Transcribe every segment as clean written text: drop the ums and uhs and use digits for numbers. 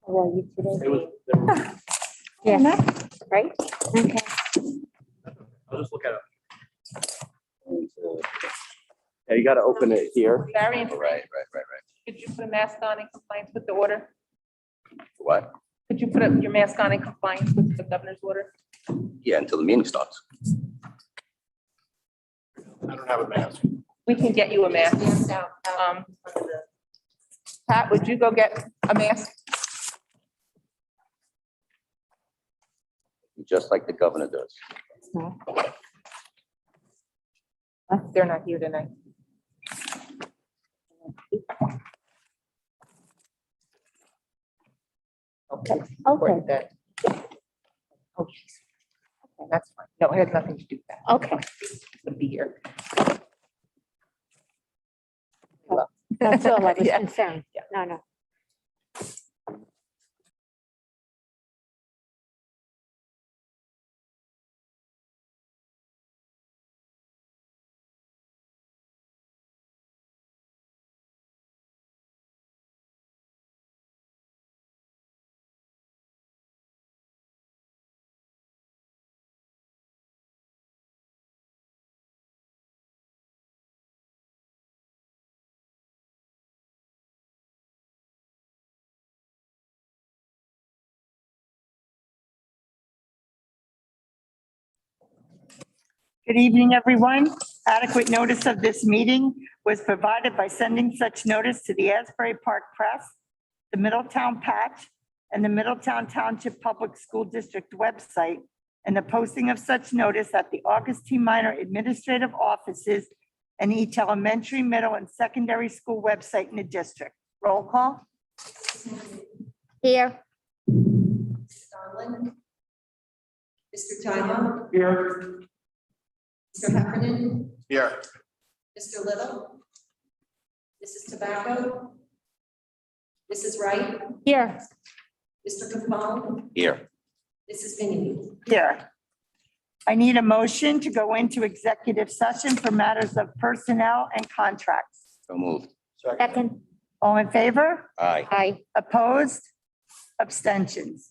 Well, you today. It was, Yeah, right? Okay. I'll just look at it. Yeah, you gotta open it here. Variance, Right. could you put a mask on in compliance with the order? What? Could you put up your mask on in compliance with the governor's order? Yeah, until the meeting starts. I don't have a mask. We can get you a mask. Pat, would you go get a mask? Just like the governor does. They're not here tonight. Okay. Okay. That. Oh, jeez. Okay, that's fine. No, it has nothing to do with that. Okay. To be here. That's all I was Yeah. concerned. Yeah. No. Good evening, everyone. Adequate notice of this meeting was provided by sending such notice to the Asbury Park Press, the Middletown Patch, and the Middletown Township Public School District website, and the posting of such notice at the August T. Minor Administrative Offices and each elementary, middle, and secondary school website in the district. Roll call. Here, Starlin. Mr. Timo, Here. Mr. Heffernan, Here. Mr. Little, Mrs. Tobacco, Mrs. Wright, here. Mr. Capone, Here. Mrs. Minnie. Here. I need a motion to go into executive session for matters of personnel and contracts. So moved. Second, All in favor? Aye. aye. Opposed? Abstentions?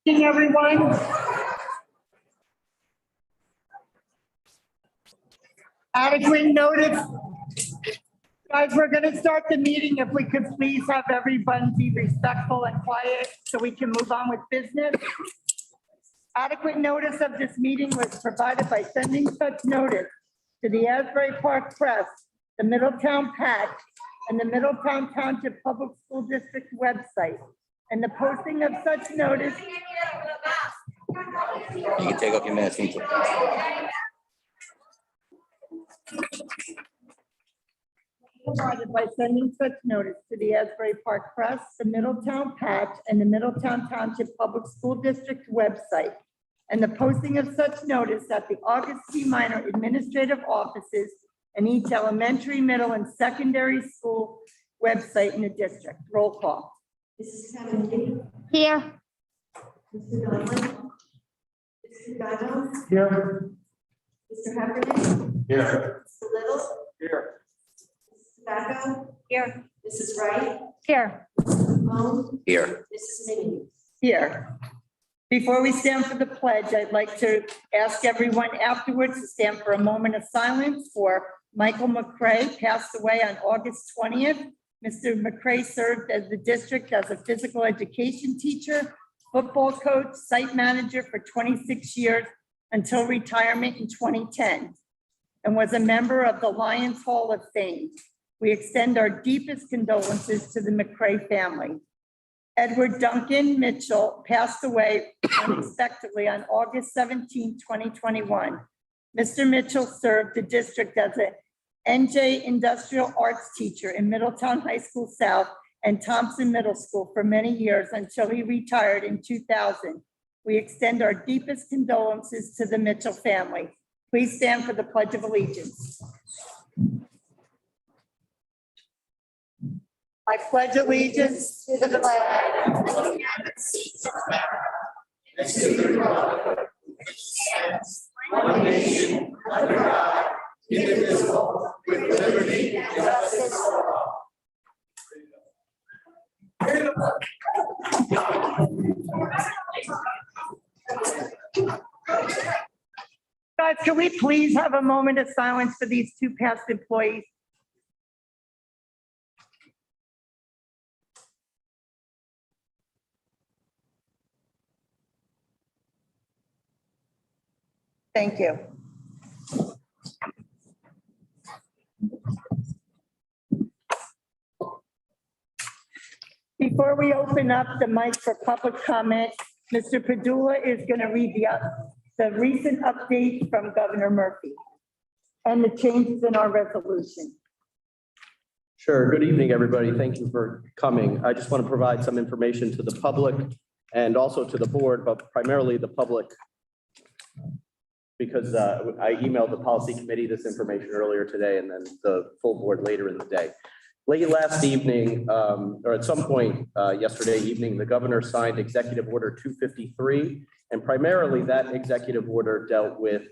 Evening, everyone. Adequate notice. Guys, we're going to start the meeting. If we could please have everyone be respectful and quiet so we can move on with business. Adequate notice of this meeting was provided by sending such notice to the Asbury Park Press, the Middletown Patch, and the Middletown Township Public School District website. And the posting of such notice You can take off your mask. provided by sending such notice to the Asbury Park Press, the Middletown Patch, and the Middletown Township Public School District website, and the posting of such notice at the August T. Minor administrative offices and each elementary, middle, and secondary school website in the district. Roll call. Mrs. Kennedy, Here. Mr. Nolan, Mr. Gatto, Here. Mr. Heffernan, Here. Mr. Little, Here. Mrs. Tobacco, Here. Mrs. Wright, Here. Mr. Capone, Here. Mrs. Minnie. Here. Before we stand for the pledge, I'd like to ask everyone afterwards to stand for a moment of silence for Michael McCray, passed away on August 20th. Mr. McCray served as the district as a physical education teacher, football coach, site manager for 26 years until retirement in 2010, and was a member of the Lions Hall of Fame. We extend our deepest condolences to the McCray family. Edward Duncan Mitchell passed away unexpectedly on August 17, 2021. Mr. Mitchell served the district as a NJ Industrial Arts teacher in Middletown High School South and Thompson Middle School for many years until he retired in 2000. We extend our deepest condolences to the Mitchell family. Please stand for the Pledge of Allegiance. I pledge allegiance to the flag of the United States of America and to the republic which stands one nation under God, indivisible, with liberty and justice for all. Guys, can we please have a moment of silence for these two past employees? Thank you. Before we open up the mic for public comment, Mr. Padula is going to read the recent update from Governor Murphy and the changes in our resolution. Sure. Good evening, everybody. Thank you for coming. I just want to provide some information to the public and also to the board, but primarily the public, because I emailed the policy committee this information earlier today and then the full board later in the day. Late last evening, or at some point yesterday evening, the governor signed Executive Order 253, and primarily that executive order dealt with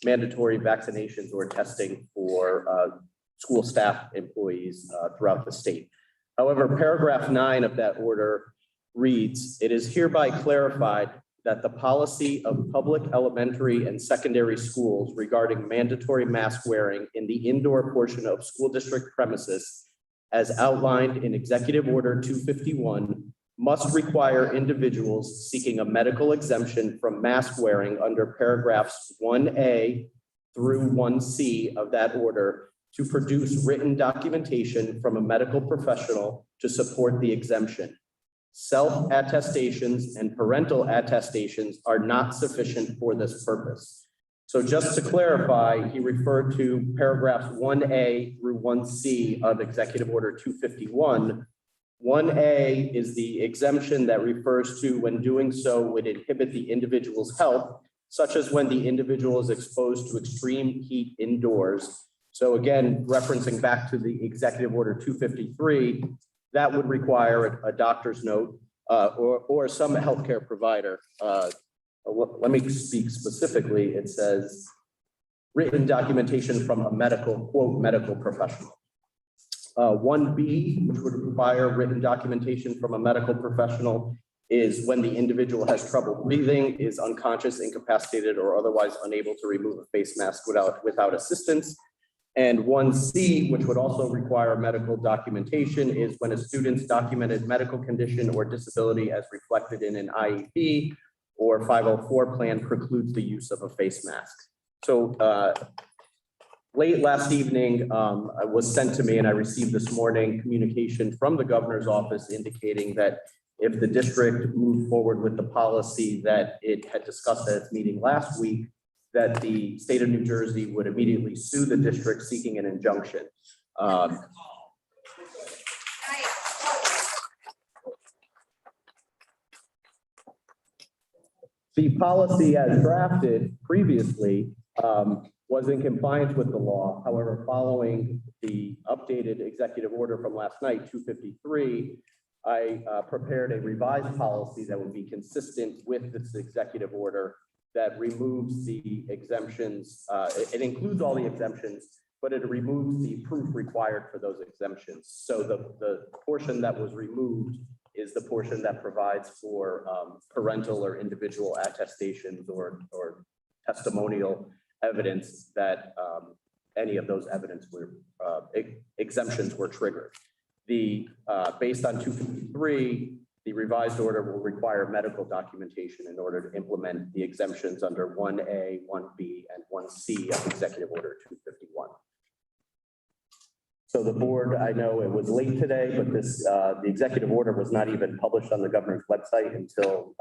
mandatory vaccinations or testing for school staff employees throughout the state. However, paragraph 9 of that order reads, "It is hereby clarified that the policy of public elementary and secondary schools regarding mandatory mask wearing in the indoor portion of school district premises, as outlined in Executive Order 251, must require individuals seeking a medical exemption from mask wearing under paragraphs 1A through 1C of that order to produce written documentation from a medical professional to support the exemption. Self-attestations and parental attestations are not sufficient for this purpose." So just to clarify, he referred to paragraphs 1A through 1C of Executive Order 251. 1A is the exemption that refers to when doing so would inhibit the individual's health, such as when the individual is exposed to extreme heat indoors. So again, referencing back to the Executive Order 253, that would require a doctor's note or some healthcare provider. Let me speak specifically. It says written documentation from a medical, quote, medical professional. 1B, which would require written documentation from a medical professional, is when the individual has trouble breathing, is unconscious, incapacitated, or otherwise unable to remove a face mask without assistance. And 1C, which would also require medical documentation, is when a student's documented medical condition or disability as reflected in an IEP or 504 plan precludes the use of a face mask. So late last evening, it was sent to me, and I received this morning communication from the governor's office indicating that if the district moved forward with the policy that it had discussed at its meeting last week, that the state of New Jersey would immediately sue the district seeking an injunction. The policy as drafted previously was in compliance with the law. However, following the updated executive order from last night, 253, I prepared a revised policy that would be consistent with this executive order that removes the exemptions. It includes all the exemptions, but it removes the proof required for those exemptions. So the portion that was removed is the portion that provides for parental or individual attestations or testimonial evidence that any of those evidence were exemptions were triggered. Based on 253, the revised order will require medical documentation in order to implement the exemptions under 1A, 1B, and 1C of Executive Order 251. So the board, I know it was late today, but the executive order was not even published on the governor's website until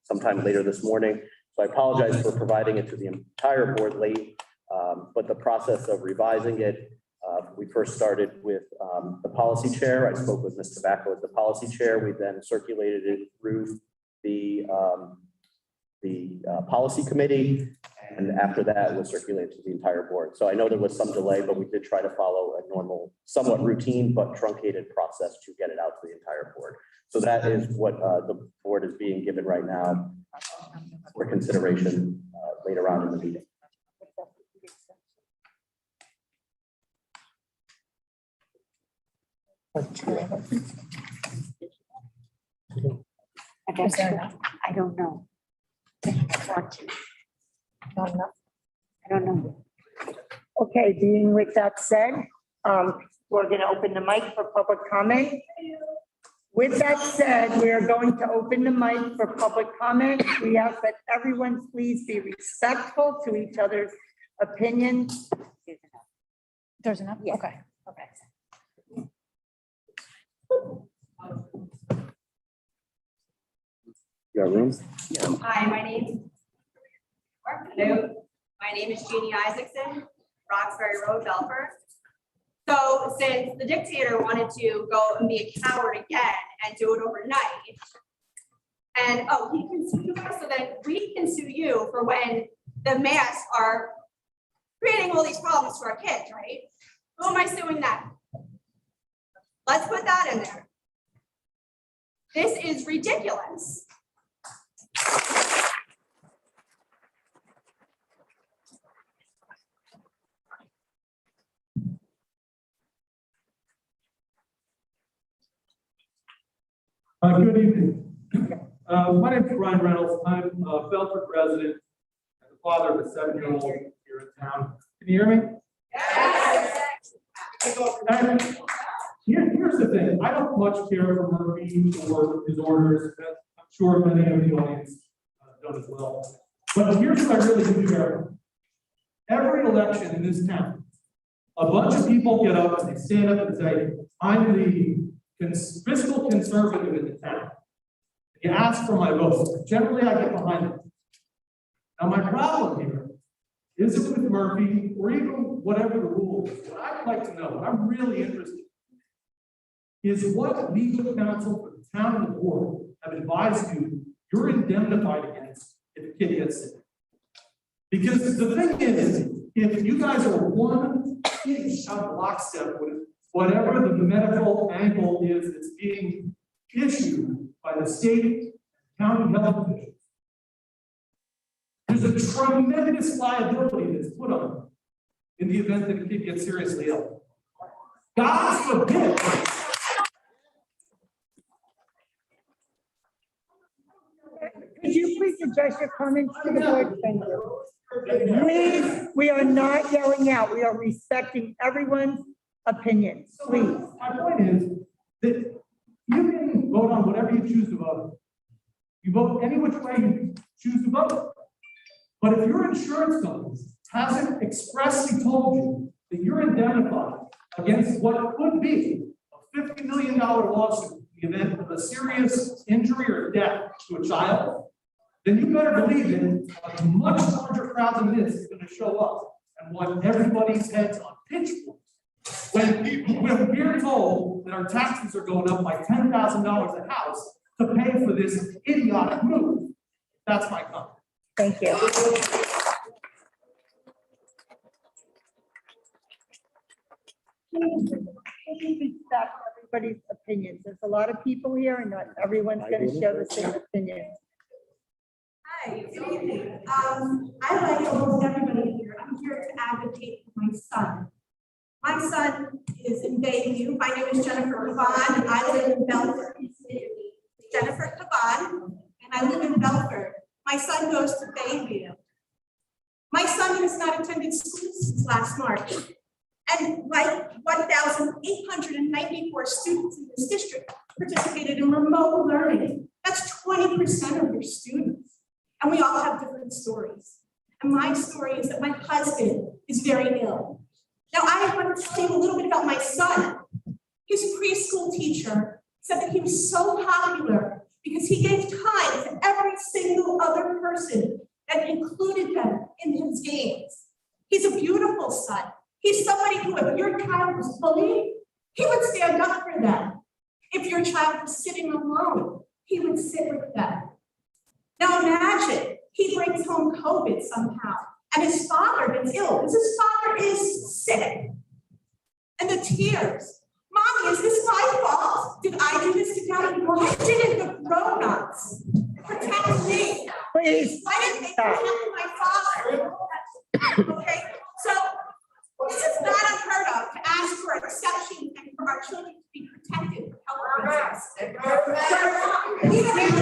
sometime later this morning. So I apologize for providing it to the entire board late, but the process of revising it, we first started with the policy chair. I spoke with Ms. Tobacco as the policy chair. We then circulated it through the policy committee. And after that, it was circulated to the entire board. So I know there was some delay, but we did try to follow a normal, somewhat routine, but truncated process to get it out to the entire board. So that is what the board is being given right now for consideration later on in the meeting. I don't know. Not enough. I don't know. Okay, being with that said, we're going to open the mic for public comment. With that said, we are going to open the mic for public comment. We ask that everyone please be respectful to each other's opinions. There's enough? Yeah. Okay, okay. You got room? Hi, my name is Jeannie Isaacson, Roxbury Road, Belfast. So since the dictator wanted to go and be a coward again and do it overnight, and oh, he can sue us, so then we can sue you for when the masks are creating all these problems for our kids, right? Who am I suing then? Let's put that in there. This is ridiculous. Good evening. My name is Ryan Reynolds. I'm a Belford resident and the father of a 7-year-old here in town. Can you hear me? Yes. And here's the thing. I don't much care for Murphy or his orders. I'm sure many of the audience don't as well. But here's what I really do care about. Every election in this town, a bunch of people get up and they stand up and say, I'm the fiscal conservative in the town. You ask for my vote. Generally, I get behind it. Now, my problem here isn't with Murphy or even whatever the rule is. What I'd like to know, what I'm really interested in, is what legal counsel for the town and the board have advised you you're indemnified against if a kid gets sick. Because the thing is, if you guys are one shot lockstep with whatever the medical angle is that's being issued by the state county health officials, there's a tremendous liability that's put on them in the event that a kid gets seriously ill. God forbid. Could you please address your comments to the board? Thank you. Please, we are not yelling out. We are respecting everyone's opinions, please. My point is that you can vote on whatever you choose to vote. You vote any which way you choose to vote. But if your insurance company hasn't expressly told you that you're indemnified against what could be a $50 million lawsuit in the event of a serious injury or death to a child, then you better believe that a much larger crowd than this is going to show up and want everybody's heads on pitchforks. When we're told that our taxes are going up by $10,000 a house to pay for this idiotic move, that's my comment. Thank you. Please respect everybody's opinions. There's a lot of people here and not everyone's going to share the same opinion. Hi, good evening. I like almost everybody here. I'm here to advocate for my son. My son is in Bayview. My name is Jennifer Caban. I live in Belford. Jennifer Caban, and I live in Belford. My son goes to Bayview. My son has not attended school since last March. And like 1,894 students in this district participated in remote learning. That's 20% of your students. And we all have different stories. And my story is that my husband is very ill. Now, I want to tell you a little bit about my son. His preschool teacher said that he was so popular because he gave time to every single other person and included them in his games. He's a beautiful son. He's somebody who, if your child was bullied, he would stand up for them. If your child was sitting alone, he would sit with them. Now imagine he brings home COVID somehow, and his father gets ill because his father is sick. And the tears. Mommy, is this my fault? Did I do this to Daddy? Why didn't the grown-ups protect me? Please. Why didn't they protect my father? Okay, so this is not unheard of to ask for exceptions and for our children to be protected for health reasons.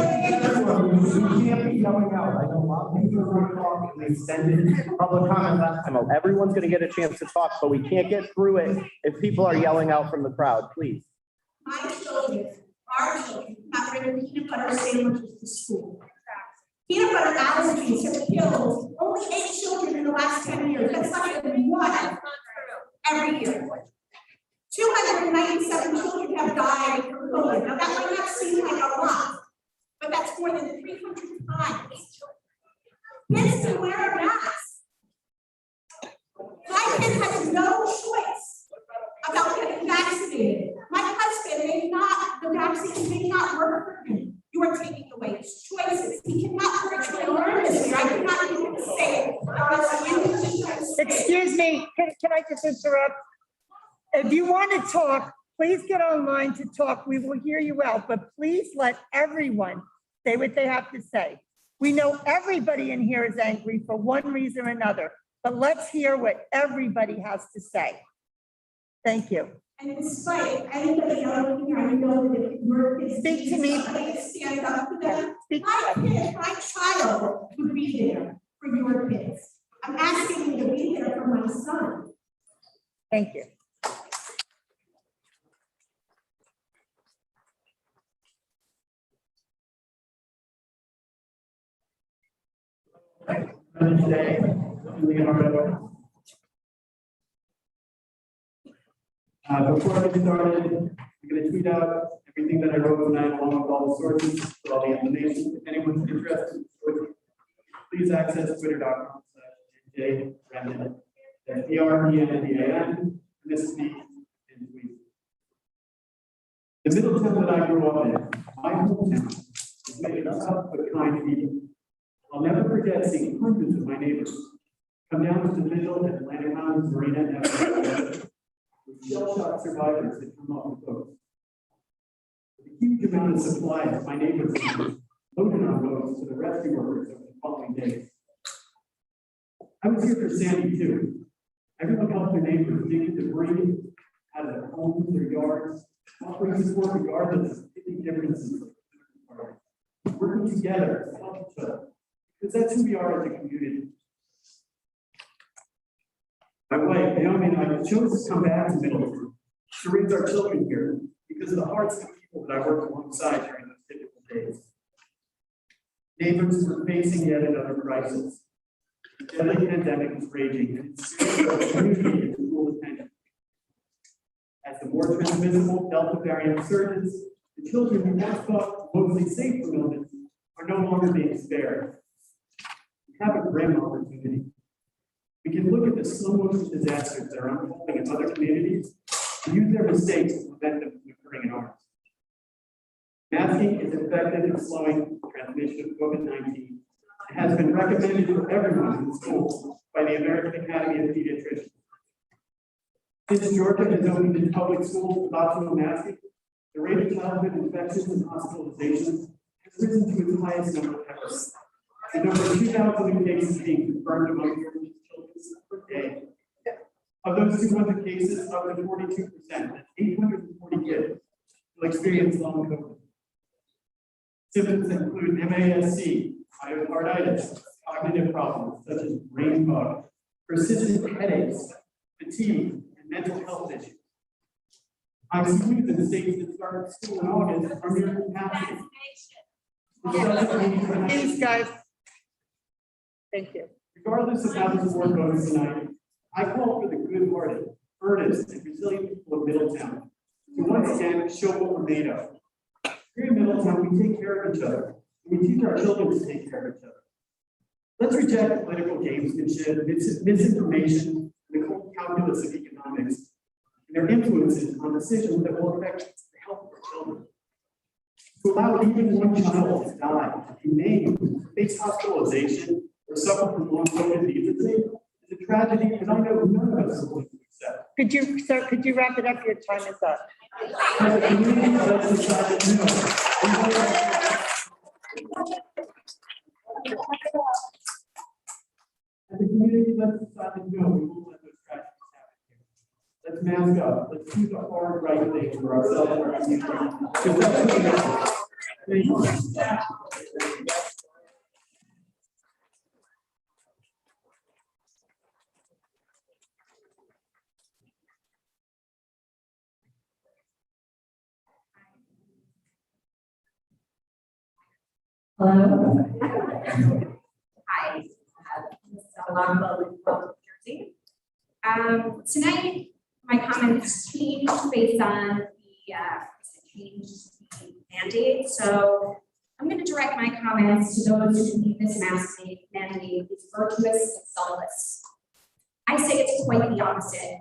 We can't be yelling out. I know a lot of people are talking, they extended public comment last time. Everyone's going to get a chance to talk, but we can't get through it if people are yelling out from the crowd, please. My children, our children, have bringing peanut butter sandwiches to school. Peanut butter allergies have killed only 8 children in the last 10 years. That's not even one every year. 297 children have died from COVID. Now that might not seem like a lot, but that's more than 300 times. Kids can wear a mask. My kid has no choice about getting vaccinated. My husband the vaccine may not work for him. You are taking away his choices. He cannot virtually learn this year. I cannot even say it. Excuse me, can I just interrupt? If you want to talk, please get online to talk. We will hear you out, but please let everyone say what they have to say. We know everybody in here is angry for one reason or another, but let's hear what everybody has to say. Thank you. And despite anybody out here, I know that if your kids Speak to me. stand up for them, Speak my child would be there for your kids. I'm asking you to be there for my son. Thank you. Today, Leonardo. Before I get started, I'm going to tweet out everything that I wrote tonight along with all the sources, with all the information. If anyone's interested, please access twitter.com/JBrendan. That's BRENDAN, and this is me in tweet. The middle town that I grew up in, my hometown, is made of tough but kind people. I'll never forget seeing hundreds of my neighbors come down to the middle at Atlantic Mountains Marina with shell-shock survivors that come off the boats. With a huge amount of supplies, my neighbors loaded on boats to the rescue workers over the following days. I was here for Sandy too. Everyone helped their neighbors dig debris out of their homes, their yards, offering support regardless of any differences. Working together to help because that's who we are as a community. My wife, Naomi, and I chose to come back to Middleton to raise our children here because of the hearts of the people that I work alongside during those difficult days. Neighbors were facing yet another crisis. The deadly pandemic was raging, and it scared our community into full attention. As the more transmissible Delta variant surges, the children who once thought mostly safe from illness are no longer being spared. We have a grim opportunity. We can look at the slow motion disasters that are unfolding in other communities and use their mistakes to prevent them from occurring in ours. Masking is effective in slowing transmission of COVID-19 and has been recommended for everyone in schools by the American Academy of Pediatricians. Since Georgia has opened its public schools with optional masking, the rate of childhood infections and hospitalizations has risen to its highest number ever, with over 2,000 new cases being confirmed among children per day. Of those 200 cases, up to 42%, that's 840 kids, will experience long COVID. Symptoms include MASC, myocarditis, cognitive problems such as brain fog, persistent headaches, fatigue, and mental health issues. ICUs in the states that started school in August are near capacity. Thanks, guys. Thank you. Regardless of how this board votes tonight, I call for the good-hearted, earnest, and resilient people of Middletown to once again show what we're made of. Here in Middletown, we take care of each other, and we teach our children to take care of each other. Let's reject political gamesmanship, misinformation, and the cold calculus of economics, and their influences on decisions that will affect the health of our children. To allow even one child to die, to be named, face hospitalization, or suffer from long COVID disease is a tragedy that I know none of us are going to accept. Could you, sir, could you wrap it up? Your time is up. As a community, let's decide that no. As a community, let's decide that no, we won't let those tragedies happen here. Let's mask up. Let's do the hard right thing for ourselves and our community. Because that's what we have. Thank you. Hello. Hi. Alonzo from New Jersey. Tonight, my comments changed based on the change in mandate. So I'm going to direct my comments to those who believe this mandate is virtuous and selfless. I say it's quite the opposite.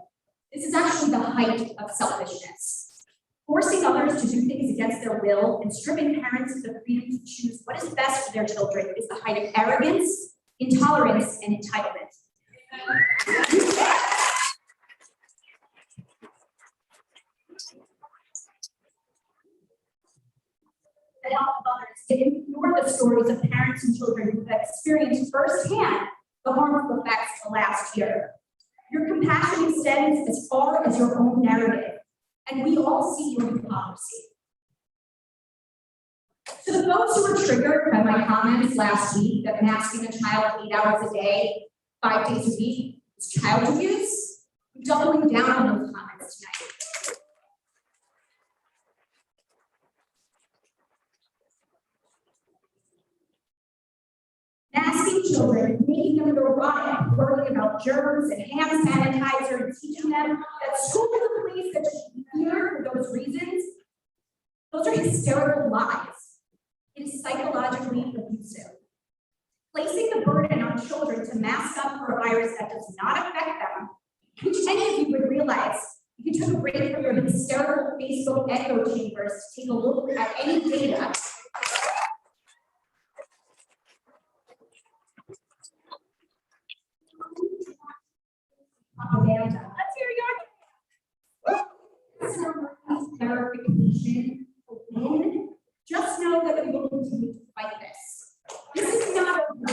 This is actually the height of selfishness. Forcing others to do things against their will and stripping parents of the freedom to choose what is best for their children is the height of arrogance, intolerance, and entitlement. The help of others to ignore the stories of parents and children who have experienced firsthand the harmful effects of the last year. Your compassion extends as far as your own narrative. And we all see your hypocrisy. To the folks who were triggered by my comments last week that masking a child 8 hours a day, 5 days a week is child abuse, I'm doubling down on those comments tonight. Masking children, making them neurotic, worrying about germs and hand sanitizer, and teaching them that school is a place that should be here for those reasons, those are hysterical lies. It is psychologically abusive. Placing the burden on children to mask up for a virus that does not affect them, which any of you would realize if you took a break from your hysterical Facebook echo chambers to take a look at any data. Propaganda. Let's hear your clarification. Win. Just know that we will continue to fight this. This is not over.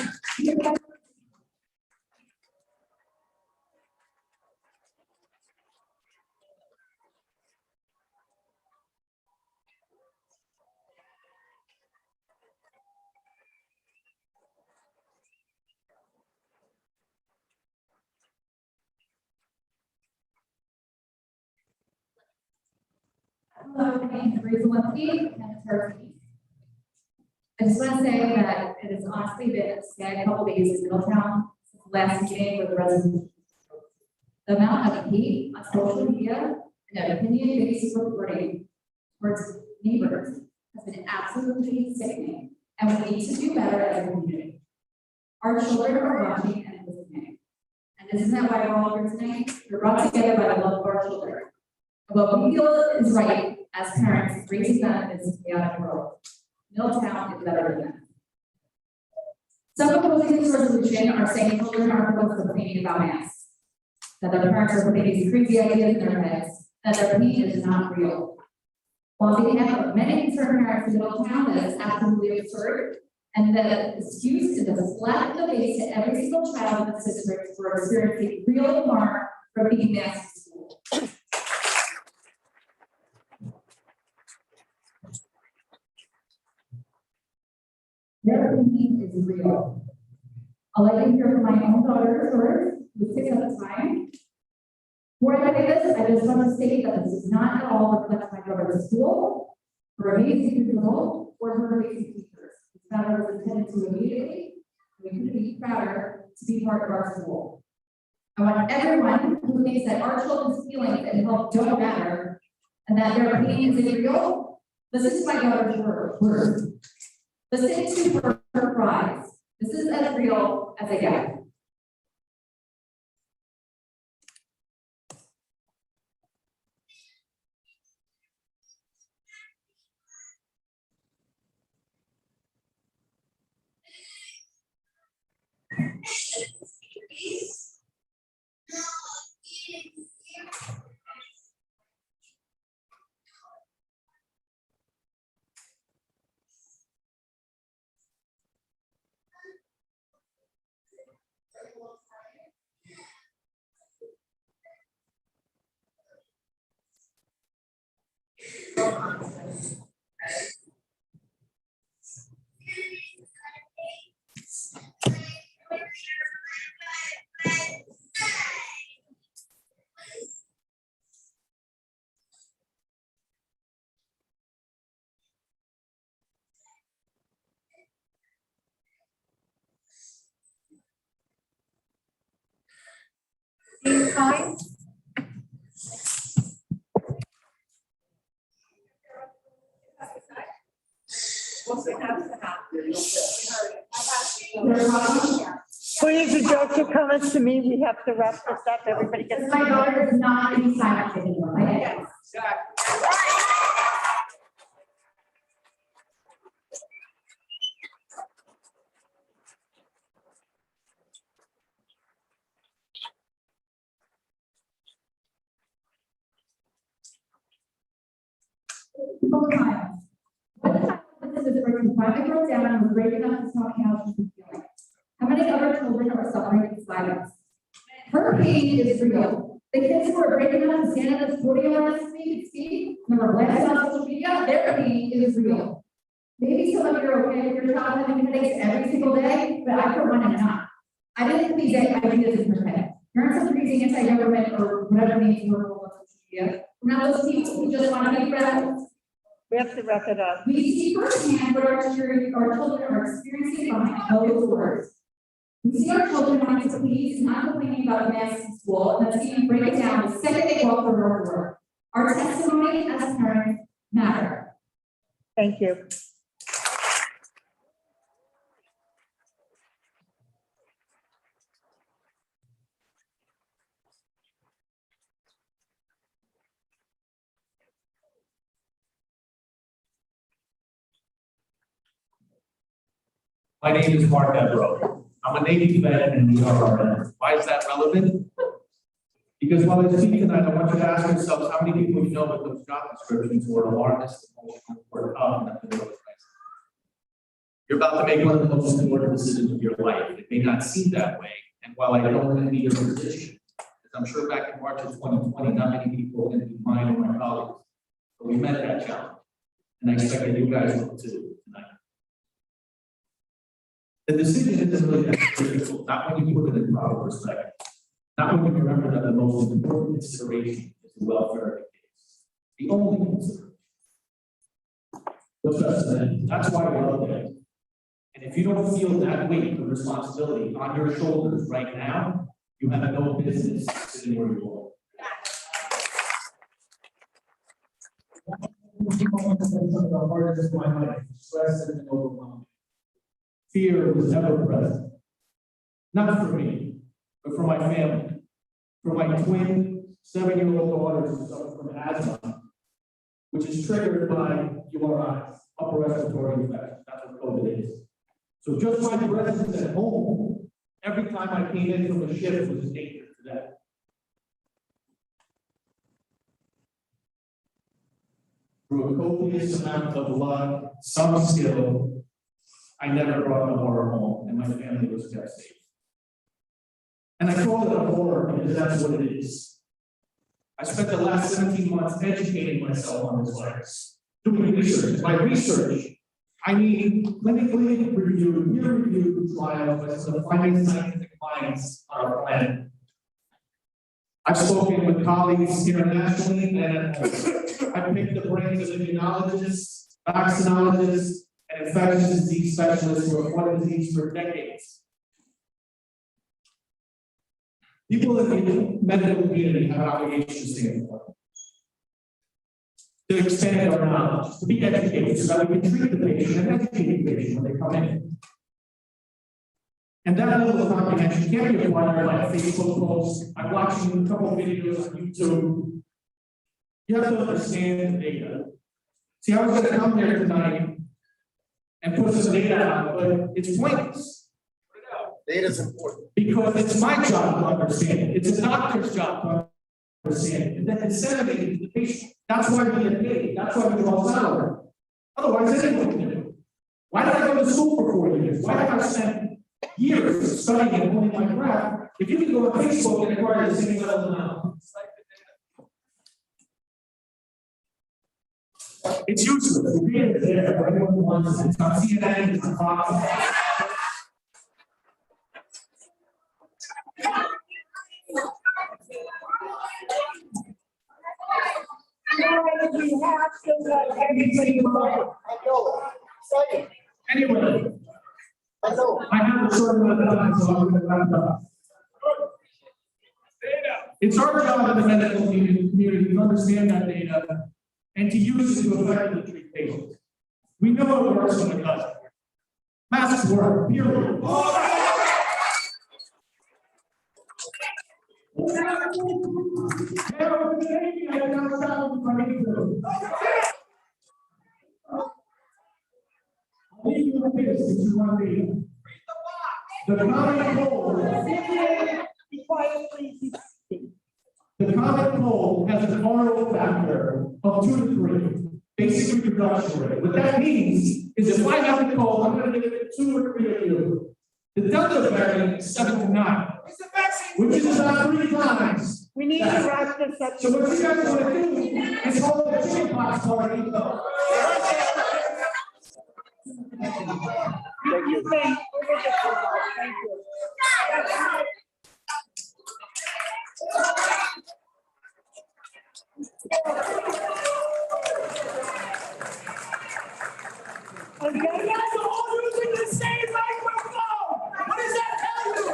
Hello, my name is Marie Zelensky, and it's her team. I just want to say that it has honestly been a sad couple days in Middletown since the last meeting with the residents. The amount of hate on social media and opinion-based reporting towards neighbors has been absolutely sickening, and we need to do better as a community. Our children are watching and listening. And isn't that why we're all here tonight? We're brought together by the love of our children. And what we feel is right as parents is raising them in this chaotic world. Middletown is better than that. Some opposing this resolution are saying children are supposed to complaining about masks, that their parents are putting these crazy ideas in their heads, that their pain is not real. On behalf of many concerned parents in Middletown, that is absolutely absurd, and the excuse is a slap in the face to every single child in the district for experiencing real harm from being masked in school. Their pain is real. I'll let you hear from my own daughter first, who's 6 at the time. Before I say this, I just want to state that this does not at all reflect my daughter's school, her amazing principal, or her amazing teachers. This matter was intended to immediately, and we couldn't be prouder to be part of our school. I want everyone who thinks that our children's feelings and health don't matter, and that their pain isn't real, listen to my daughter's words. Listen to her cries. This is as real as I get. Time. Please, the jokes are coming to me. We have to wrap this up. Everybody gets. My daughter is not any silence anymore. My This is where you finally broke down and was brave enough to tell me how she was feeling. How many other children are suffering in silence? Her pain is real. The kids who are brave enough to stand at this podium last week and speak, and were blasted on social media, their pain is real. Maybe some of you are okay with your child having headaches every single day, but I for one am not. I didn't think these ideas in her head. Parents are freezing anti-government or whatever names you were on social media. We're not those people who just want to be friends. We have to wrap it up. We see firsthand what our children are experiencing behind those doors. We see our children wanting to please, not complaining about masks in school, and then seeing break down the second they walk the door. Our testimony as parents matter. Thank you. My name is Mark Devereaux. I'm a Navy vet and an ERRN. Why is that relevant? Because while I speak tonight, I want you to ask yourselves how many people you know that those job descriptions were alarmist, emotional, or tough enough to know it's nice. You're about to make one of the most important decisions of your life. It may not seem that way, and while I don't envy your position, as I'm sure back in March of 2020, not many people envied mine or my colleagues, but we met that challenge, and I expect that you guys will too tonight. The decision isn't really that critical, not when you put it in proper perspective. Not when you remember that the most important consideration is the welfare of the kids. The only consideration. What's best for them. That's why we're up there. And if you don't feel that weight of responsibility on your shoulders right now, you have no business sitting where you are. The hardest of my life, stress and overwhelming. Fear was ever present. Not for me, but for my family. For my twin 7-year-old daughters who suffer from asthma, which is triggered by URIs, upper respiratory infection. That's what COVID is. So just my presence at home, every time I came in from a shift was a danger to them. Through a copious amount of luck, some skill, I never brought the horror home, and my family was kept safe. And I call it a horror because that's what it is. I spent the last 17 months educating myself on this virus, doing research. By research, I need clinically reviewed, peer-reviewed trials by some of the finest scientific minds on our planet. I've spoken with colleagues internationally, and I've picked the brains of immunologists, vaccinologists, and infectious disease specialists who have fought disease for decades. People in the medical community have obligations to stand for. To expand our knowledge, to be educated so that we can treat the patient and educate the patient when they come in. And that level of comprehension can't be acquired by a Facebook post. I'm watching a couple of videos on YouTube. You have to understand the data. See, I was going to come here tonight and put some data out, but it's pointless. Data is important. Because it's my job to understand it. It's a doctor's job to understand it. And then disseminate it to the patient. That's why we get paid. That's why we draw salary. Otherwise, anyone can do it. Why did I go to school for 4 years? Why did I spend years studying and holding my breath if you can go on Facebook and acquire the same level of knowledge? It's useless. The data is there for anyone who wants it. It's on CNN, it's on Fox. Anyway, I have a short amount of time, so I'm going to wrap up. It's our job in the medical community to understand that data and to use it to effectively treat patients. We know it works when it doesn't. Masks work, period. The common cold has an RO factor of 2 to 3, basic reproduction rate. What that means is if I have a cold, I'm going to give it 2 or 3 of you. The Delta variant is 7 to 9, which is about 3 times. We need to wrap this up. So what you guys want to do is hold a chickenpox party. Thank you. Thank you. And you guys are all using the same microphone. What does that tell you?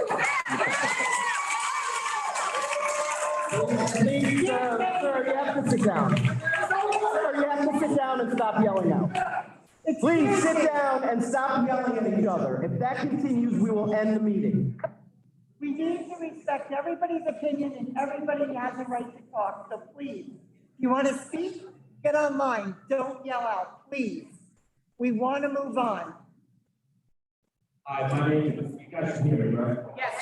Please, sir, you have to sit down. Sir, you have to sit down and stop yelling out. Please sit down and stop yelling at each other. If that continues, we will end the meeting. We need to respect everybody's opinion and everybody has a right to talk, so please, you want to speak? Get online, don't yell out, please. We want to move on. Hi, my name is, you guys can hear me, right? Yes.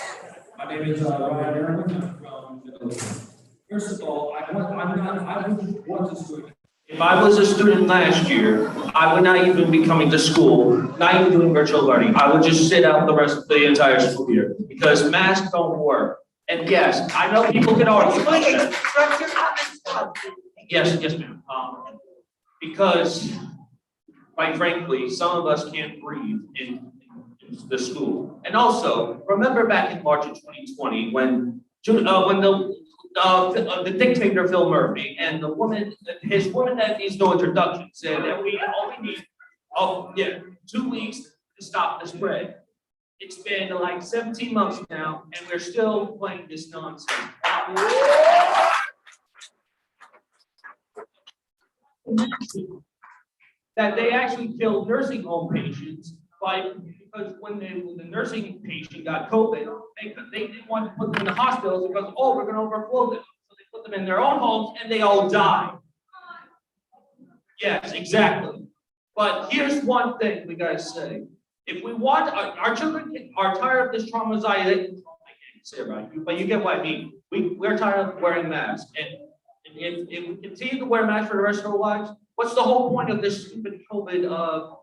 My name is Ryan Erwin, I'm from Middleton. First of all, I wouldn't want this to. If I was a student last year, I would not even be coming to school, not even doing virtual learning. I would just sit out the entire school year because masks don't work. And yes, I know people can argue. Yes, ma'am. Because quite frankly, some of us can't breathe in the school. And also, remember back in March of 2020 when the dictator Phil Murphy and the woman, his woman that needs no introduction, said that all we need Oh, yeah, 2 weeks to stop the spread. It's been like 17 months now, and we're still playing this nonsense. That they actually killed nursing home patients because when the nursing patient got COVID, they didn't want to put them in the hospitals because, oh, we're going to overflow them. So they put them in their own homes and they all died. Yes, exactly. But here's one thing we gotta say. If we want, our children are tired of this traumatization. I can't say it right, but you get what I mean. We're tired of wearing masks. And if we continue to wear masks for the rest of our lives, what's the whole point of this stupid COVID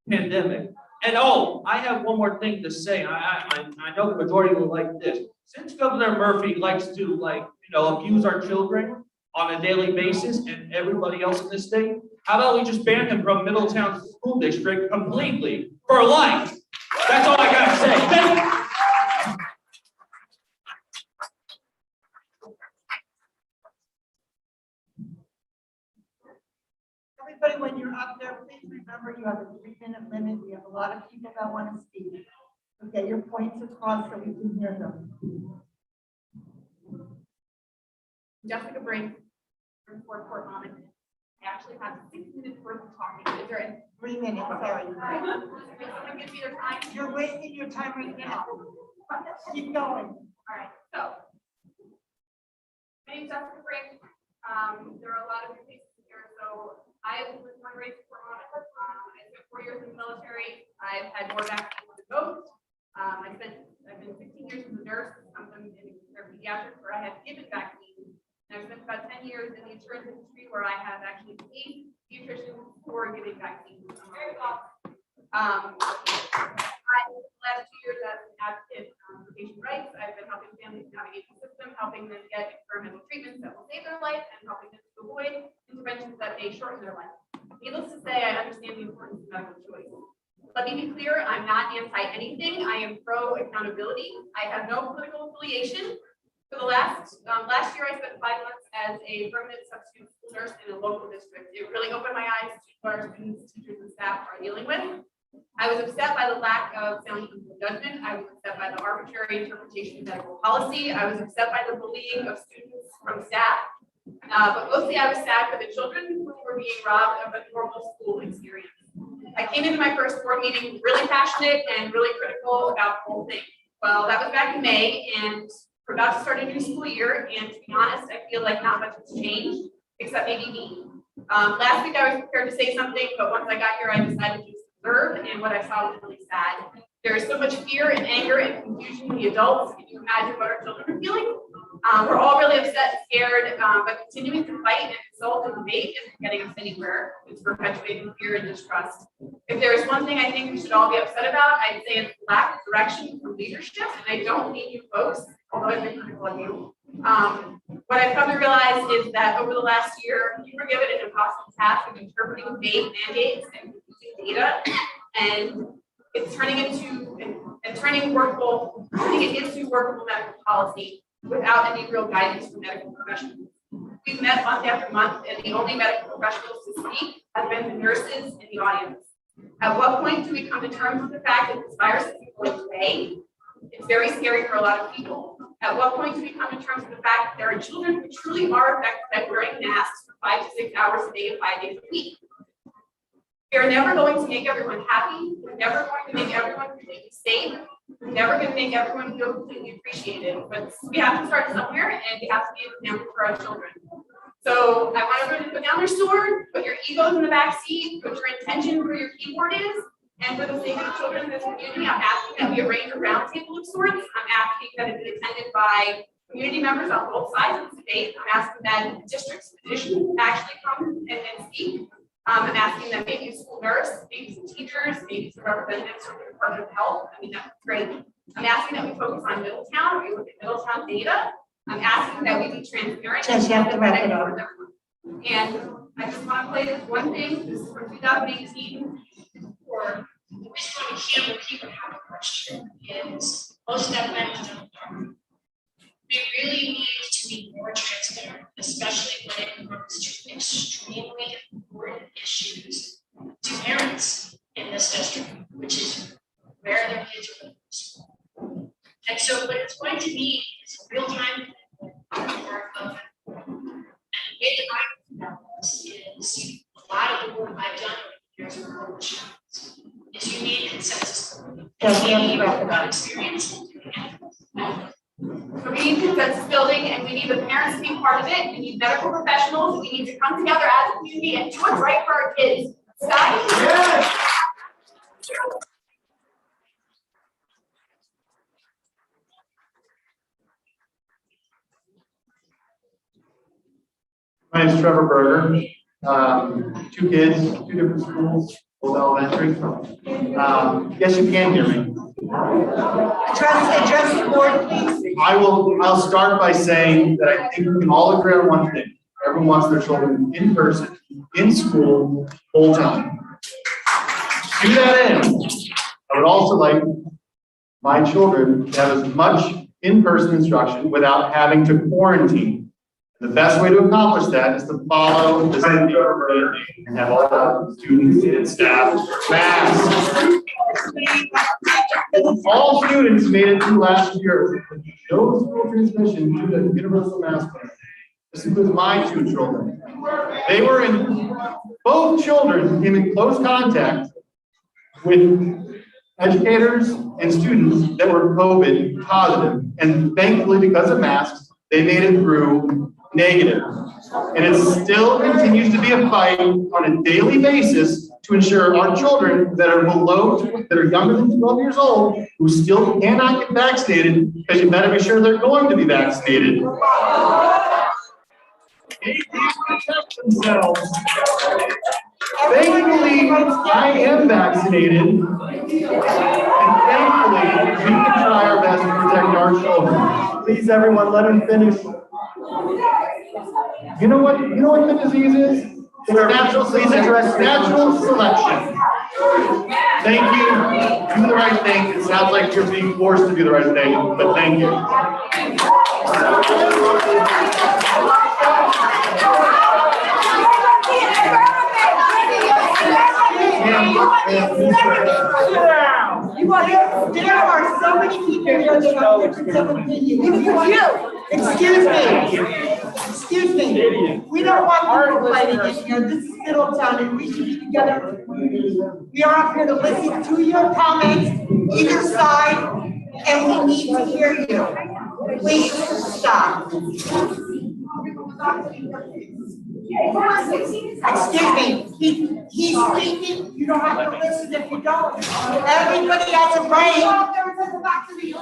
pandemic? And oh, I have one more thing to say. I know the majority will like this. Since Governor Murphy likes to abuse our children on a daily basis and everybody else in this state, how about we just ban him from Middletown School District completely for life? That's all I gotta say. Thank you. Everybody, when you're up there, please remember you have a 3-minute limit. We have a lot of people that want to speak. So get your points across so we can hear them. Jessica Brink, from Fort Monmouth. I actually have 6 minutes worth of talking. Is there 3 minutes, sorry. someone give me their time? You're wasting your time right now. Keep going. All right, so. My name's Jessica Brink. There are a lot of new faces here. So I was born and raised in Fort Monmouth. I spent 4 years in the military. I've had more vaccines than most. I've been 16 years as a nurse. I'm in pediatrics where I have given vaccines. And I've spent about 10 years in the insurance industry where I have actually paid pediatricians for giving vaccines. The last 2 years as an advocate for patient rights, I've been helping families navigate the system, helping them get experimental treatments that will save their life, and helping them to avoid interventions that may shorten their life. Needless to say, I understand the importance of medical choice. Let me be clear, I'm not anti-anything. I am pro-accountability. I have no political affiliation. For the last year, I spent 5 months as a permanent substitute school nurse in a local district. It really opened my eyes to what our students, teachers, and staff are dealing with. I was upset by the lack of sound judgment. I was upset by the arbitrary interpretation of medical policy. I was upset by the bullying of students from staff. But mostly I was sad for the children who were being robbed of a normal school experience. I came into my first board meeting really passionate and really critical about the whole thing. Well, that was back in May, and we're about to start a new school year, and to be honest, I feel like not much has changed, except maybe me. Last week I was prepared to say something, but once I got here, I decided to observe, and what I saw was really sad. There is so much fear and anger and confusion in the adults. Can you imagine what our children are feeling? We're all really upset and scared, but continuing to fight and insult and debate isn't getting us anywhere. It's perpetuating fear and distrust. If there is one thing I think we should all be upset about, I'd say it's lack of direction from leadership, and I don't mean you folks, although I've been critical of you. What I've come to realize is that over the last year, we were given an impossible task of interpreting vague mandates and using data, and it's turning it into workable medical policy without any real guidance from medical professionals. We've met month after month, and the only medical professionals to speak have been the nurses in the audience. At what point do we come to terms with the fact that this virus isn't going away? It's very scary for a lot of people. At what point do we come to terms with the fact that there are children who truly are affected by wearing masks for 5 to 6 hours a day, 5 days a week? We are never going to make everyone happy. We're never going to make everyone completely safe. We're never going to make everyone feel completely appreciated. But we have to start somewhere, and we have to be an example for our children. So I want everyone to put down their sword, put your egos in the back seat, put your intention where your keyboard is, and for the sake of the children in this community, I'm asking that we arrange a roundtable of sorts. I'm asking that it be attended by community members on both sides of the debate. I'm asking that the district's physicians actually come and speak. I'm asking that maybe a school nurse, maybe some teachers, maybe some representatives from the Department of Health. I mean, that's great. I'm asking that we focus on Middletown, we look at Middletown data. I'm asking that we be transparent. Yes, you have to wrap it up. And I just want to play this one thing. This is from 2018. For which one here people have a question is most definitely we really need to be more transparent, especially when it comes to extremely important issues to parents. this district, which is where their kids are going to school. And so what it's going to need is a real-time part of it. And the way that I know this is a lot of the work I've done over the years with coach is you need consensus. And we need about experience in doing it. So we need consensus building and we need the parents to be part of it. We need medical professionals. We need to come together as a community and do what's right for our kids. Scott? Yes. My name is Trevor Berger. 2 kids, 2 different schools, both elementary. Yes, you can hear me. Address the board, please. I'll start by saying that I think we can all agree on one thing. Everyone wants their children in person, in school, full time. To that end, I would also like my children to have as much in-person instruction without having to quarantine. The best way to accomplish that is to follow the CDC and have all the students and staff masks. All students made it through last year with no school transmission due to universal mask mandate. This includes my 2 children. Both children came in close contact with educators and students that were COVID positive. And thankfully, because of masks, they made it through negative. And it still continues to be a fight on a daily basis to ensure our children that are younger than 12 years old, who still cannot get vaccinated, because you better be sure they're going to be vaccinated. They can't protect themselves. Thankfully, I am vaccinated, and thankfully, we can try our best to protect our children. Please, everyone, let him finish. You know what the disease is? It's natural selection. Thank you. Do the right thing. It sounds like you're being forced to do the right thing, but thank you. There are so many people here that have different opinions. Excuse me. We don't want people fighting in here. This is Middletown and we should be together. We are up here to listen to your comments, either side, and we need to hear you. Please stop. Excuse me, he's speaking, you don't have to listen if you don't. Everybody has a right.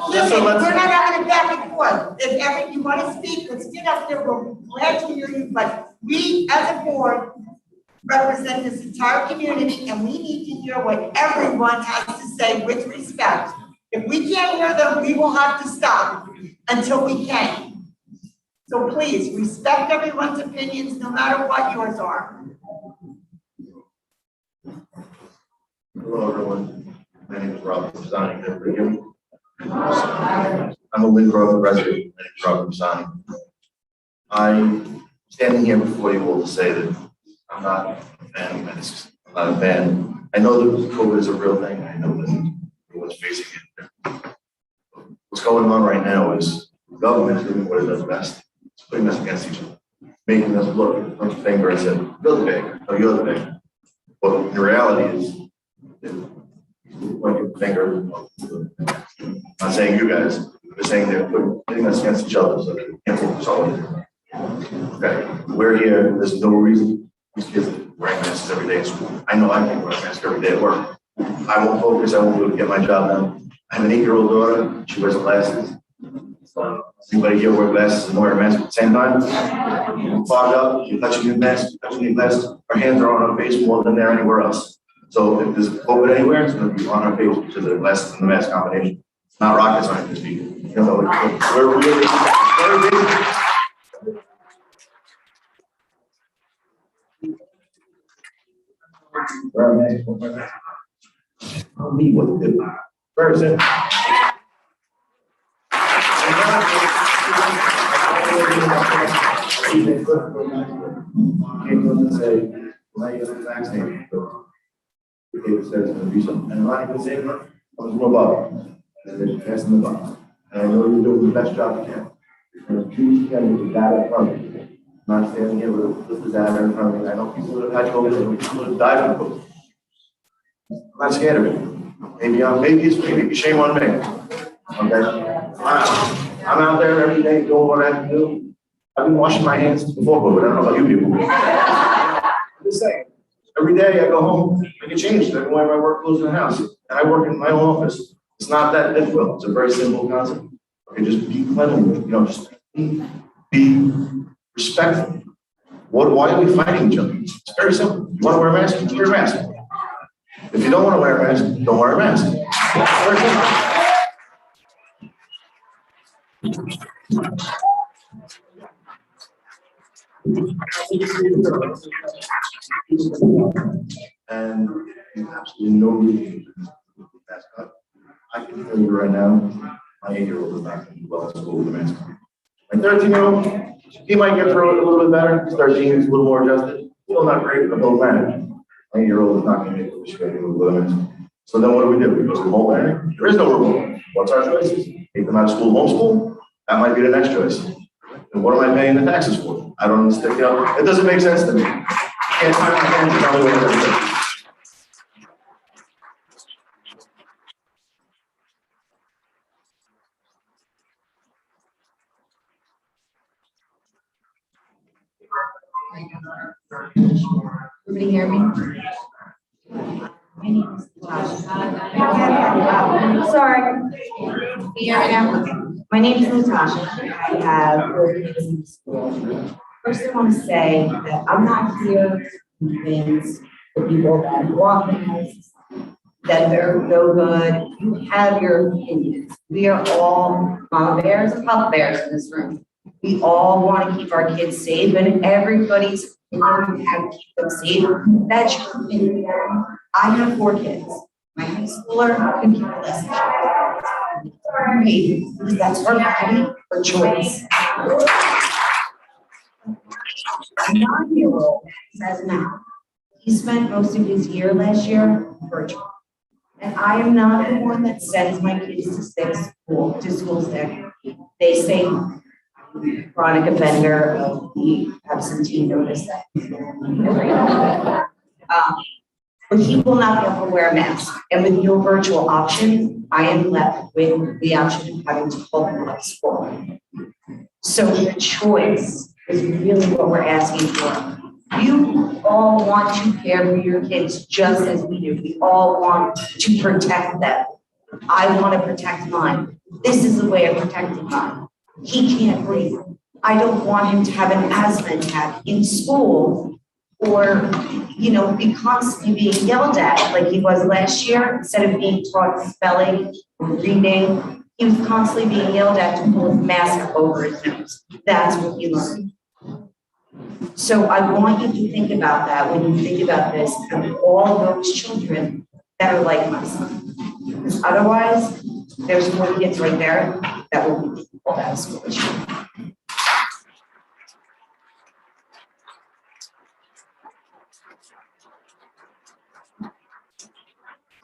Listen, we're not having a back and forth. If you want to speak, let's get up there, we're glad to hear you, but we as a board represent this entire community and we need to hear what everyone has to say with respect. If we can't hear them, we will have to stop until we can. So please, respect everyone's opinions, no matter what yours are. Hello, everyone. My name is Rob Pisani. Good for you. I'm a Windgrove resident. My name is Rob Pisani. I'm standing here before you all to say that I'm not a fan of masks. I'm not a fan. I know that COVID is a real thing. I know that everyone's facing it. What's going on right now is the government is doing what it does best. It's putting us against each other, making us look, point the finger and say, you're the big, no, you're the big. But the reality is, pointing the finger, I'm not saying you guys, they're saying they're putting us against each other so that we can't focus on it. Okay, we're here, there's no reason these kids are wearing masks every day at school. I know I can wear a mask every day at work. I won't focus, I won't be able to get my job done. I have an 8-year-old daughter, she wears glasses. Anybody here wear glasses and wear a mask at the same time? Fogged up, you're touching your mask, you're touching your glasses. Our hands are on our face more than they're anywhere else. So if there's COVID anywhere, it's going to be on our face to the glasses and the mask combination. It's not rocket science, you know, we're really very basic. Me, what the where is it? Say, vaccinated. the paper says it's gonna be something, and I'm not even saying that, I was above, and then passing the buck. And I know you're doing the best job you can. You're gonna choose to get the data from you. I'm not standing here with this data in front of me. I know people that have had COVID, and people that have died from COVID. I'm not scared of it. Maybe it's shame on me. Okay? I'm out there every day doing what I have to do. I've been washing my hands before COVID. I don't know about you people. I'm just saying. Every day I go home, I get changed. I go wherever I work close to the house. And I work in my own office. It's not that difficult. It's a very simple concept. Okay, just be cleanly, just be respectful. Why are we fighting each other? It's very simple. You want to wear a mask? Wear a mask. If you don't want to wear a mask, don't wear a mask. Very simple. And there's absolutely no reason to mask up. I can tell you right now, my 8-year-old is not going to do well in school with a mask. My 13-year-old, he might get through it a little bit better. He's 13, he's a little more adjusted. Still not great, but he'll manage. My 8-year-old is not going to make it with a mask. So then what do? We go to remote learning? There is no remote. What's our choices? Take them out of school, homeschool? That might be the next choice. And what am I paying the taxes for? I don't understand. It doesn't make sense to me. I can't tell me what it is. Everybody hear me? My name is Natasha. Sorry. Can you hear me now? My name is Natasha. I have 4 kids in school. First, I want to say that I'm not here to convince the people that walk in this, that they're no good. You have your opinions. We are all mama bears and papa bears in this room. We all want to keep our kids safe, and everybody's learning how to keep them safe. That's your opinion. I have 4 kids. My high schooler can keep less. Because that's her body, her choice. A 9-year-old says now. He spent most of his year last year virtual. And I am not the one that sends my kids to school sick. They say chronic offender of the absentee notice. But he will not have to wear a mask. And with no virtual option, I am left with the option of having to hold him at school. So the choice is really what we're asking for. You all want to care for your kids just as we do. We all want to protect them. I want to protect mine. This is the way of protecting mine. He can't breathe. I don't want him to have an asthma attack in school or, be constantly being yelled at like he was last year. Instead of being taught spelling or reading, he was constantly being yelled at to pull his mask up over his nose. That's what he learned. So I want you to think about that when you think about this and all those children that are like my son. Because otherwise, there's 4 kids right there that will be pulled out of school this year.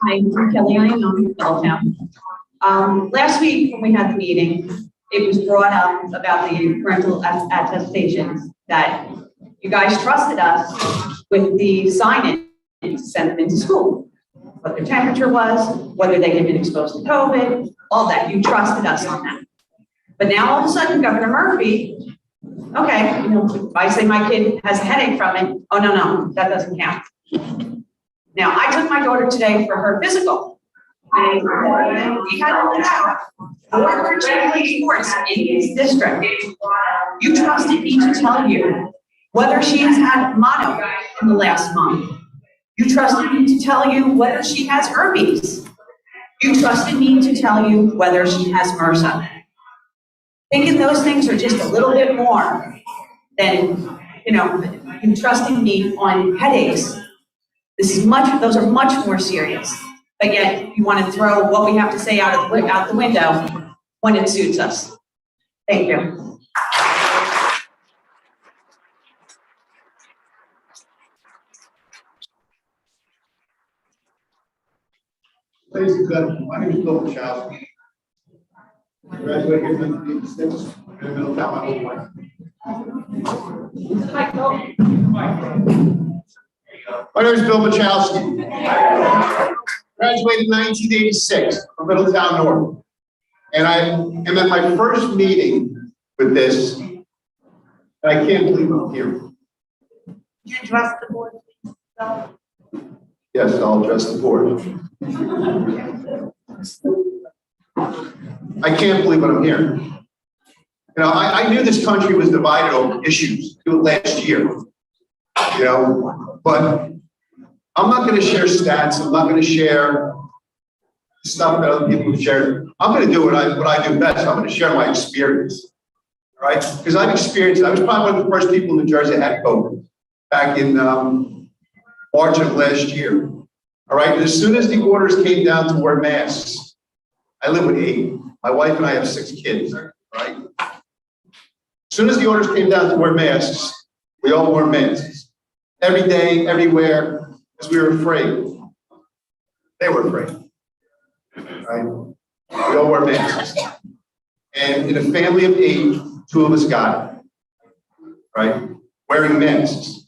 Hi, I'm Kelly. I am from Belltown. Last week when we had the meeting, it was brought up about the parental attestations that you guys trusted us with the sign-in to send them into school. What their temperature was, whether they had been exposed to COVID, all that. You trusted us on that. But now all of a sudden, Governor Murphy, okay, if I say my kid has a headache from it, oh, no, that doesn't count. Now, I took my daughter today for her physical. And we had 4 cheerleading sports in his district. You trusted me to tell you whether she has had mono in the last month. You trusted me to tell you whether she has herpes. You trusted me to tell you whether she has MRSA. Thinking those things are just a little bit more than, you trusting me on headaches. Those are much more serious. But yet you want to throw what we have to say out the window when it suits us. Thank you. Ladies and gentlemen, my name is Bill Wachowski. Graduated in 1986 in Middletown, Illinois. My name is Bill Wachowski. Graduated in 1986 from Middletown North. And I am at my first meeting with this, and I can't believe I'm here. Do you address the board? No. Yes, I'll address the board. I can't believe what I'm hearing. You know, I knew this country was divided over issues last year, you know, but I'm not going to share stats. I'm not going to share stuff that other people have shared. I'm going to do what I do best. I'm going to share my experience, all right? Because I've experienced it. I was probably one of the first people in New Jersey that had COVID back in March of last year, all right? And as soon as the orders came down to wear masks, I live with 8. My wife and I have 6 kids, right? As soon as the orders came down to wear masks, we all wore masks. Every day, everywhere, because we were afraid. They were afraid, right? We all wore masks. And in a family of 8, 2 of us got it, right? Wearing masks.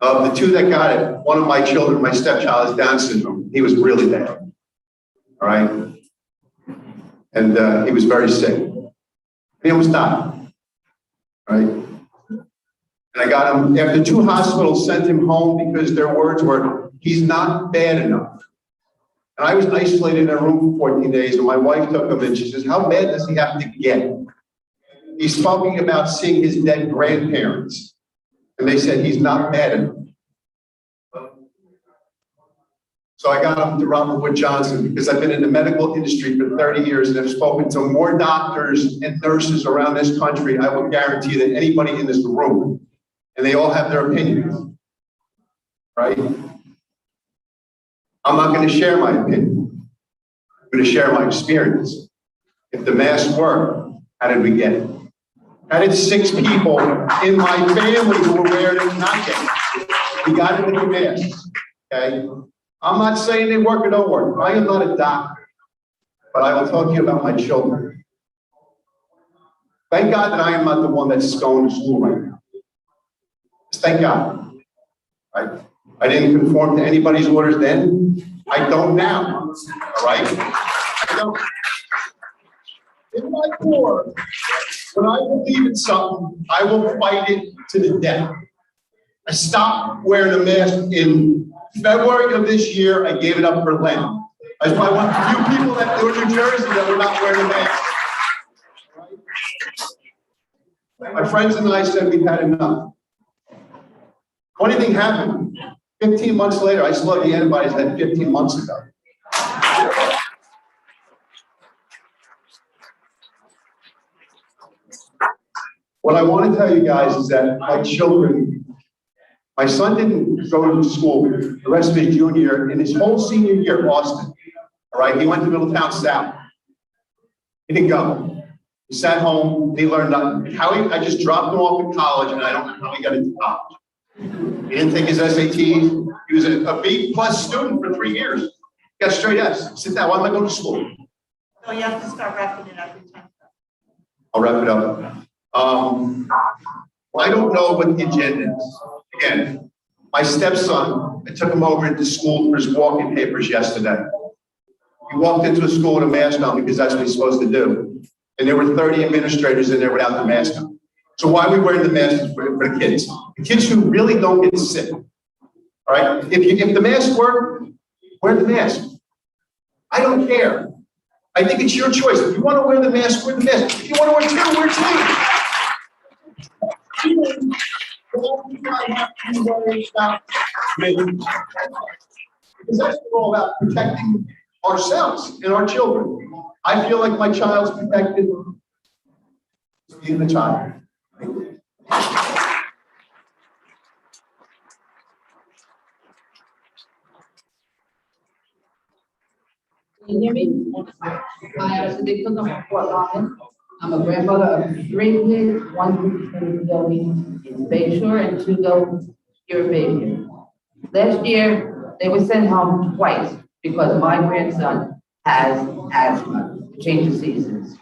Of the 2 that got it, one of my children, my stepchild, has Down syndrome. He was really bad, all right? And he was very sick. He almost died, right? And I got him, after 2 hospitals sent him home because their words were, he's not bad enough. And I was isolated in a room for 14 days, and my wife took him and she says, how bad does he have to get? He's talking about seeing his dead grandparents. And they said, he's not bad enough. So I got him to Robert Wood Johnson because I've been in the medical industry for 30 years and have spoken to more doctors and nurses around this country, I will guarantee, than anybody in this room. And they all have their opinions, right? I'm not going to share my opinion. I'm going to share my experience. If the masks work, how did we get it? How did 6 people in my family who were wearing it not get it? We got it with the masks, okay? I'm not saying they work or don't work. I am not a doctor, but I will talk to you about my children. Thank God that I am not the one that's going to school right now. Just thank God. Right? I didn't conform to anybody's orders then. I don't now. All right? I don't. In my core, when I believe in something, I will fight it to the death. I stopped wearing a mask in February of this year. I gave it up for Lent. I was probably one of the few people that were in New Jersey that were not wearing a mask. Right? My friends and I said we've had enough. Funny thing happened. 15 months later, I still have the antibodies I had 15 months ago. What I want to tell you guys is that my children, my son didn't go to school the rest of his junior year. In his whole senior year, Austin, all right, he went to Middletown South. He didn't go. He sat home, he learned nothing. I just dropped him off at college, and I don't know how he got into college. He didn't take his SATs. He was a B+ student for 3 years. He got straight F's. Sit down, why am I going to school? So you have to start wrapping it up in time. I'll wrap it up. I don't know what the agenda is. Again, my stepson, I took him over into school for his walking papers yesterday. He walked into a school with a mask on because that's what he's supposed to do. And there were 30 administrators in there without the mask on. So why are we wearing the masks for the kids? The kids who really don't get sick. All right? If the masks work, wear the mask. I don't care. I think it's your choice. If you want to wear the mask, wear the mask. If you want to wear 2, wear 2. Because that's all about protecting ourselves and our children. I feel like my child's protected. Being the child. Can you hear me? Hi, I'm Cindy Cook from Fort Lauderdale. I'm a grandmother of 3 kids, 1 who's going in Bayshore and 2 go here in Bayshore. Last year, they were sent home twice because my grandson has asthma, change of seasons.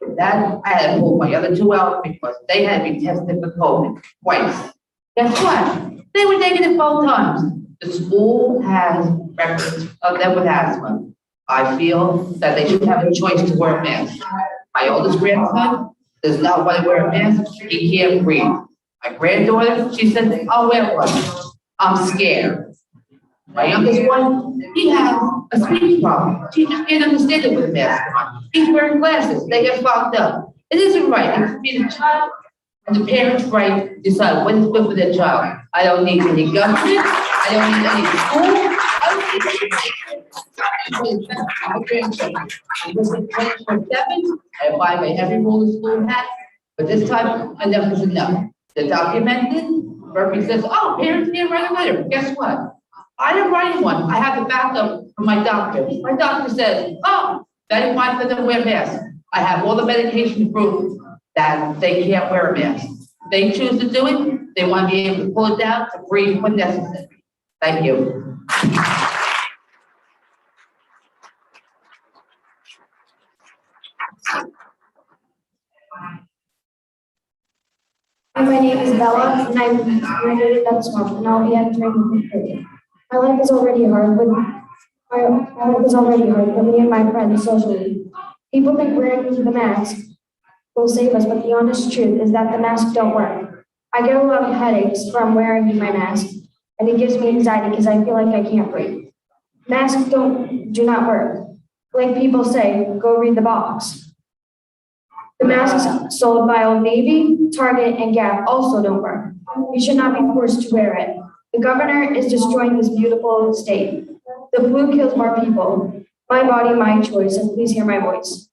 With that, I had to move my other two out because they had to be tested for COVID twice. Guess what? They were negative both times. The school has records of them with asthma. I feel that they should have a choice to wear a mask. My oldest grandson does not want to wear a mask. He can't breathe. My granddaughter, she said, I'll wear one. I'm scared. My youngest one, he has a speech problem. She just can't understand it with a mask on. He's wearing glasses. They get fogged up. It isn't right. It should be the child and the parents' right to decide what is good for their child. I don't need any government. I don't need any school. I abide by every rule the school has, but this time enough is enough. They're documented. Murphy says, oh, parents didn't write a letter. Guess what? I didn't write one. I have the backup from my doctor. My doctor says, oh, that is why for them to wear masks. I have all the medication to prove that they can't wear a mask. They choose to do it. They want to be able to pull it down to breathe when necessary. Thank you. Hi, my name is Bella, and I'm graduated next month, and I'll be entering the My life is already hard with me and my friends socially. People think wearing the mask will save us, but the honest truth is that the masks don't work. I get a lot of headaches from wearing my mask, and it gives me anxiety because I feel like I can't breathe. Masks do not work. Like people say, go read the box. The masks sold by Old Navy, Target, and Gap also don't work. You should not be forced to wear it. The governor is destroying this beautiful state. The flu kills more people. My body, my choice, and please hear my voice.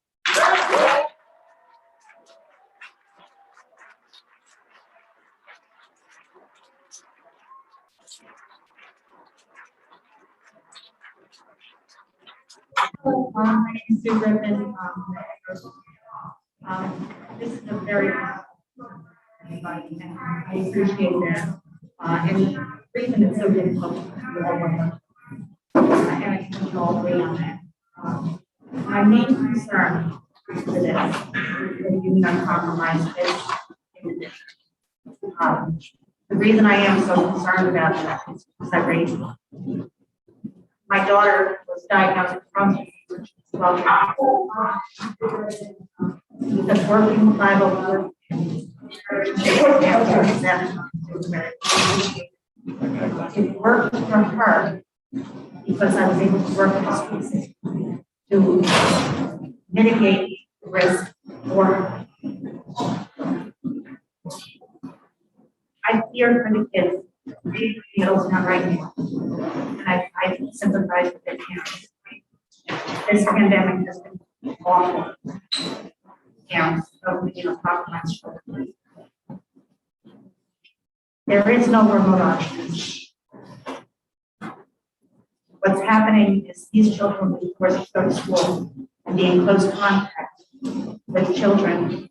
My name is Sue Griffin. This is a very, I appreciate that. And the reason it's so difficult and I can all agree on that. My main concern for this is being uncompromised is the reason I am so concerned about that is because I raised my daughter was diagnosed with Crohn's disease. Because working 504 it worked for her because I was able to work with the school system to mitigate the risk for her. I fear for the kids. Middle's not right now. And I sympathize with their parents. This pandemic has been awful. There is no remote option. What's happening is these children will be forced to go to school and be in close contact with children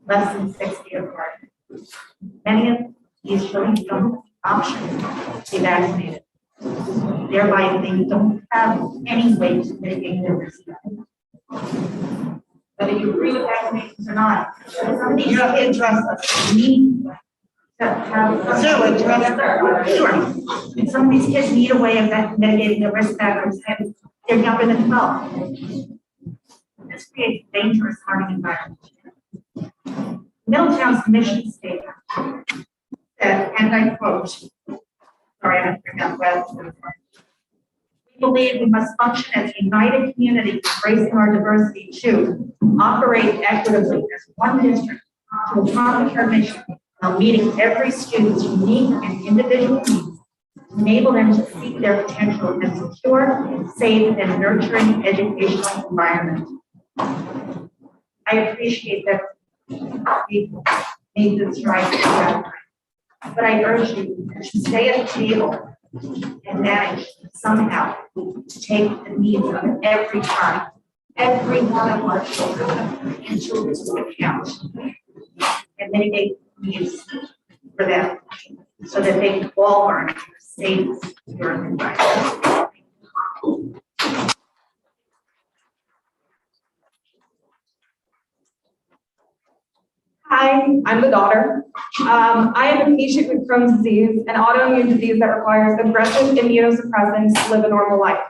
less than 60 apart. Many of these children don't have options to be vaccinated. Thereby, they don't have any way to mitigate their risk. Whether you agree with vaccinations or not, some of these kids need to have sure. And some of these kids need a way of mitigating the risk factors, and they're younger than 12. This creates a dangerous learning environment. Middletown's mission statement said, and I quote, sorry, I forgot that. We believe we must function as a united community, embracing our diversity to operate equitably as one district to accomplish our mission while meeting every student's unique and individual needs, enable them to seek their potential in a secure, safe, and nurturing educational environment. I appreciate that we made this right, but I urge you to stay at the table and manage somehow to take the needs of every child, every one of our children into account and mitigate needs for them so that they can all learn in a safe, secure environment. Hi, I'm the daughter. I am a patient with Crohn's disease, an autoimmune disease that requires aggressive immunosuppressants to live a normal life.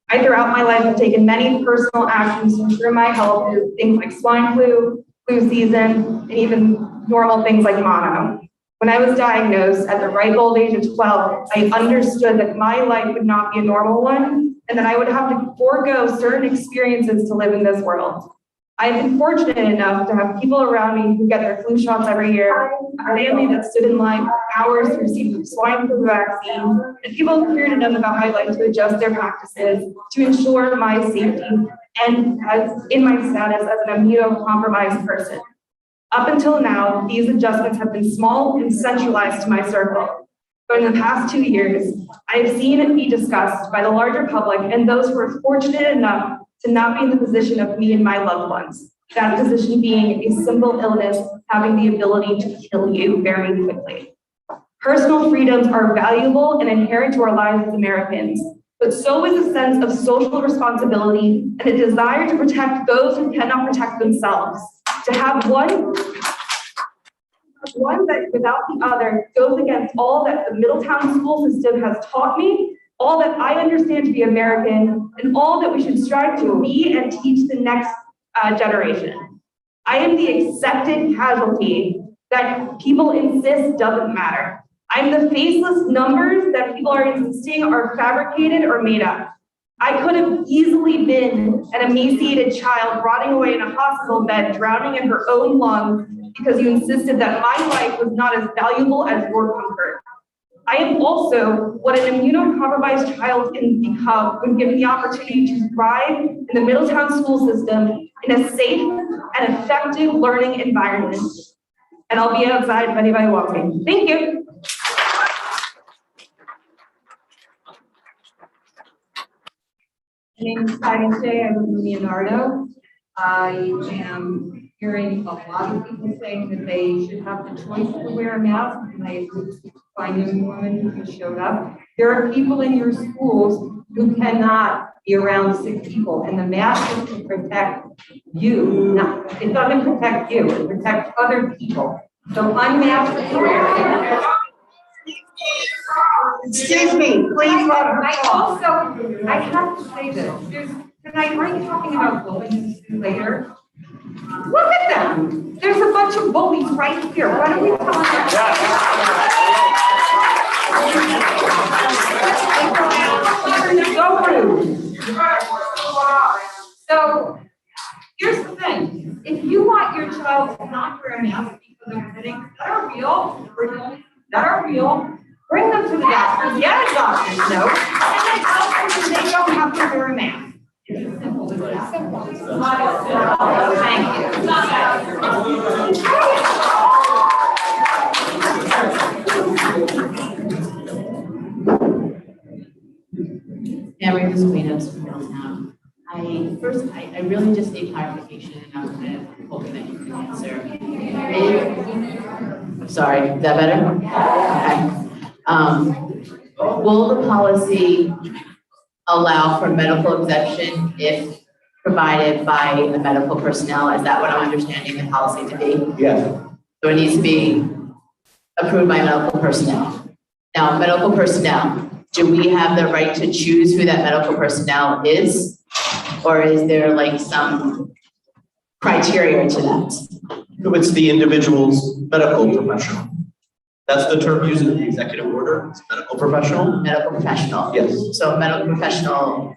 I, throughout my life, have taken many personal actions to improve my health through things like swine flu, flu season, and even normal things like mono. When I was diagnosed at the ripe old age of 12, I understood that my life would not be a normal one and that I would have to forego certain experiences to live in this world. I've been fortunate enough to have people around me who get their flu shots every year, a family that stood in line for hours to receive the swine flu vaccine, and people who cared enough about my life to adjust their practices to ensure my safety and as in my status as an immunocompromised person. Up until now, these adjustments have been small and centralized to my circle. But in the past 2 years, I have seen it be discussed by the larger public and those who are fortunate enough to not be in the position of me and my loved ones. That position being a simple illness having the ability to kill you very quickly. Personal freedoms are valuable and inherent to our lives as Americans, but so is a sense of social responsibility and a desire to protect those who cannot protect themselves. To have one that without the other goes against all that the Middletown school system has taught me, all that I understand to be American, and all that we should strive to be and teach the next generation. I am the accepted casualty that people insist doesn't matter. I'm the faceless numbers that people are insisting are fabricated or made up. I could have easily been an emaciated child rotting away in a hospital bed, drowning in her own lungs because you insisted that my life was not as valuable as your comfort. I am also what an immunocompromised child can become when given the opportunity to thrive in the Middletown school system in a safe and effective learning environment. And I'll be outside if anybody wants me. Thank you. My name is Patty Shea. I live in Leonardo. I am hearing a lot of people saying that they should have the choice to wear a mask, and I find a woman who showed up. There are people in your schools who cannot be around sick people, and the mask is to protect you. No, it doesn't protect you, it protects other people. So unmasked wearing. Excuse me, please let her talk. I have to say this. Tonight, are you talking about bullies later? Look at them. There's a bunch of bullies right here. Why don't we talk about so rude. So here's the thing. If you want your child to not wear a mask because of things that are real, bring them to the doctor, get a doctor's note, and then tell them they don't have to wear a mask. It's as simple as that. Mary Musquinos from Middletown. I really just need clarification, and I'm kind of hoping that you can answer. I'm sorry, is that better? Okay. Will the policy allow for medical exemption if provided by the medical personnel? Is that what I'm understanding the policy to be? Yes. So it needs to be approved by medical personnel. Now, medical personnel, do we have the right to choose who that medical personnel is? Or is there like some criteria to that? It's the individual's medical professional. That's the term used in the executive order, it's medical professional. Medical professional. Yes. So medical professional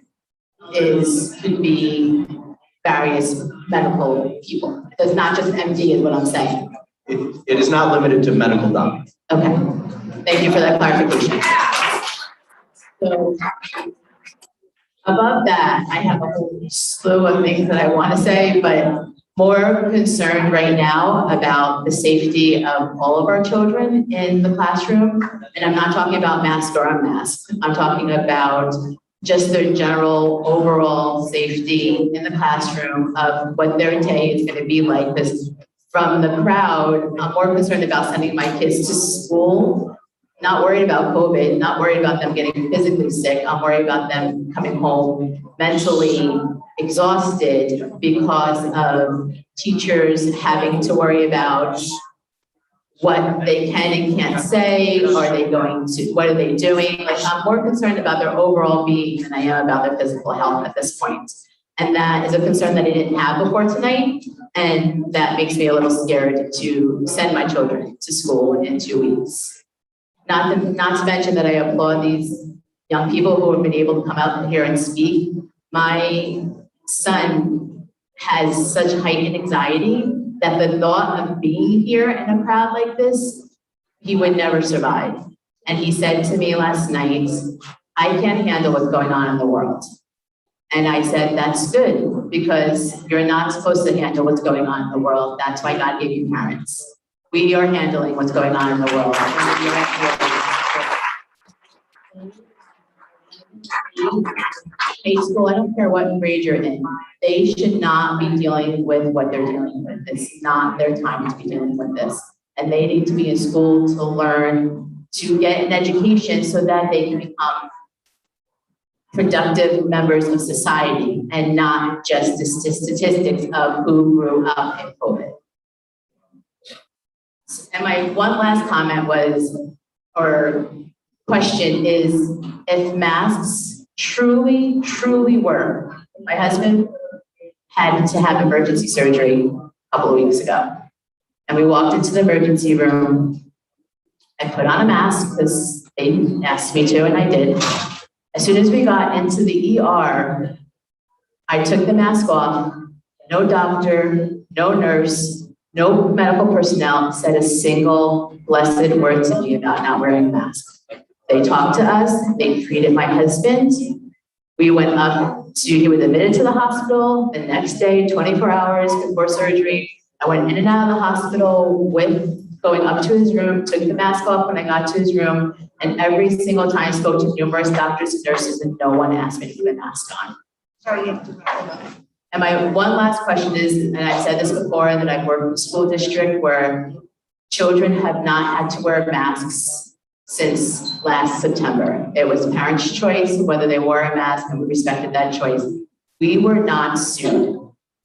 could be various medical people. It's not just MD is what I'm saying. It is not limited to medical doctors. Okay, thank you for that clarification. So above that, I have a whole slew of things that I want to say, but more concerned right now about the safety of all of our children in the classroom. And I'm not talking about mask or unmasked. I'm talking about just their general overall safety in the classroom of what their day is going to be like. Because from the crowd, I'm more concerned about sending my kids to school Not worried about COVID, not worried about them getting physically sick. I'm worried about them coming home mentally exhausted because of teachers having to worry about what they can and can't say. Are they going to, what are they doing? Like, I'm more concerned about their overall being than I am about their physical health at this point. And that is a concern that I didn't have before tonight. And that makes me a little scared to send my children to school in 2 weeks. Not to mention that I applaud these young people who have been able to come out here and speak. My son has such heightened anxiety that the thought of being here in a crowd like this, he would never survive. And he said to me last night, I can't handle what's going on in the world. And I said, that's good, because you're not supposed to handle what's going on in the world. That's why God gave you parents. We are handling what's going on in the world. High school, I don't care what grade you're in, they should not be dealing with what they're dealing with. It's not their time to be dealing with this. And they need to be in school to learn, to get an education so that they can become productive members of society and not just the statistics of who grew up in COVID. And my one last comment was, or question is, if masks truly, truly work. My husband had to have emergency surgery a couple of weeks ago. And we walked into the emergency room. I put on a mask because they asked me to, and I did. As soon as we got into the ER, I took the mask off. No doctor, no nurse, no medical personnel said a single blessed word to me about not wearing a mask. They talked to us, they treated my husband. We went up to, he was admitted to the hospital the next day, 24 hours before surgery. I went in and out of the hospital with going up to his room, took the mask off when I got to his room, and every single time spoke to numerous doctors and nurses, and no one asked me to put a mask on. And my one last question is, and I've said this before, that I've worked in a school district where children have not had to wear masks since last September. It was parents' choice whether they wore a mask, and we respected that choice. We were not sued.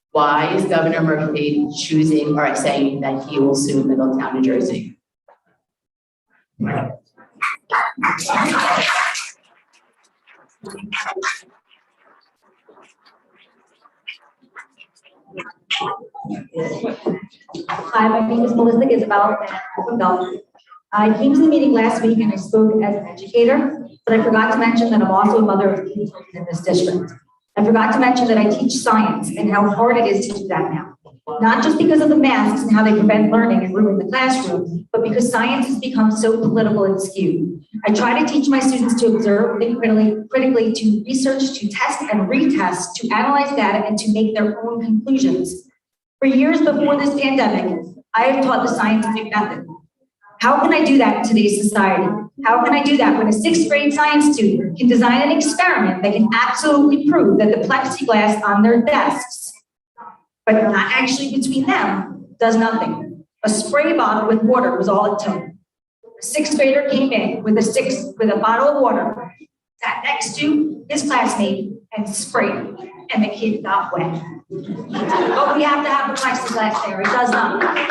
Why is Governor Murphy choosing or saying that he will sue Middletown, New Jersey? Hi, my name is Melissa Isabel, and I'm from Belfast. I came to the meeting last week and I spoke as an educator, but I forgot to mention that I'm also a mother of 3 children in this district. I forgot to mention that I teach science and how hard it is to do that now. Not just because of the masks and how they prevent learning and ruin the classroom, but because science has become so political and skewed. I try to teach my students to observe, think critically, to research, to test and retest, to analyze data, and to make their own conclusions. For years before this pandemic, I have taught the scientific method. How can I do that in today's society? How can I do that when a 6th grade science student can design an experiment that can absolutely prove that the plexiglass on their desks, but not actually between them, does nothing? A spray bottle with water was all it took. A 6th grader came in with a bottle of water, sat next to his classmate, and sprayed, and the kid got wet. But we have to have the plexiglass there. It does nothing.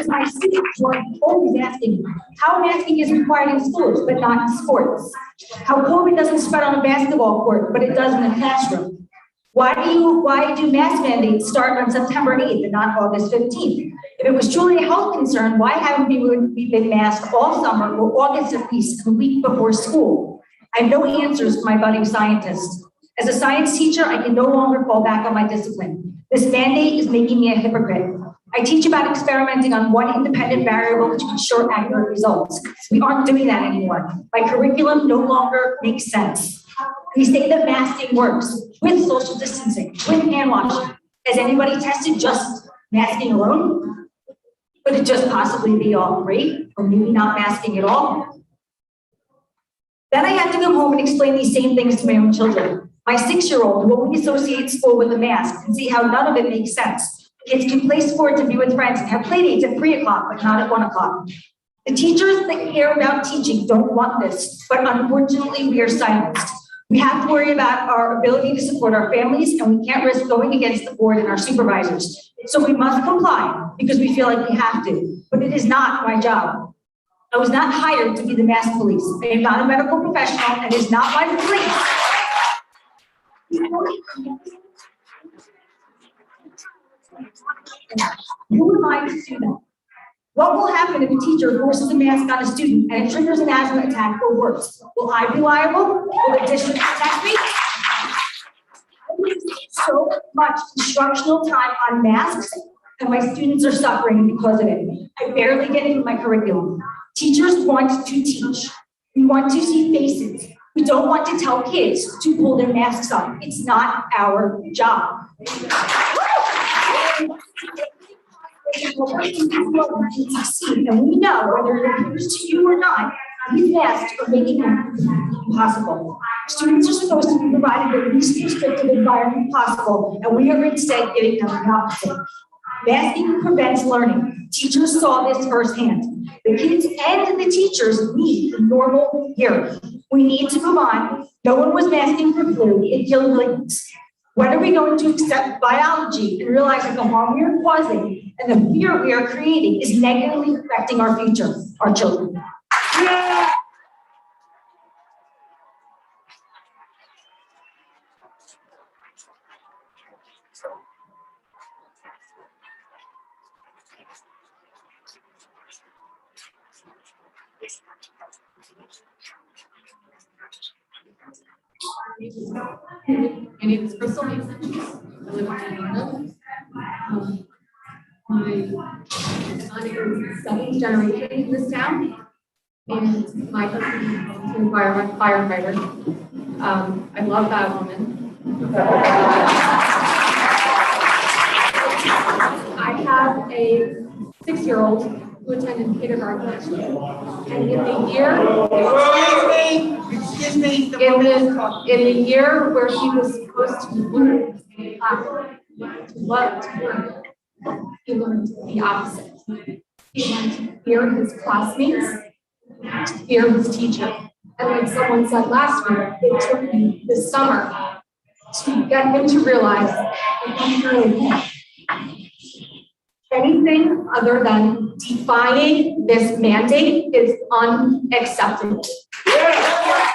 My students were always asking how masking is required in schools, but not in sports. How COVID doesn't spread on a basketball court, but it does in the classroom. Why do mask mandates start on September 8th and not August 15th? If it was truly a health concern, why haven't we been masked all summer or August at least, a week before school? I have no answers for my budding scientists. As a science teacher, I can no longer fall back on my discipline. This mandate is making me a hypocrite. I teach about experimenting on one independent variable to ensure accurate results. We aren't doing that anymore. My curriculum no longer makes sense. We say that masking works with social distancing, with hand washing. Has anybody tested just masking alone? Could it just possibly be all great, or maybe not masking at all? Then I had to come home and explain these same things to my own children. My 6-year-old, who only associates school with a mask, and see how none of it makes sense. Kids can play sports and be with friends and have play dates at 3 o'clock, but not at 1 o'clock. The teachers that care about teaching don't want this, but unfortunately we are silenced. We have to worry about our ability to support our families, and we can't risk going against the board and our supervisors. So we must comply because we feel like we have to, but it is not my job. I was not hired to be the mask police. I am not a medical professional, and it is not my place. Who am I to do that? What will happen if a teacher forces a mask on a student and it triggers an asthma attack or worse? Will I be liable? Will the district protect me? I waste so much instructional time on masks, and my students are suffering because of it. I barely get into my curriculum. Teachers want to teach. We want to see faces. We don't want to tell kids to pull their masks on. It's not our job. And we know whether it appears to you or not, these masks are making it impossible. Students are supposed to be provided the least restrictive environment possible, and we are instead giving them the opposite. Masking prevents learning. Teachers saw this firsthand. The kids and the teachers need a normal year. We need to move on. No one was masking for flu. It killed millions. When are we going to accept biology and realize that the harm we are causing and the fear we are creating is negatively affecting our future, our children? Yeah. My name is Crystal Mason. I live in Canada. My son is seventh generation in this town, and my husband is a firefighter. I love that woman. I have a 6-year-old who attended kindergarten last year, and in the year, in the year where he was supposed to learn to learn, he learned the opposite. He learned to fear his classmates, to fear his teacher. And like someone said last week, it took me this summer to get him to realize that he really can't. Anything other than defying this mandate is unacceptable. Yeah.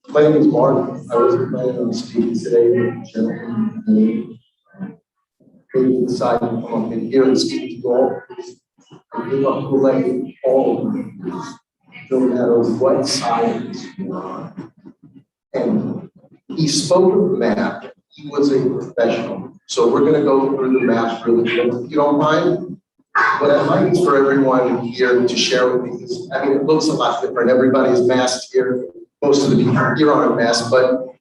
My name is Mark. I wasn't planning on speaking today, but the gentleman made me decide to come up in here and speak to you all. I grew up elected all of you, no matter what side you are. And he spoke of math. He was a professional. So we're going to go through the math really quick, if you don't mind. What I'd like is for everyone here to share with me, because I mean, it looks a lot different. Everybody is masked here. Most of the people here aren't masked, but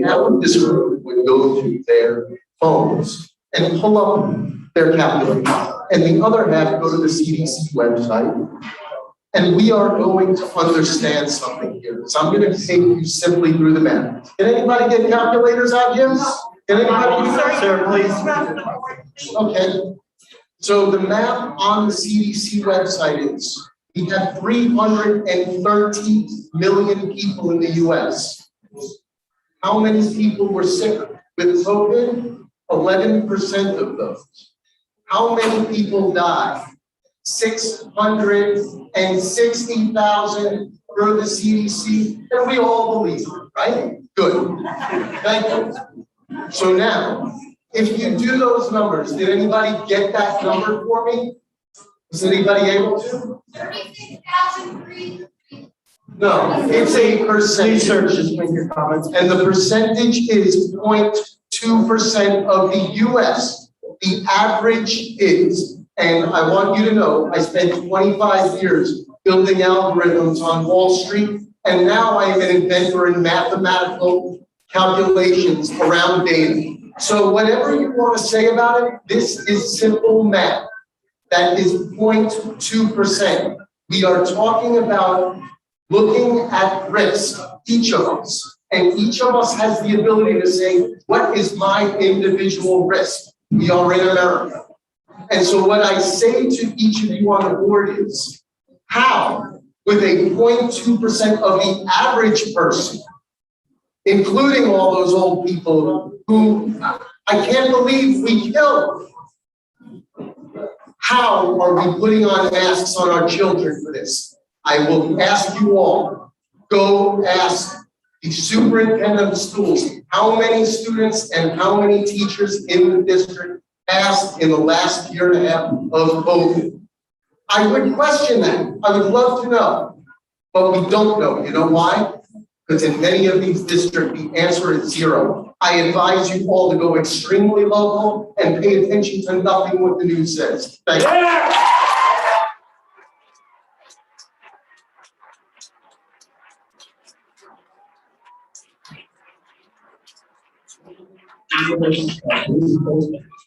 half of this group would go to their phones and pull up their calculator. And the other half go to the CDC website. And we are going to understand something here. So I'm going to take you simply through the math. Can anybody get calculators out here? Can anybody? Sir, please. Okay. So the math on the CDC website is we have 330 million people in the US. How many people were sick with COVID? 11% of those. How many people died? 660,000 per the CDC, and we all believe it, right? Good. Thank you. So now, if you do those numbers, did anybody get that number for me? Was anybody able to? 36,003. No, it's a percentage. Research, just make your comments. And the percentage is 0.2% of the US. The average is, and I want you to know, I spent 25 years building algorithms on Wall Street, and now I am an inventor in mathematical calculations around data. So whatever you want to say about it, this is simple math. That is 0.2%. We are talking about looking at risk, each of us. And each of us has the ability to say, what is my individual risk? We are in America. And so what I say to each of you on the board is, how, with a 0.2% of the average person, including all those old people who I can't believe we killed, how are we putting on masks on our children for this? I will ask you all, go ask the superintendent of schools, how many students and how many teachers in the district passed in the last year and a half of COVID? I would question that. I would love to know, but we don't know. You know why? Because in many of these districts, the answer is zero. I advise you all to go extremely local and pay attention to nothing what the news says. Thank you.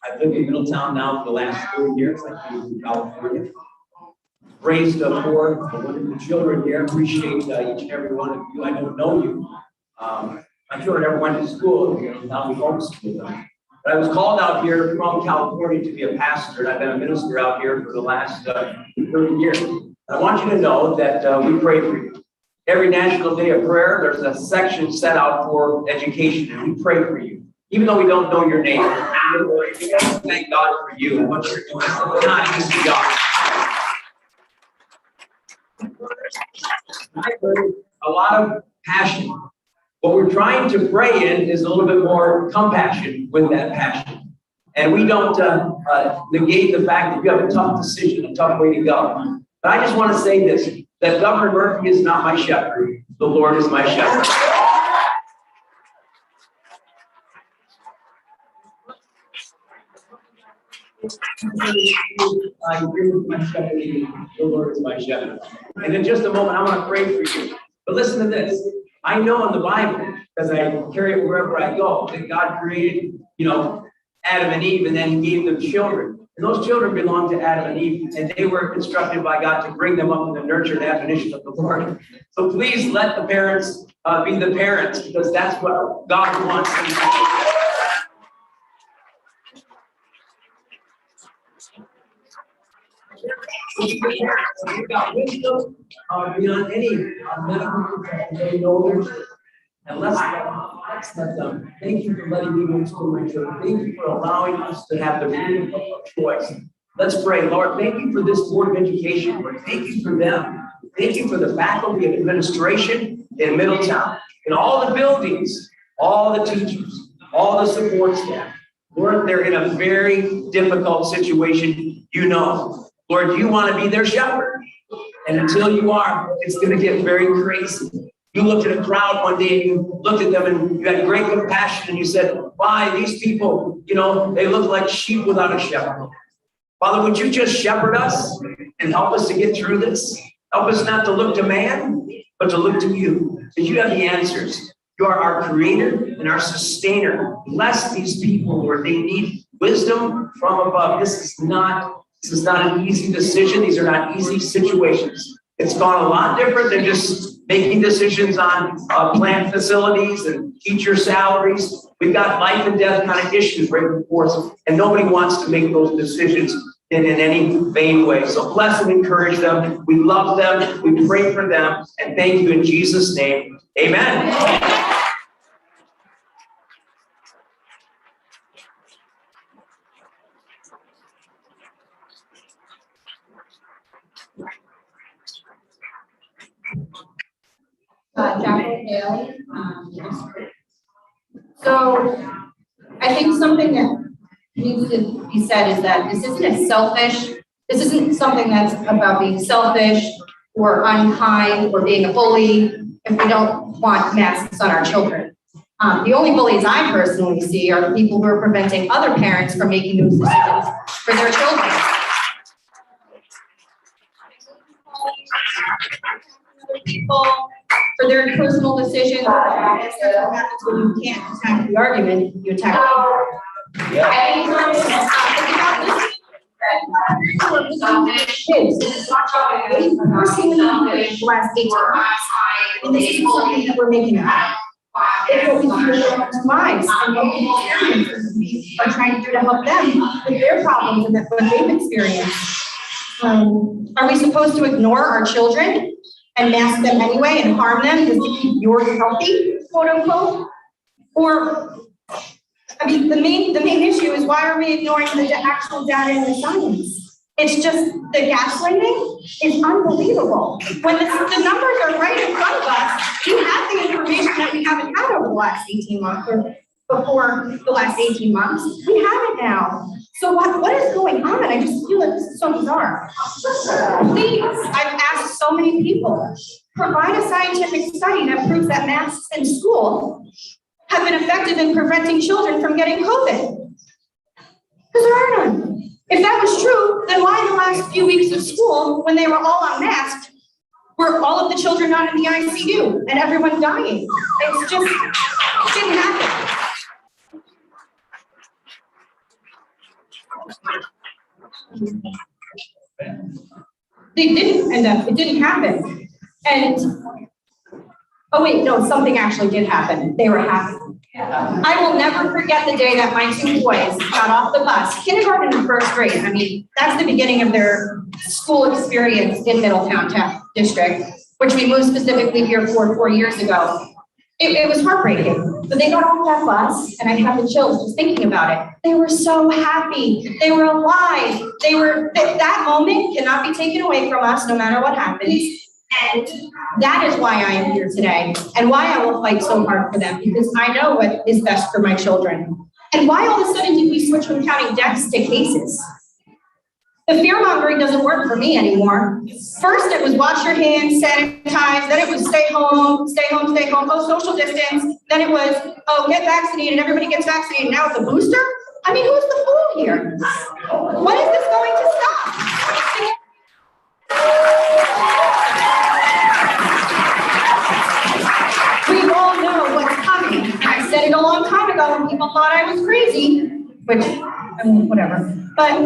I've lived in Middletown now for the last 4 years. I moved to California. Raised 4 wonderful children here. Appreciate each and every one of you. I don't know you. My children never went to school. Now we homeschool them. But I was called out here from California to be a pastor, and I've been a minister out here for the last 30 years. I want you to know that we pray for you. Every National Day of Prayer, there's a section set out for education, and we pray for you. Even though we don't know your name, we thank God for you and what you're doing. It's not an easy job. I heard a lot of passion. What we're trying to pray in is a little bit more compassion with that passion. And we don't negate the fact that you have a tough decision, a tough way to go. But I just want to say this, that Governor Murphy is not my shepherd. The Lord is my shepherd. I agree with my shepherd. The Lord is my shepherd. And in just a moment, I want to pray for you. But listen to this. I know in the Bible, because I carry it wherever I go, that God created, Adam and Eve, and then he gave them children. And those children belonged to Adam and Eve, and they were instructed by God to bring them up in the nurture and admonition of the Lord. So please let the parents be the parents, because that's what God wants them to do. You've got wisdom beyond any medical profession. They know their children. And let's let them. Thank you for letting me go to school, my children. Thank you for allowing us to have the freedom of choice. Let's pray, Lord. Thank you for this Board of Education, Lord. Thank you for them. Thank you for the faculty and administration in Middletown, in all the buildings, all the teachers, all the support staff. Lord, they're in a very difficult situation, Lord, you want to be their shepherd. And until you are, it's going to get very crazy. You looked at a crowd one day and you looked at them and you had great compassion and you said, why these people, they look like sheep without a shepherd. Father, would you just shepherd us and help us to get through this? Help us not to look to man, but to look to you, because you have the answers. You are our creator and our sustainer. Bless these people where they need wisdom from above. This is not an easy decision. These are not easy situations. It's gone a lot different than just making decisions on plant facilities and teacher salaries. We've got life and death kind of issues right before us, and nobody wants to make those decisions in any vain way. So bless and encourage them. We love them. We pray for them. And thank you in Jesus' name. Amen. Jacqueline Haley. So I think something that needs to be said is that this isn't something that's about being selfish or unkind or being a bully if we don't want masks on our children. The only bullies I personally see are the people who are preventing other parents from making those decisions for their children. People for their personal decisions. That's what happens when you can't attack the argument, you attack. We're seeing the last 18 months. And this is something that we're making up. It's what we do with their own lives and what we are trying to do to help them with their problems and what they've experienced. Are we supposed to ignore our children and mask them anyway and harm them just to keep yours healthy, quote unquote? Or, I mean, the main issue is why are we ignoring the actual data and the science? It's just the gaslighting is unbelievable. When the numbers are right in front of us, we have the information that we haven't had over the last 18 months or before the last 18 months. We have it now. So what is going on? I just feel like this is so bizarre. Please, I've asked so many people, provide a scientific study that proves that masks in school have been effective in preventing children from getting COVID. Because there are none. If that was true, then why in the last few weeks of school, when they were all unmasked, were all of the children not in the ICU and everyone dying? It's just, it didn't happen. They didn't end up, it didn't happen. And, oh wait, no, something actually did happen. They were happy. I will never forget the day that my two boys got off the bus, kindergarten and first grade. I mean, that's the beginning of their school experience in Middletown District, which we moved specifically here for 4 years ago. It was heartbreaking. But they got off that bus, and I have the chills just thinking about it. They were so happy. They were alive. That moment cannot be taken away from us, no matter what happens. And that is why I am here today, and why I will fight so hard for them, because I know what is best for my children. And why all of a sudden did we switch from counting deaths to cases? The fear-mongering doesn't work for me anymore. First, it was wash your hands, sanitize, then it was stay home, oh, social distance, then it was, oh, get vaccinated, everybody gets vaccinated, now it's a booster? I mean, who's the fool here? When is this going to stop? We all know what's coming. I said it a long time ago when people thought I was crazy, which, I mean, whatever. But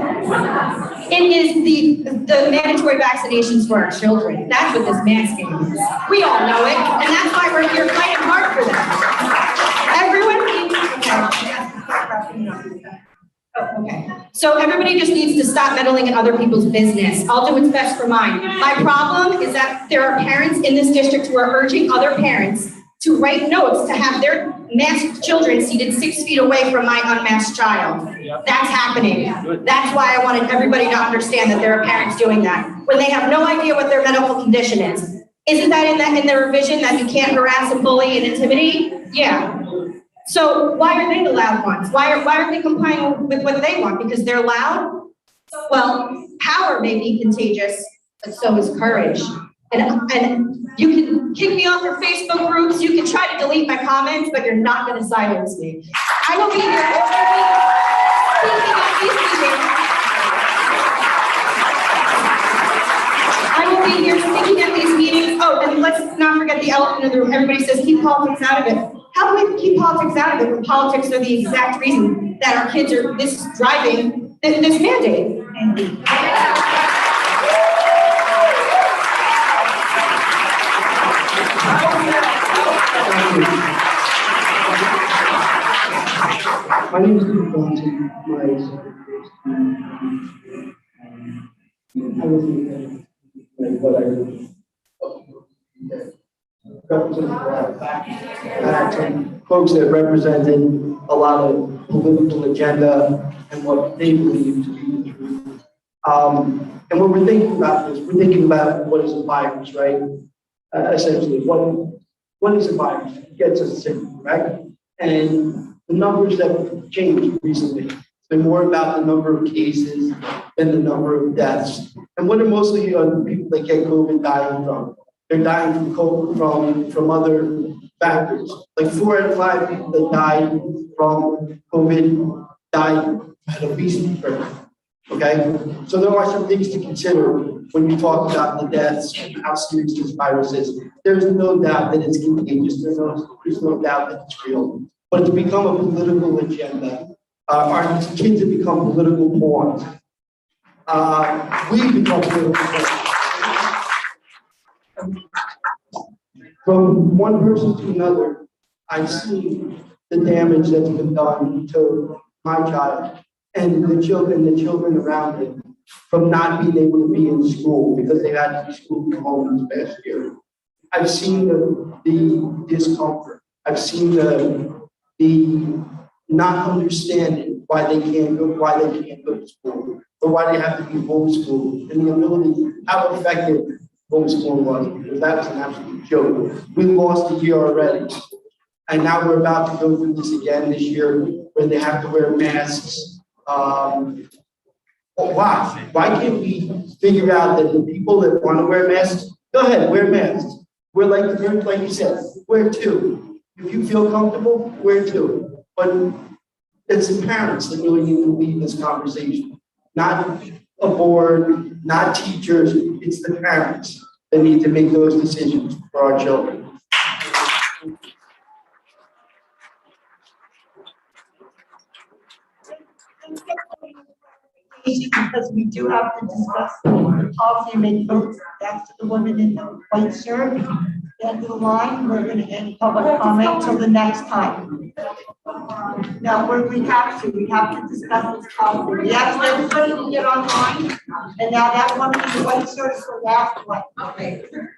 it is the mandatory vaccinations for our children. That's what this masking is. We all know it, and that's why we're here fighting hard for them. Everyone okay. So everybody just needs to stop meddling in other people's business. I'll do what's best for mine. My problem is that there are parents in this district who are urging other parents to write notes to have their masked children seated 6 feet away from my unmasked child. That's happening. That's why I wanted everybody to understand that there are parents doing that when they have no idea what their medical condition is. Isn't that in their revision that you can't harass and bully and intimidate? Yeah. So why are they the loud ones? Why are they complying with what they want? Because they're loud? Well, power may be contagious, but so is courage. And you can kick me off your Facebook groups, you can try to delete my comments, but you're not going to silence me. I will be here every week speaking at these meetings. I will be here speaking at these meetings. Oh, and let's not forget the elephant in the room. Everybody says keep politics out of it. How do we keep politics out of it when politics are the exact reason that our kids are driving this mandate? My name is Steve Johnson. I was what I represented a lot of facts and folks that represented a lot of political agenda and what they believe to be the truth. And when we're thinking about this, we're thinking about what is a virus, right? Essentially, what is a virus? It gets us sick, right? And the numbers that have changed recently. It's been more about the number of cases than the number of deaths. And what are mostly the people that get COVID dying from? They're dying from COVID, from other factors. Like 4 out of 5 people that died from COVID died had obesity first. Okay, so there are some things to consider when you talk about the deaths and how serious this virus is. There's no doubt that it's contagious. There's no doubt that it's real. But it's become a political agenda. Our kids have become political pawns. We become political pawns. From one person to another, I've seen the damage that's been done to my child and the children around him from not being able to be in school because they had to be schooled from home this past year. I've seen the discomfort. I've seen the not understanding why they can't go to school, or why they have to be homeschooled, and the ability, how effective homeschooling was, because that was an absolute joke. We lost a year already. And now we're about to go through this again this year where they have to wear masks. Why? Why can't we figure out that the people that want to wear masks, go ahead, wear masks. We're like you said, wear two. If you feel comfortable, wear two. But it's the parents that really need to lead this conversation. Not a board, not teachers, it's the parents that need to make those decisions for our children. Because we do have to discuss the policy and make votes. That's the woman in the white shirt. End of the line, we're going to end public comment till the next time. Now, we have to discuss this policy. We asked everybody to get online, and now that woman in the white shirt is the last one. Can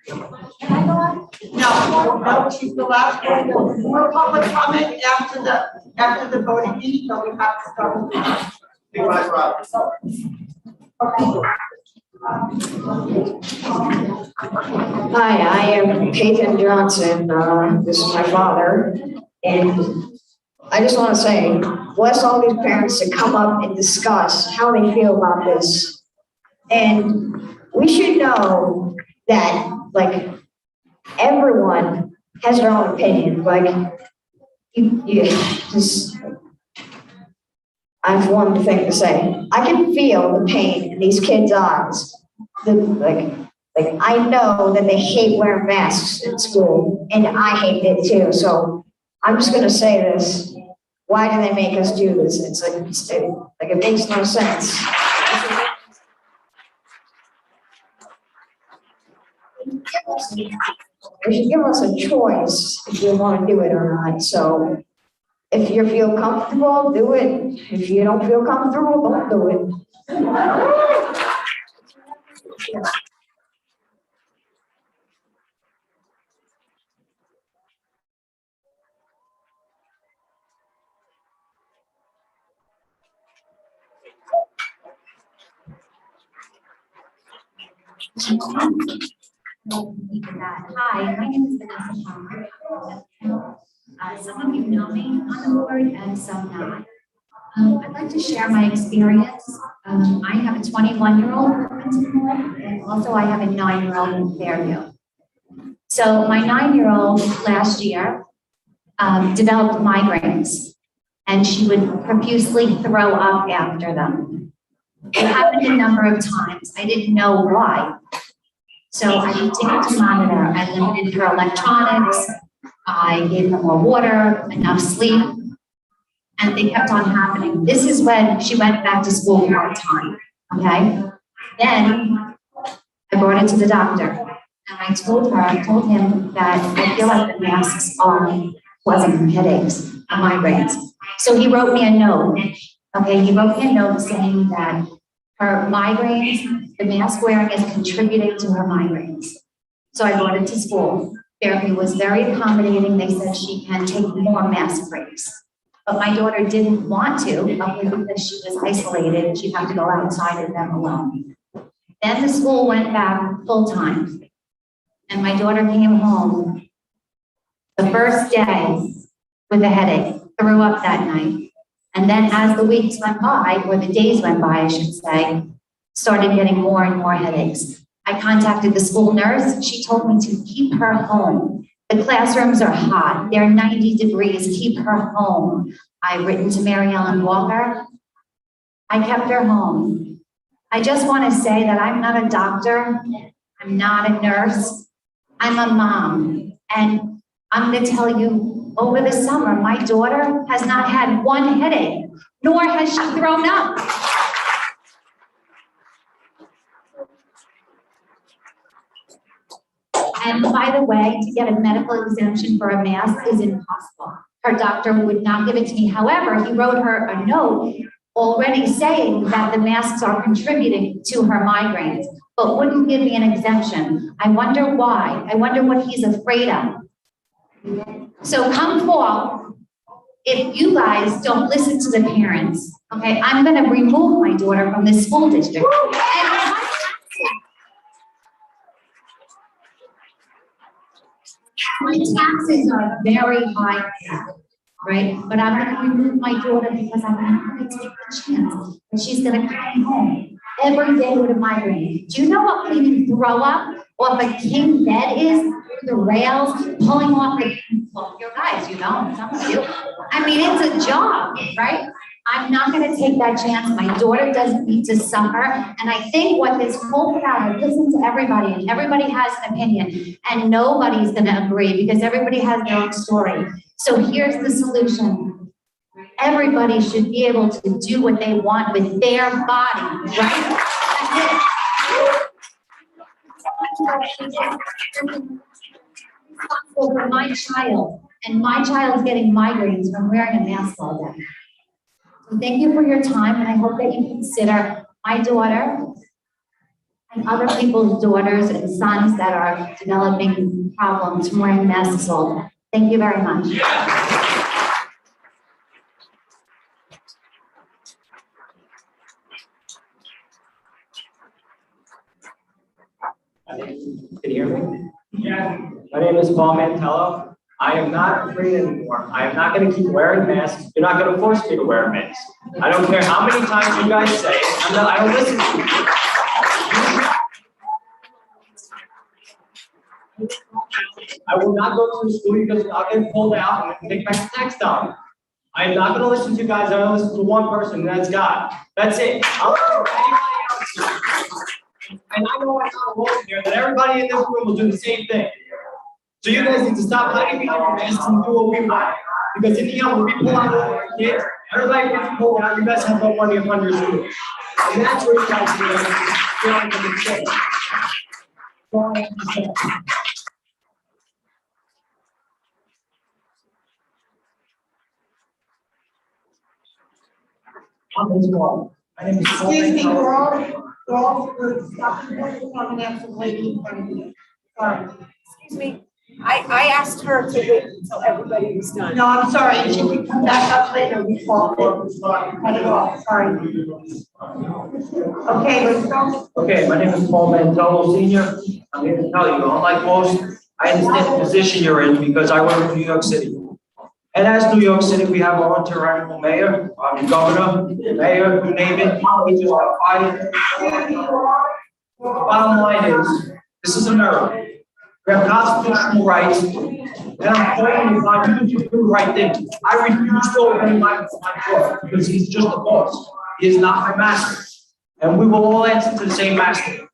I go on? No, she's the last one. There's more public comment after the voting, so we have to start with that. Hi, I am Peyton Johnson. This is my father. And I just want to say, bless all these parents to come up and discuss how they feel about this. And we should know that, like, everyone has their own opinion. Like, you just, I have one thing to say. I can feel the pain in these kids' eyes. Like I know that they hate wearing masks in school, and I hate it too. So I'm just gonna say this. Why do they make us do this? It's like it makes no sense. They should give us a choice if we want to do it or not. So if you feel comfortable, do it. If you don't feel comfortable, don't do it. Hi, my name is Vanessa Palmer. Some of you know me on the board and some not. I'd like to share my experience. I have a 21-year-old and also I have a 9-year-old in Fairview. So my 9-year-old last year developed migraines, and she would profusely throw up after them. It happened a number of times. I didn't know why. So I continued to monitor. I limited her electronics. I gave her more water, enough sleep, and they kept on happening. This is when she went back to school part-time, okay? Then I brought her to the doctor, and I told him that I feel like the masks are causing her headaches and migraines. So he wrote me a note, okay? He wrote me a note saying that her migraines, the mask wearing is contributing to her migraines. So I brought her to school. Fairview was very accommodating. They said she can take more mask breaks. But my daughter didn't want to, because she was isolated. She'd have to go outside with them alone. Then the school went back full-time. And my daughter came home the first day with a headache, threw up that night. And then as the weeks went by, or the days went by, I should say, started getting more and more headaches. I contacted the school nurse. She told me to keep her home. The classrooms are hot. They're 90 degrees. Keep her home. I've written to Mary Ellen Walker. I kept her home. I just want to say that I'm not a doctor. I'm not a nurse. I'm a mom. And I'm going to tell you, over the summer, my daughter has not had one headache, nor has she thrown up. And by the way, to get a medical exemption for a mask is impossible. Her doctor would not give it to me. However, he wrote her a note already saying that the masks are contributing to her migraines, but wouldn't give me an exemption. I wonder why. I wonder what he's afraid of. So come fall, if you guys don't listen to the parents, okay, I'm gonna remove my daughter from this school district. My taxes are very high, right? But I'm gonna remove my daughter because I'm not gonna take the chance that she's gonna come home every day with a migraine. Do you know what cleaning throw up off a king bed is? Through the rails, pulling off the, well, your guys, you know, some of you. I mean, it's a job, right? I'm not gonna take that chance. My daughter doesn't need to suffer. And I think what this whole crowd, listen to everybody, and everybody has an opinion, and nobody's gonna agree because everybody has their own story. So here's the solution. Everybody should be able to do what they want with their body, right? That's it. For my child, and my child's getting migraines from wearing a mask all day. So thank you for your time, and I hope that you consider my daughter and other people's daughters and sons that are developing problems from wearing masks all day. Thank you very much. Can you hear me? Yeah. My name is Paul Mantello. I am not afraid anymore. I am not going to keep wearing masks. You're not going to force me to wear a mask. I don't care how many times you guys say it. I don't listen to you. I will not go to the school because I'll get pulled out and take back the tax dollar. I am not going to listen to you guys. I'm going to listen to one person, and that's God. That's it. I'll listen to anybody else. And I know I'm not alone here, that everybody in this room will do the same thing. So you guys need to stop hiding behind your masks and do what we want. Because in the end, when we pull out our kids, everybody gets pulled out, you guys have no money upon your school. And that's what you guys do. Excuse me, we're all coming after the lady in front of you. Sorry. Excuse me, I asked her to wait until everybody was done. No, I'm sorry, she can come back up later, we fall, cut it off, sorry. Okay, let's go. Okay, my name is Paul Mantello Senior. I'm here to tell you, unlike most, I understand the position you're in because I work in New York City. And as New York City, we have our own tyrannical mayor, governor, mayor, you name it, we just got fired. The bottom line is, this is America. We have constitutional rights, and I'm calling upon you to do the right thing. I refuse to obey my boss because he's just a boss. He is not my master. And we will all answer to the same master.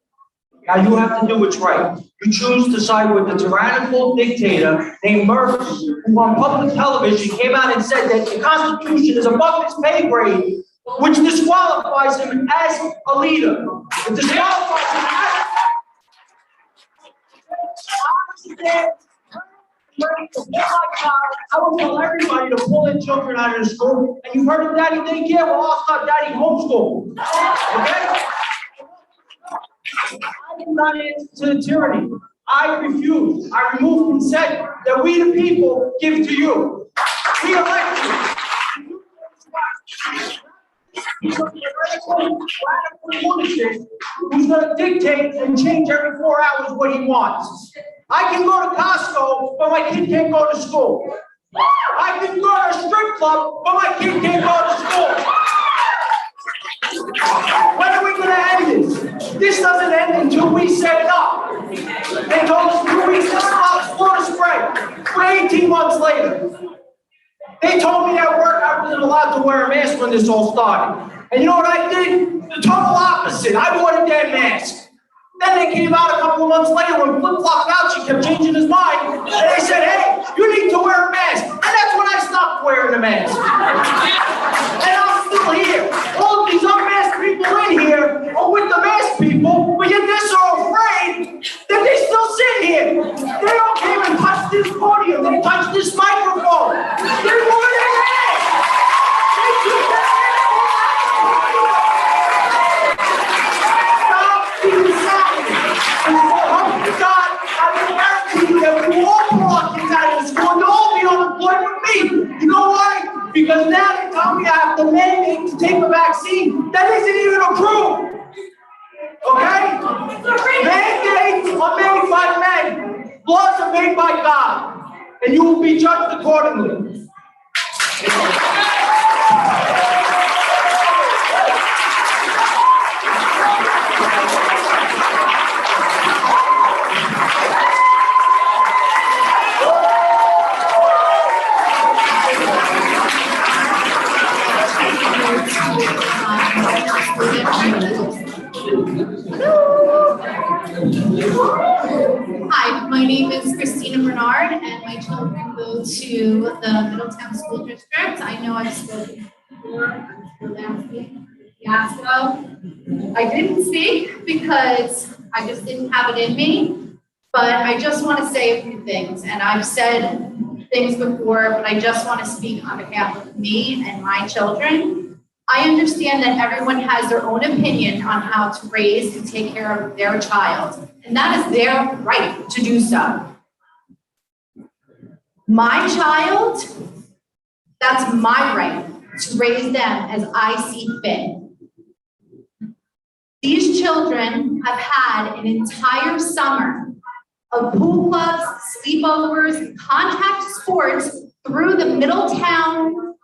Now you have to do what's right. You choose to side with the tyrannical dictator named Murphy, who on public television came out and said that the Constitution is above his pay grade, which disqualifies him as a leader. It disqualifies him as I will tell everybody to pull their children out of the school. And you've heard of daddy daycare? Well, I'll start daddy homeschool. Okay? I do not answer to the tyranny. I refuse. I remove consent that we the people give to you. We elect you. He's a radical lunatic who's going to dictate and change every 4 hours what he wants. I can go to Costco, but my kid can't go to school. I can go to a strip club, but my kid can't go to school. When are we going to end this? This doesn't end until we set it up. They told us 2 weeks to stop Florida spread. We're 18 months later. They told me at work I wasn't allowed to wear a mask when this all started. And you know what I did? The total opposite. I wore a damn mask. Then they came out a couple of months later when flip-flopped out, she kept changing his mind. And they said, hey, you need to wear a mask. And that's when I stopped wearing the mask. And I'm still here. All of these unmasked people in here are with the masked people, but yet they're so afraid that they still sit here. They don't even touch this podium. They touch this microphone. They wore their mask. They took their mask. God, I guarantee you that we all belong inside of the school and they'll all be unemployed with me. You know why? Because now they tell me I have to mandate to take the vaccine. That isn't even approved. Okay? Mandates are made by men. Laws are made by God. And you will be judged accordingly. Hi, my name is Christina Bernard, and my children go to the Middletown School District. I know I've spoken before last week, fiasco. I didn't speak because I just didn't have it in me, but I just want to say a few things, and I've said things before, but I just want to speak on behalf of me and my children. I understand that everyone has their own opinion on how to raise and take care of their child, and that is their right to do so. My child, that's my right to raise them as I see fit. These children have had an entire summer of pool clubs, sleepovers, contact sports through the Middletown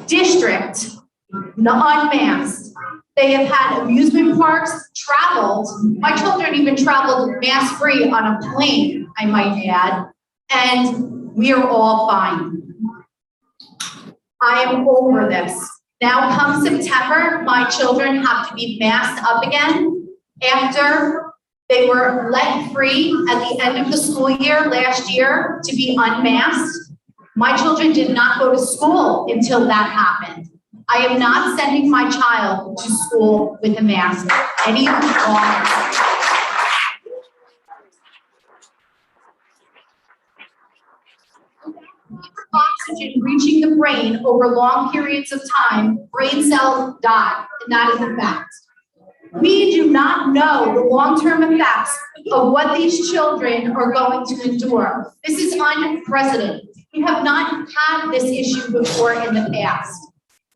district, unmasked. They have had amusement parks, traveled. My children even traveled mask-free on a plane, I might add, and we are all fine. I am over this. Now come September, my children have to be masked up again after they were let free at the end of the school year last year to be unmasked. My children did not go to school until that happened. I am not sending my child to school with a mask any longer. Oxygen reaching the brain over long periods of time, brain cells die, and that is a fact. We do not know the long-term effects of what these children are going to endure. This is unprecedented. We have not had this issue before in the past.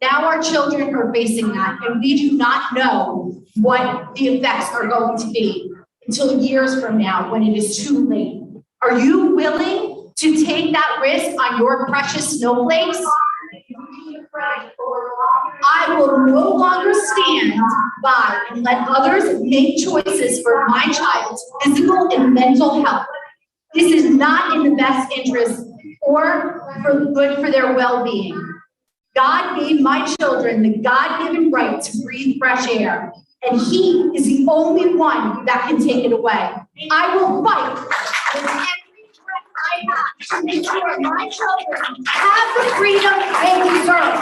Now our children are facing that, and we do not know what the effects are going to be until years from now when it is too late. Are you willing to take that risk on your precious snowflakes? I will no longer stand by and let others make choices for my child's physical and mental health. This is not in the best interest or for good for their well-being. God gave my children the God-given right to breathe fresh air, and He is the only one that can take it away. I will fight with every breath I have to make sure my children have the freedom they deserve.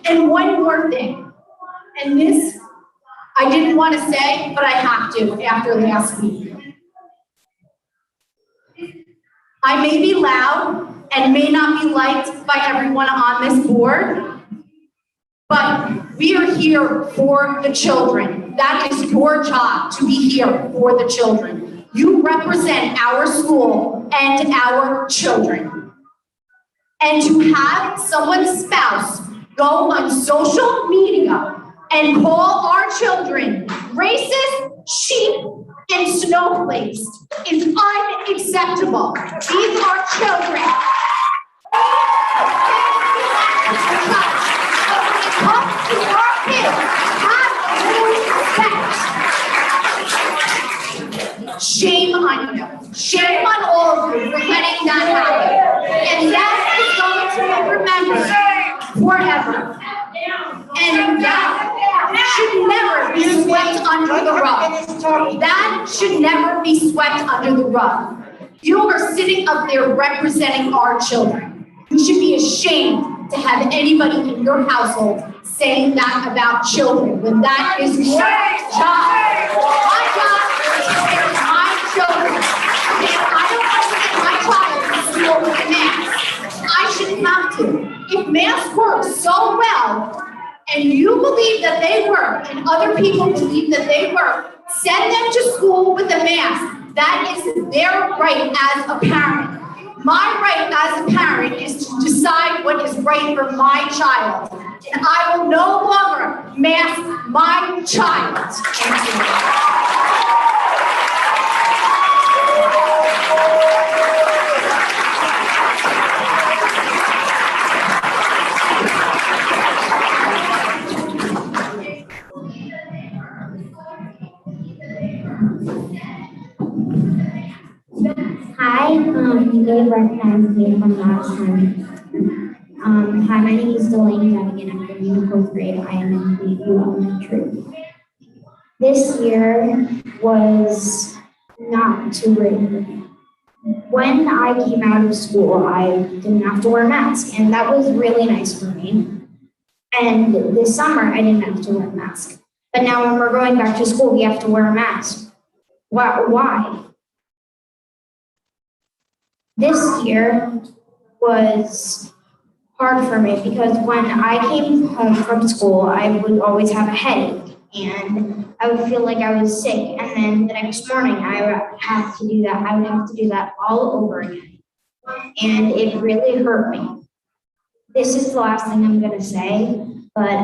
And one more thing, and this I didn't want to say, but I have to after last week. I may be loud and may not be liked by everyone on this board, but we are here for the children. That is your job, to be here for the children. You represent our school and our children. And to have someone's spouse go on social media and call our children racist, sheep, and snowflakes is unacceptable. These are children. Shame on you. Shame on all of you for letting that happen. And that is going to be remembered forever. And that should never be swept under the rug. That should never be swept under the rug. You are sitting up there representing our children. You should be ashamed to have anybody in your household saying that about children, when that is your job. My job is to take care of my children. If I don't want to get my child to school with a mask, I shouldn't have to. If masks work so well, and you believe that they work, and other people believe that they work, send them to school with a mask. That is their right as a parent. My right as a parent is to decide what is right for my child. And I will no longer mask my child. Thank you. Hi, you guys recognize me from last time. Hi, my name is Delaney Madigan. I'm in the 4th grade. I am in Greenview Elementary. This year was not too great for me. When I came out of school, I didn't have to wear a mask, and that was really nice for me. And this summer, I didn't have to wear a mask. But now when we're going back to school, we have to wear a mask. Why? This year was hard for me because when I came home from school, I would always have a headache and I would feel like I was sick. And then the next morning I would have to do that. I would have to do that all over again. And it really hurt me. This is the last thing I'm going to say, but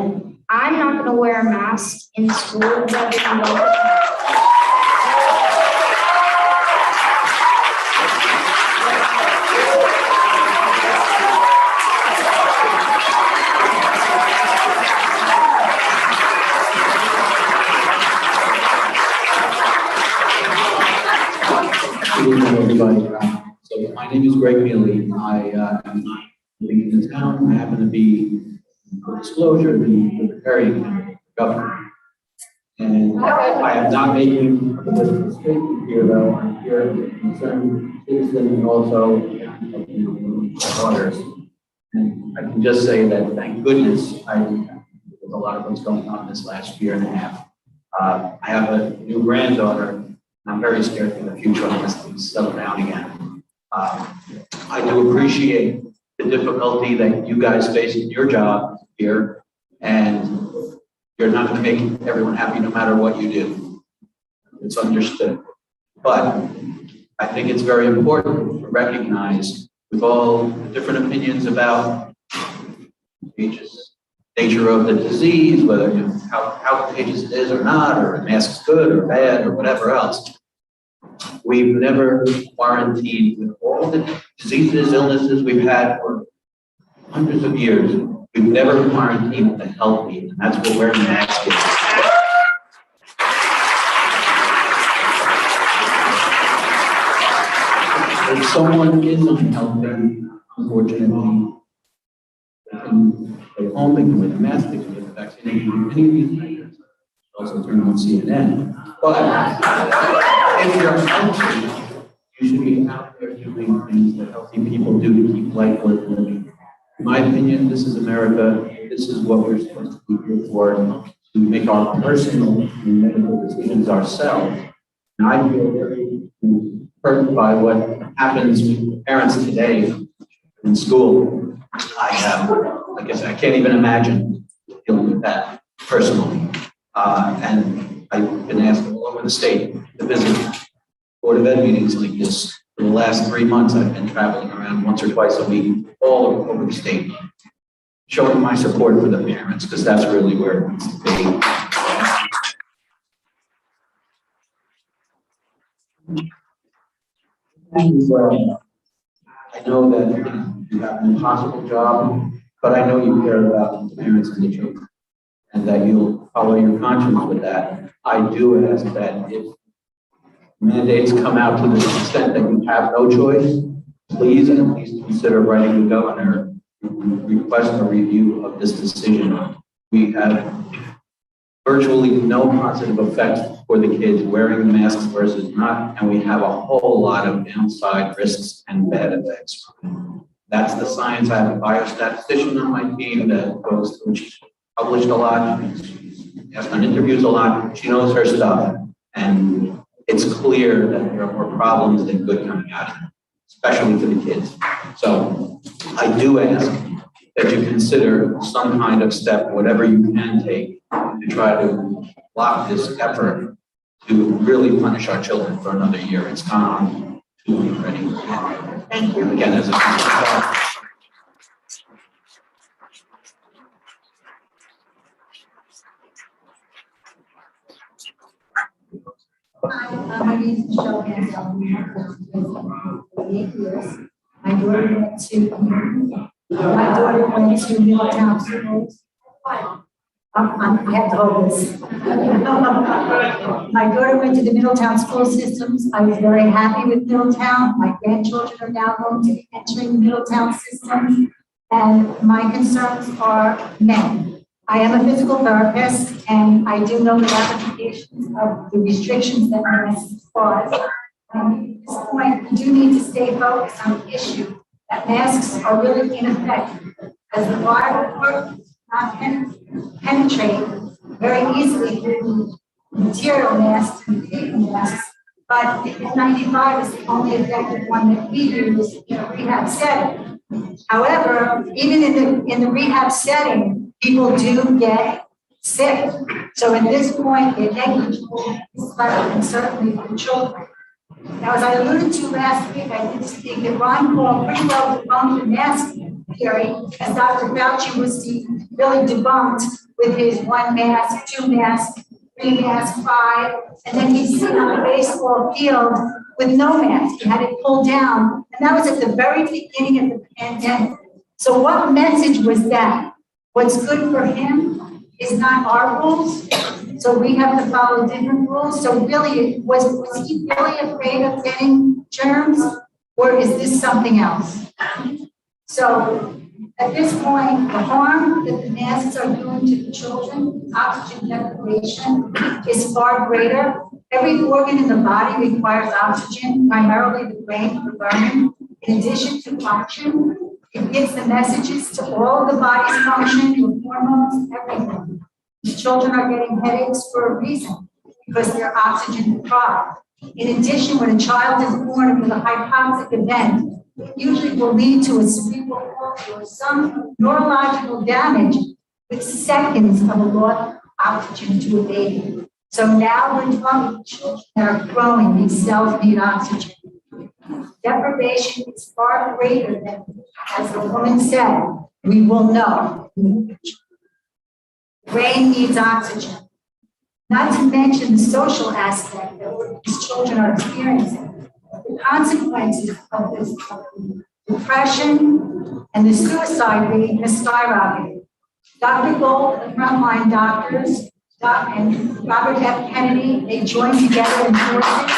I'm not going to wear a mask in school. Good evening, everybody. So my name is Greg Mealy. I am living in the town. I happen to be, for disclosure, the Perry governor. And I am not making a political statement here, though. I'm here as a concerned citizen and also of daughters. And I can just say that, thank goodness, with a lot of what's going on this last year and a half. I have a new granddaughter. I'm very scared for the future on this thing settle down again. I do appreciate the difficulty that you guys face in your job here, and you're not going to make everyone happy no matter what you do. It's understood. But I think it's very important to recognize, with all the different opinions about nature of the disease, whether how contagious it is or not, or a mask's good or bad or whatever else. We've never quarantined with all the diseases, illnesses we've had for hundreds of years. We've never quarantined the healthy, and that's what wearing masks is. If someone is unhealthy, unfortunately, they can stay home, they can wear the mask, they can get the vaccination, any of these measures. Also turn on CNN. But if you're healthy, you should be out there doing things that healthy people do to keep life worth living. In my opinion, this is America. This is what we're supposed to be here for, to make our personal and medical decisions ourselves. And I feel very hurt by what happens with parents today in school. I guess I can't even imagine dealing with that personally. And I've been asked all over the state to visit Board of Ed meetings like this. For the last 3 months, I've been traveling around once or twice a week, all over the state, showing my support for the parents, because that's really where it needs to be. I know that you have an impossible job, but I know you care about the parents and the children, and that you'll follow your conscience with that. I do ask that if mandates come out to the extent that you have no choice, please at least consider writing the governor to request a review of this decision We have virtually no positive effects for the kids wearing the masks versus not, and we have a whole lot of downside risks and bad effects. That's the science. I have a biostatistician on my team that goes through, she's published a lot, she's asked on interviews a lot, she knows her stuff, and it's clear that there are more problems than good coming out of it, especially for the kids. So I do ask that you consider some kind of step, whatever you can take, to try to block this effort to really punish our children for another year. It's gone on too long already. Thank you. Again, as a Hi, my name is Michelle Hansel. I'm 8 years. My daughter went to Middletown schools. I have to hold this. My daughter went to the Middletown school systems. I was very happy with Middletown. My grandchildren are now going to be entering the Middletown system. And my concerns are men. I am a physical therapist, and I do know the ramifications of the restrictions that masks cause. And at this point, we do need to stay focused on the issue that masks are really ineffective, as the viral not penetrate very easily through material masks and paper masks. But the N95 is the only effective one that we use in a rehab setting. However, even in the rehab setting, people do get sick. So at this point, they're negligible, and certainly for children. Now, as I alluded to last week, I did speak that Ron Paul pretty well debunked the mask theory, as Dr. Fauci was really debunked with his 1 mask, 2 masks, 3 masks, 5, and then he's seen on the baseball field with no mask. He had it pulled down, and that was at the very beginning of the pandemic. So what message was that? What's good for him is not our rules, so we have to follow different rules. So really, was he really afraid of getting germs, or is this something else? So at this point, the harm that the masks are doing to the children, oxygen deprivation, is far greater. Every organ in the body requires oxygen, primarily the brain for learning. In addition to function, it gives the messages to all the body's function, the hormones, everything. The children are getting headaches for a reason, because they're oxygen deprived. In addition, when a child is born with a hypoxic event, it usually will lead to a cerebral palsy or some neurological damage with seconds of a loss of oxygen to a baby. So now we're talking about children that are growing, these cells need oxygen. Deprivation is far greater than, as the woman said, we will know. Brain needs oxygen. Not to mention the social aspect that these children are experiencing. The consequences of this depression and the suicide rate has skyrocketed. Dr. Gold, the frontline doctors, and Robert F. Kennedy, they joined together in forces.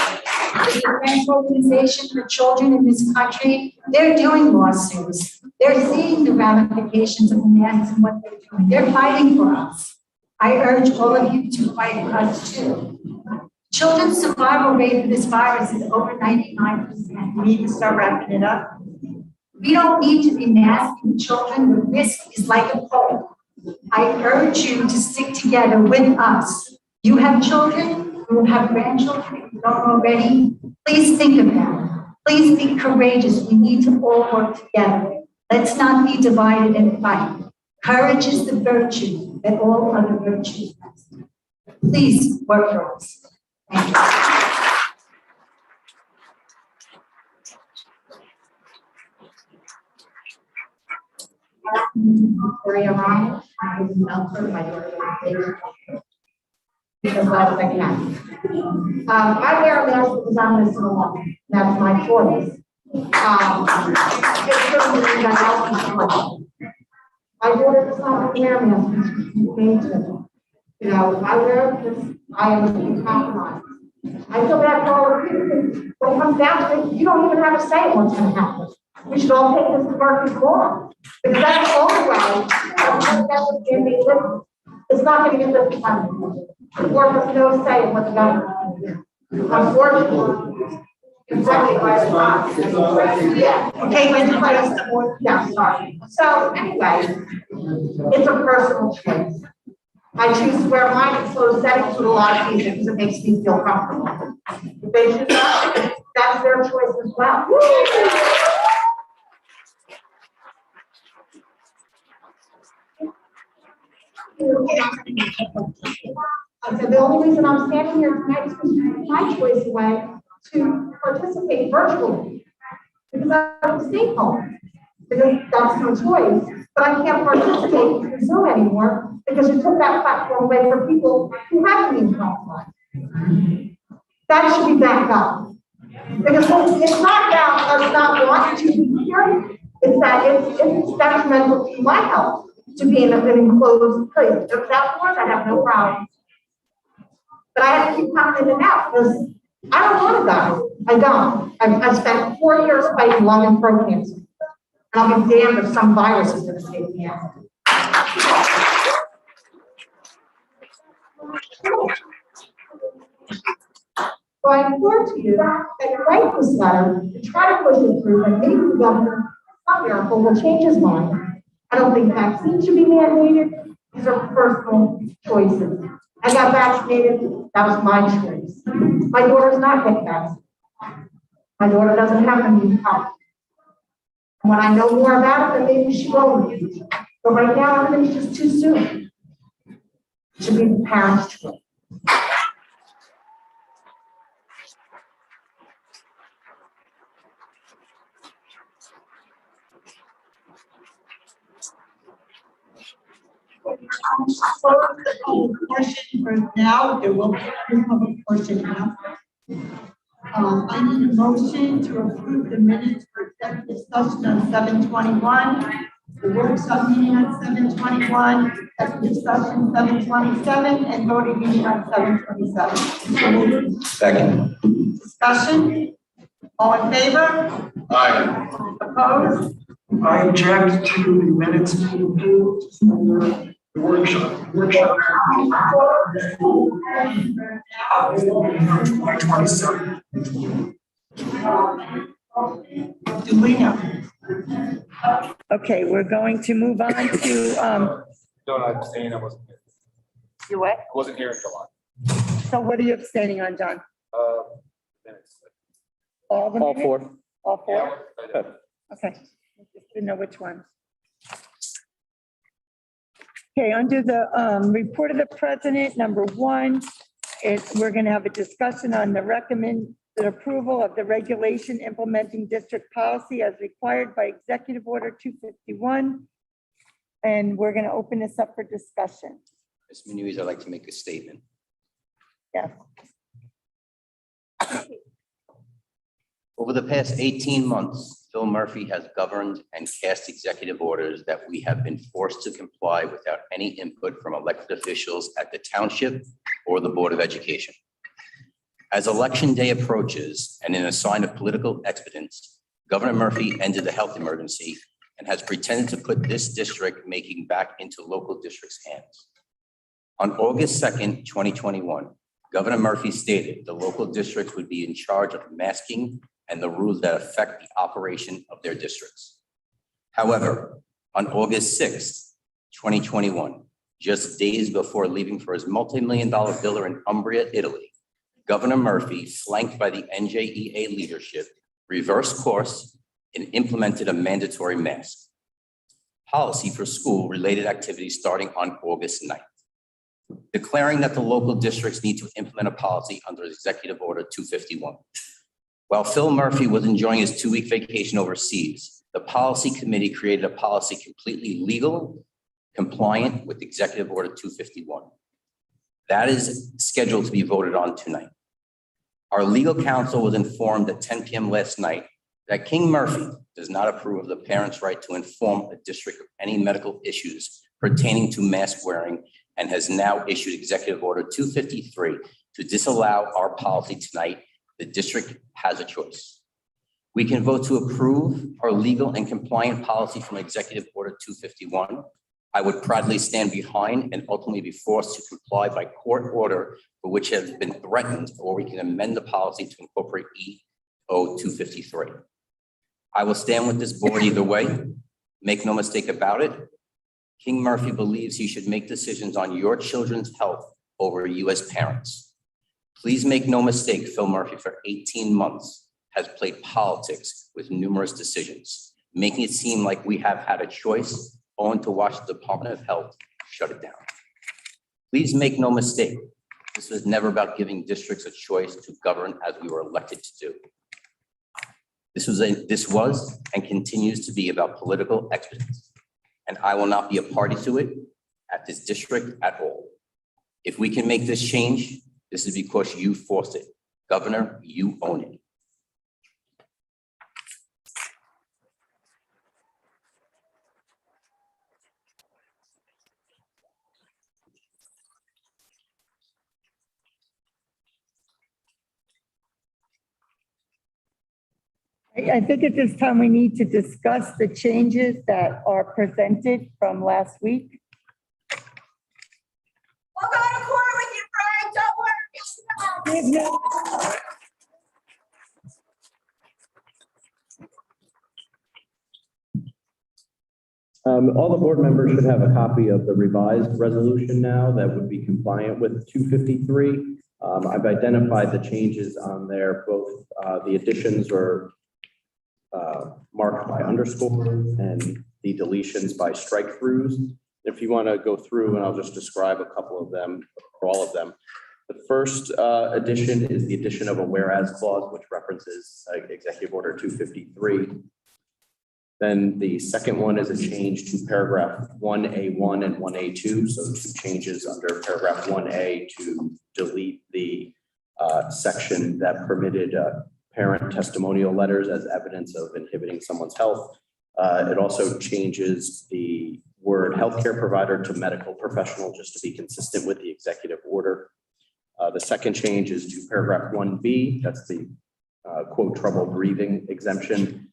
The Defense Organization for Children in this country, they're doing lawsuits. They're seeing the ramifications of the masks and what they're doing. They're fighting for us. I urge all of you to fight for us too. Children's survival rate for this virus is over 99%. We need to start wrapping it up. We don't need to be masking children. The risk is like a pole. I urge you to stick together with us. You have children, you have grandchildren, if you don't already. Please think of them. Please be courageous. We need to all work together. Let's not be divided and fight. Courage is the virtue that all other virtues have. Please work for us. Thank you. I was in Melbourne, my daughter was as well as I can. I wear a mask because I'm a small. That's my choice. It shouldn't be that else. My daughter does not wear a mask. You know, I wear it because I am compromised. I feel bad for all the people. When it comes down to it, you don't even have to say what's going to happen. We should all take this to work as well. Because that's the only way that would give me living. it's not gonna get this time. The board has no say in what the government will do. Unfortunately. Exactly by the time. Yeah, okay, yeah, sorry. So anyway, it's a personal choice. I choose to wear mine in closed settings with a lot of easier because it makes me feel comfortable. If they choose not, that's their choice as well. So the only reason I'm standing here tonight is because you took my choice away to participate virtually. Because I would stay home. Because that's no choice. But I can't participate in Zoom anymore because you took that platform away for people who haven't even qualified. That should be backed up. Because it's not about us not wanting to be here. It's that it's detrimental to my health to be in an enclosed place. If that was, I have no problem. But I have to keep coming in and out because I don't want to die. I don't. I've spent 4 years fighting lung and throat cancer. And I'll be damned if some virus is going to take me out. So I implore to you that you write this letter to try to push it through, and maybe the governor, some miracle, will change his mind. I don't think vaccines should be mandated. These are personal choices. I got vaccinated. That was my choice. My daughter's not getting vaccinated. My daughter doesn't have immune health. And when I know more about it, then maybe she will. But right now, everything's just too soon. It should be the parents' choice. Portion for now, there will be a public portion after. I need a motion to approve the minutes for executive session on 7/21, the workshop meeting on 7/21, executive session 7/27, and voting meeting on 7/27. Second. Discussion? All in favor? Aye. Opposed? I object to the minutes being pulled from the workshop. 2027. Do we know? Okay, we're going to move on to, Don't abstain, I wasn't here. You what? I wasn't here in July. So what are you abstaining on, John? Minutes. All the All minutes? four. All four? Yeah. Okay, just didn't know which one. Okay, under the report of the president, number 1, we're going to have a discussion on the recommended approval of the regulation implementing district policy as required by Executive Order 251. And we're going to open this up for discussion. Ms. Muniz, I'd like to make a statement. Yes. Over the past 18 months, Phil Murphy has governed and cast executive orders that we have been forced to comply without any input from elected officials at the township or the Board of Education. As Election Day approaches, and in a sign of political expedience, Governor Murphy ended the health emergency and has pretended to put this district making back into local districts' hands. On August 2nd, 2021, Governor Murphy stated the local districts would be in charge of masking and the rules that affect the operation of their districts. However, on August 6th, 2021, just days before leaving for his multi-million-dollar villa in Umbria, Italy, Governor Murphy, flanked by the NJEA leadership, reversed course and implemented a mandatory mask policy for school-related activities starting on August 9th, declaring that the local districts need to implement a policy under Executive Order 251. While Phil Murphy was enjoying his 2-week vacation overseas, the policy committee created a policy completely legal, compliant with Executive Order 251. That is scheduled to be voted on tonight. Our legal counsel was informed at 10 p.m. last night that King Murphy does not approve of the parents' right to inform a district of any medical issues pertaining to mask wearing and has now issued Executive Order 253 to disallow our policy tonight. The district has a choice. We can vote to approve our legal and compliant policy from Executive Order 251, I would proudly stand behind and ultimately be forced to comply by court order for which has been threatened, or we can amend the policy to incorporate EO 253. I will stand with this board either way. Make no mistake about it. King Murphy believes he should make decisions on your children's health over you as parents. Please make no mistake, Phil Murphy for 18 months has played politics with numerous decisions, making it seem like we have had a choice only to watch the Department of Health shut it down. Please make no mistake, this was never about giving districts a choice to govern as we were elected to do. This was and continues to be about political expedience, and I will not be a party to it at this district at all. If we can make this change, this is because you forced it. Governor, you own it. I think at this time we need to discuss the changes that are presented from last week. We'll go to court with you, Brian, don't worry. All the board members should have a copy of the revised resolution now that would be compliant with 253. I've identified the changes on there, both the additions are marked by underscores and the deletions by strike throughs. If you want to go through, and I'll just describe a couple of them or all of them. The first addition is the addition of a whereas clause, which references Executive Order 253. Then the second one is a change to paragraph 1A1 and 1A2. So 2 changes under paragraph 1A to delete the section that permitted parent testimonial letters as evidence of inhibiting someone's health. It also changes the word healthcare provider to medical professional, just to be consistent with the executive order. The second change is to paragraph 1B. That's the quote trouble breathing exemption.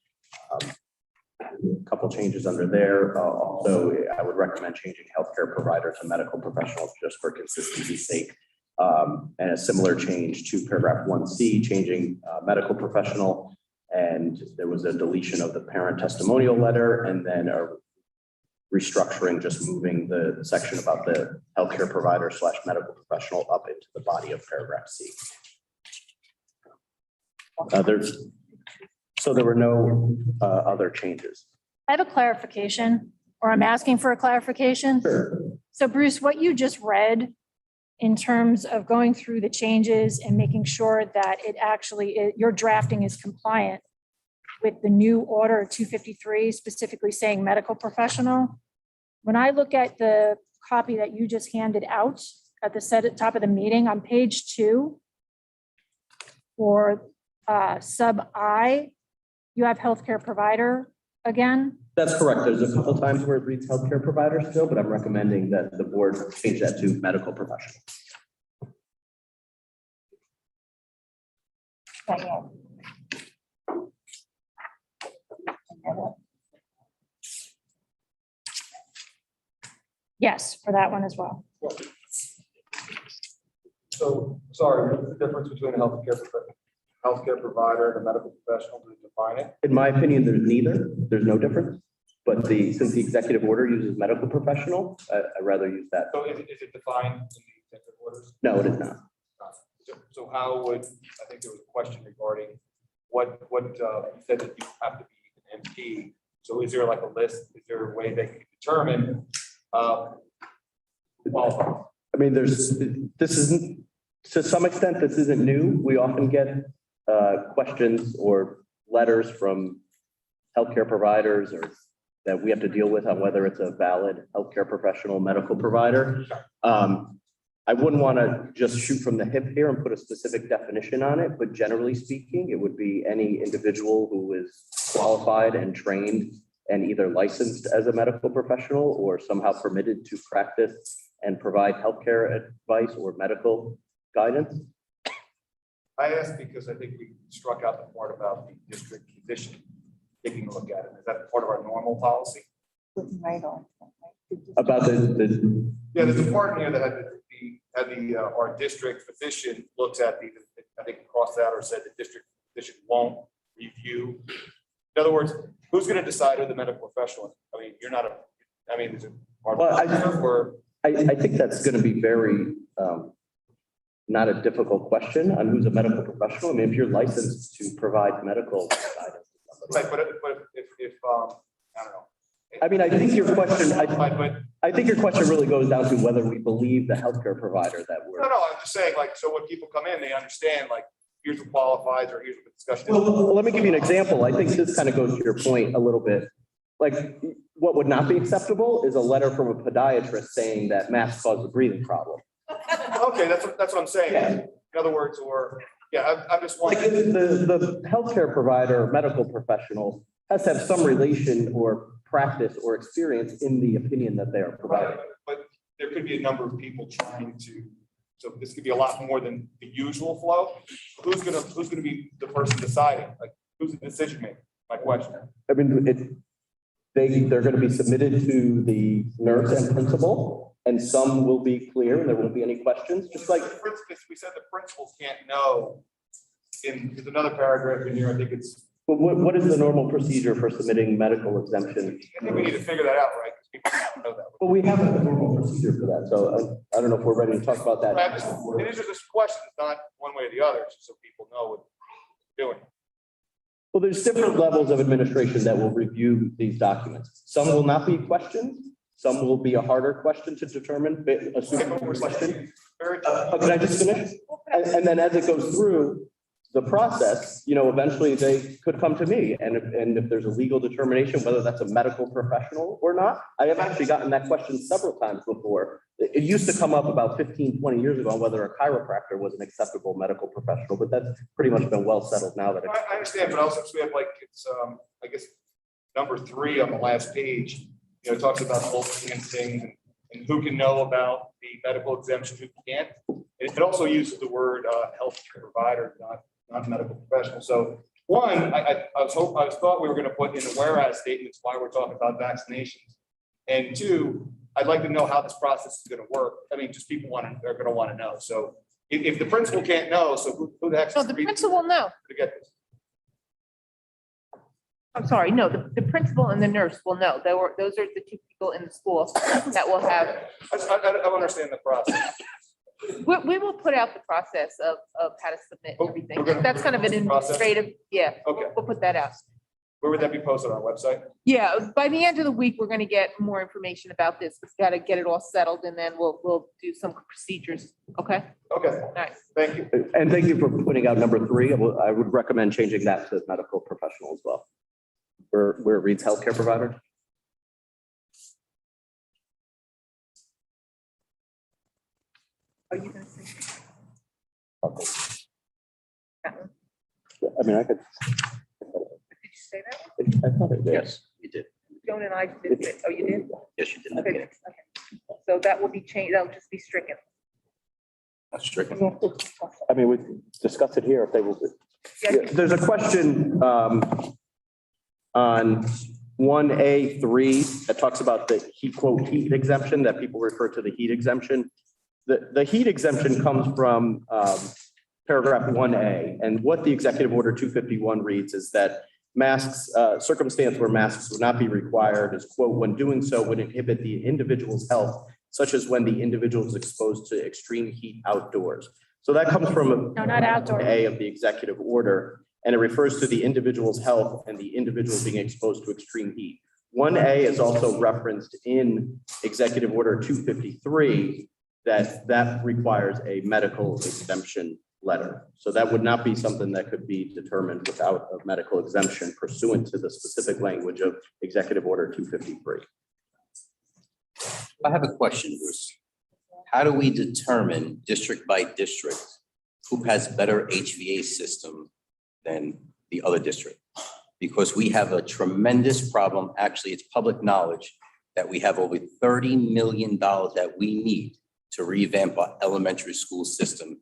A couple changes under there. Also, I would recommend changing healthcare provider to medical professionals just for consistency's sake. And a similar change to paragraph 1C, changing medical professional. And there was a deletion of the parent testimonial letter, and then a restructuring, just moving the section about the healthcare provider / medical professional up into the body of paragraph C. So there were no other changes. I have a clarification, or I'm asking for a clarification. Sure. So Bruce, what you just read in terms of going through the changes and making sure that it actually, your drafting is compliant with the new order 253, specifically saying medical professional. When I look at the copy that you just handed out at the top of the meeting on page 2 for sub I, you have healthcare provider again. That's correct. There's a couple times where it reads healthcare provider still, but I'm recommending that the board change that to medical professional. Yes, for that one as well. So, sorry, what's the difference between a healthcare provider and a medical professional to define it? In my opinion, there's neither. There's no difference. But since the executive order uses medical professional, I'd rather use that. So is it defined in the executive orders? No, it is not. So how would, I think there was a question regarding what you said that you have to be an MP. So is there like a list? Is there a way they can determine qualified? I mean, this isn't, to some extent, this isn't new. We often get questions or letters from healthcare providers or that we have to deal with on whether it's a valid healthcare professional, medical provider. I wouldn't want to just shoot from the hip here and put a specific definition on it, but generally speaking, it would be any individual who is qualified and trained and either licensed as a medical professional or somehow permitted to practice and provide healthcare advice or medical guidance. I asked because I think we struck out the part about the district physician taking a look at it. Is that part of our normal policy? About the, Yeah, there's a part here that had our district physician looks at I think crossed out or said the district physician won't review. In other words, who's gonna decide who the medical professional is? I mean, you're not is it? well, I think that's gonna be very, not a difficult question on who's a medical professional. I mean, if you're licensed to provide medical guidance. Right, but if I don't know. I mean, I think your question, I think your question really goes down to whether we believe the healthcare provider that we're. No, I'm just saying, like, so when people come in, they understand, like, here's what qualifies, or here's what the discussion is. Well, let me give you an example. I think this kind of goes to your point a little bit. Like, what would not be acceptable is a letter from a podiatrist saying that masks cause a breathing problem. Okay, that's what I'm saying. Yeah. In other words, I'm just Like, wondering. the healthcare provider, medical professional has to have some relation or practice or experience in the opinion that they are providing. But there could be a number of people trying to, so this could be a lot more than the usual flow. Who's gonna be the person deciding? Like, who's the decision maker? My question. I mean, they're going to be submitted to the nurse and principal, and some will be clear and there won't be any questions, just like. For instance, we said the principals can't know. There's another paragraph in here, I think it's. But what is the normal procedure for submitting medical exemption? I think we need to figure that out, right? Because people don't know that. Well, we have a normal procedure for that, so I don't know if we're ready to talk about that. These are just questions, not one way or the other, just so people know what they're doing. Well, there's different levels of administration that will review these documents. Some will not be questions. Some will be a harder question to determine, assuming a question. Can I just finish? And then as it goes through the process, eventually they could come to me. And if there's a legal determination, whether that's a medical professional or not, I have actually gotten that question several times before. It used to come up about 15, 20 years ago on whether a chiropractor was an acceptable medical professional, but that's pretty much been well settled now that. I understand, but also we have I guess, number 3 on the last page, it talks about multiple things and who can know about the medical exemption, who can't. It also uses the word healthcare provider, not medical professional. So one, I thought we were going to put in the whereas statements why we're talking about vaccinations. And 2, I'd like to know how this process is going to work. I mean, just people they're going to want to know. So if the principal can't know, so who the heck? No, the principal will know. To get this? I'm sorry, no, the principal and the nurse will know. Those are the 2 people in the school that will have. I don't understand the process. We will put out the process of how to submit everything. That's kind of an Process? administrative, yeah. Okay. We'll put that out. Where would that be posted on our website? Yeah, by the end of the week, we're gonna get more information about this. We've got to get it all settled and then we'll do some procedures, okay? Okay. All right. Thank you. And thank you for putting out number 3. I would recommend changing that to medical professional as well. Where it reads healthcare provider. Are you gonna say? Okay. I mean, I could. Did you say that? I thought it did. Yes, you did. Joan and I did it. Oh, you did? Yes, you did. Okay, okay. So that will be changed, that'll just be stricken. That's strict. I mean, we discussed it here if they will. Yeah, there's a question on 1A3 that talks about the heat exemption that people refer to the heat exemption. The heat exemption comes from paragraph 1A, and what the executive order 251 reads is that masks, circumstance where masks would not be required is, quote, when doing so would inhibit the individual's health, such as when the individual is exposed to extreme heat outdoors. So that comes from No, not outdoor. A of the executive order, and it refers to the individual's health and the individual being exposed to extreme heat. 1A is also referenced in executive order 253 that requires a medical exemption letter. So that would not be something that could be determined without a medical exemption pursuant to the specific language of executive order 253. I have a question, Bruce. How do we determine district by district who has better HVA system than the other district? Because we have a tremendous problem. Actually, it's public knowledge that we have over $30 million that we need to revamp our elementary school system,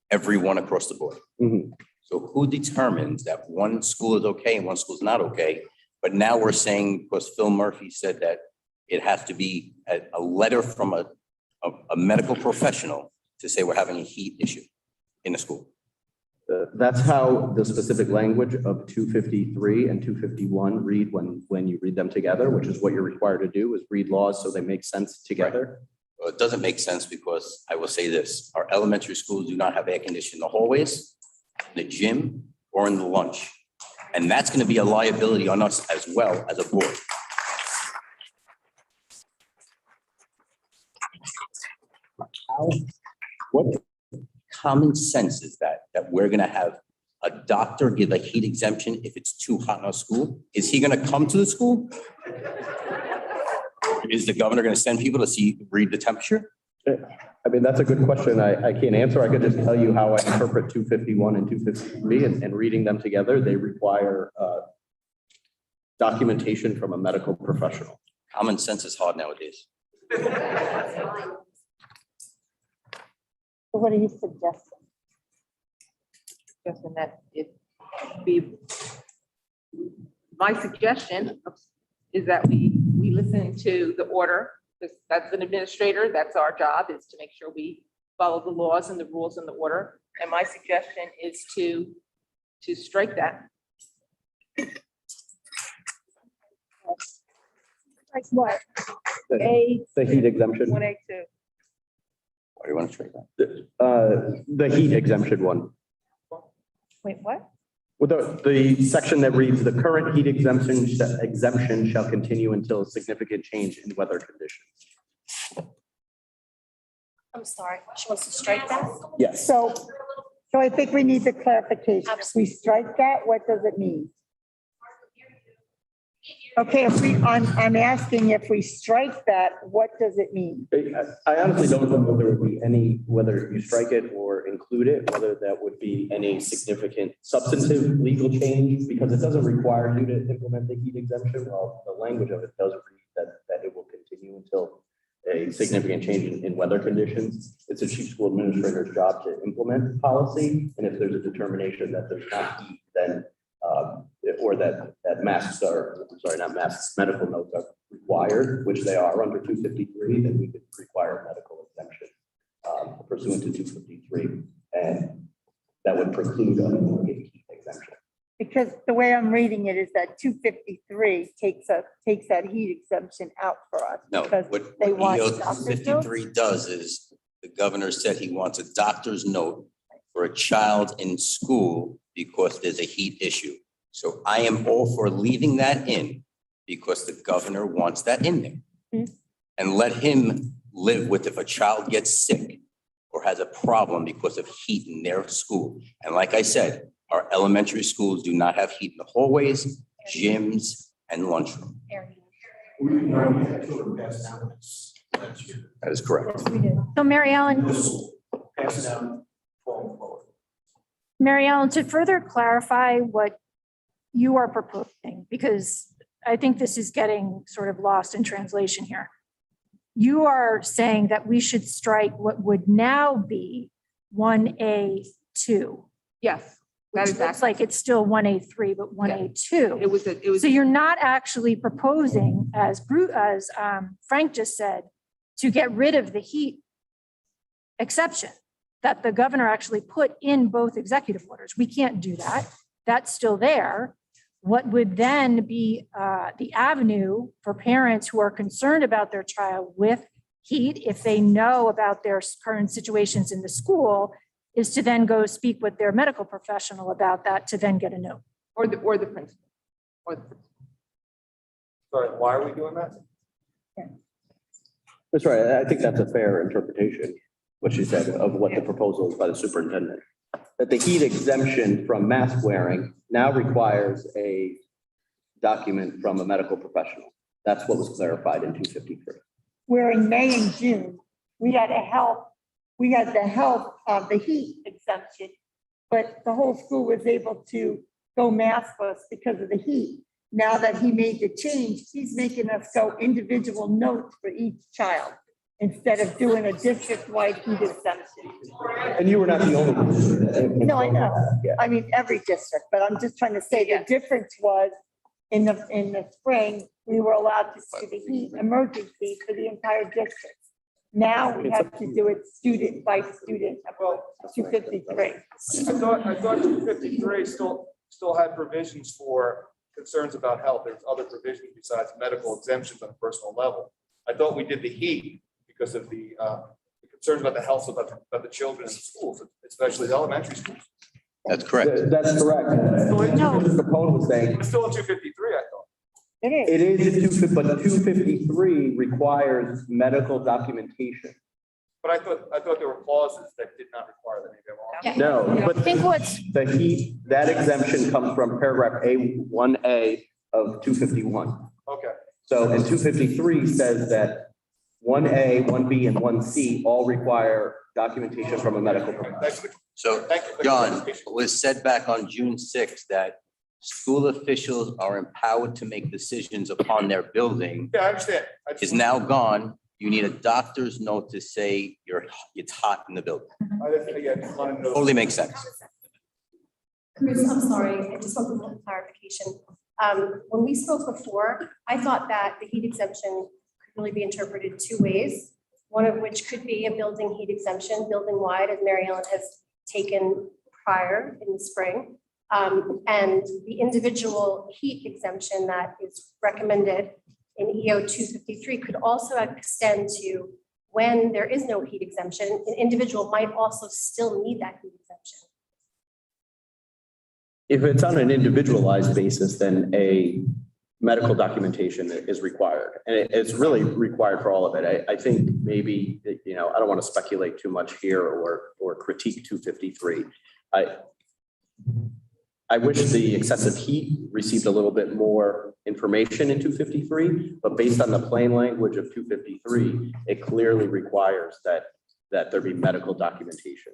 everyone across the board. Mm-hmm. So who determines that one school is okay and one school is not okay But now we're saying, because Phil Murphy said that it has to be a letter from a medical professional to say we're having a heat issue in the school. That's how the specific language of 253 and 251 read when you read them together, which is what you're required to do, is read laws so they make sense together. Well, it doesn't make sense because I will say this, our elementary schools do not have air conditioning in the hallways, the gym, or in the lunch. And that's going to be a liability on us as well as a board. What common sense is that we're going to have a doctor give a heat exemption if it's too hot in our school? Is he going to come to the school? Is the governor going to send people to read the temperature? I mean, that's a good question. I can't answer. I could just tell you how I interpret 251 and 253 and reading them together. They require documentation from a medical professional. Common sense is hard nowadays. So what are you suggesting? Suggesting that it be, my suggestion is that we listen to the order. Because that's an administrator, that's our job, is to make sure we follow the laws and the rules and the order. And my suggestion is to strike that. Like what? The heat exemption. 1A2. Why do you want to strike that? The heat exemption one. Wait, what? With the section that reads, the current heat exemption shall continue until significant change in weather conditions. I'm sorry, she wants to strike that? Yes. So I think we need the clarification. If we strike that, what does it mean? Okay, I'm asking if we strike that, what does it mean? I honestly don't know if there would be any, whether you strike it or include it, whether that would be any significant substantive legal change, because it doesn't require you to implement the heat exemption. Well, the language of it does read that it will continue until a significant change in weather conditions. It's a chief school administrator's job to implement policy. And if there's a determination that there's not heat, then or that masks are, I'm sorry, not masks, medical notes are required, which they are under 253, then we could require medical exemption pursuant to 253. And that would preclude a heat exemption. Because the way I'm reading it is that 253 takes that heat exemption out for us. No, because what they want EO doctor's 53 notes. does is the governor said he wants a doctor's note for a child in school because there's a heat issue. So I am all for leaving that in because the governor wants that in there. And let him live with if a child gets sick or has a problem because of heat in their school. And like I said, our elementary schools do not have heat in the hallways, gyms, and lunchroom. That is correct. So Mary Ellen, Mary Ellen, to further clarify what you are proposing, because I think this is getting sort of lost in translation here. You are saying that we should strike what would now be 1A2. Yes. That is Looks like it's still 1A3, but 1A2. It was. So you're not actually proposing, as Frank just said, to get rid of the heat exception that the governor actually put in both executive orders. We can't do that. That's still there. What would then be the avenue for parents who are concerned about their child with heat, if they know about their current situations in the school, is to then go speak with their medical professional about that to then get a note. Or the principal. Sorry, why are we doing that? That's right. I think that's a fair interpretation, what she said, of what the proposal is by the superintendent. That the heat exemption from mask wearing now requires a document from a medical professional. That's what was clarified in 253. Where in May and June, we had the help of the heat exemption, but the whole school was able to go maskless because of the heat. Now that he made the change, he's making us go individual notes for each child instead of doing a district-wide heat exemption. And you were not the only one. No, I know. I mean, every district, but I'm just trying to say the difference was in the spring, we were allowed to do the heat emergency for the entire district. Now we have to do it student by student, about 253. I thought 253 still had provisions for concerns about health. There's other provisions besides medical exemptions on a personal level. I thought we did the heat because of the concerns about the health of the children in the schools, especially the elementary schools. That's correct. That's correct. Mr. Capone was saying. It's still a 253, I thought. It is, but 253 requires medical documentation. But I thought there were clauses that did not require that. Maybe I'm wrong. No, but I think what's, the heat, that exemption comes from paragraph A1A of 251. Okay. So, and 253 says that 1A, 1B, and 1C all require documentation from a medical professional. So, John, it was said back on June 6th that school officials are empowered to make decisions upon their building. Yeah, I understand. Is now gone. You need a doctor's note to say it's hot in the building. Totally makes sense. Chris, I'm sorry, I just want a little clarification. When we spoke before, I thought that the heat exemption could really be interpreted two ways. One of which could be a building heat exemption, building wide, as Mary Ellen has taken prior in the spring. And the individual heat exemption that is recommended in EO 253 could also extend to when there is no heat exemption, an individual might also still need that heat exemption. If it's on an individualized basis, then a medical documentation is required. And it's really required for all of it. I think maybe, I don't want to speculate too much here or critique 253. I wish the excessive heat received a little bit more information in 253, but based on the plain language of 253, it clearly requires that there be medical documentation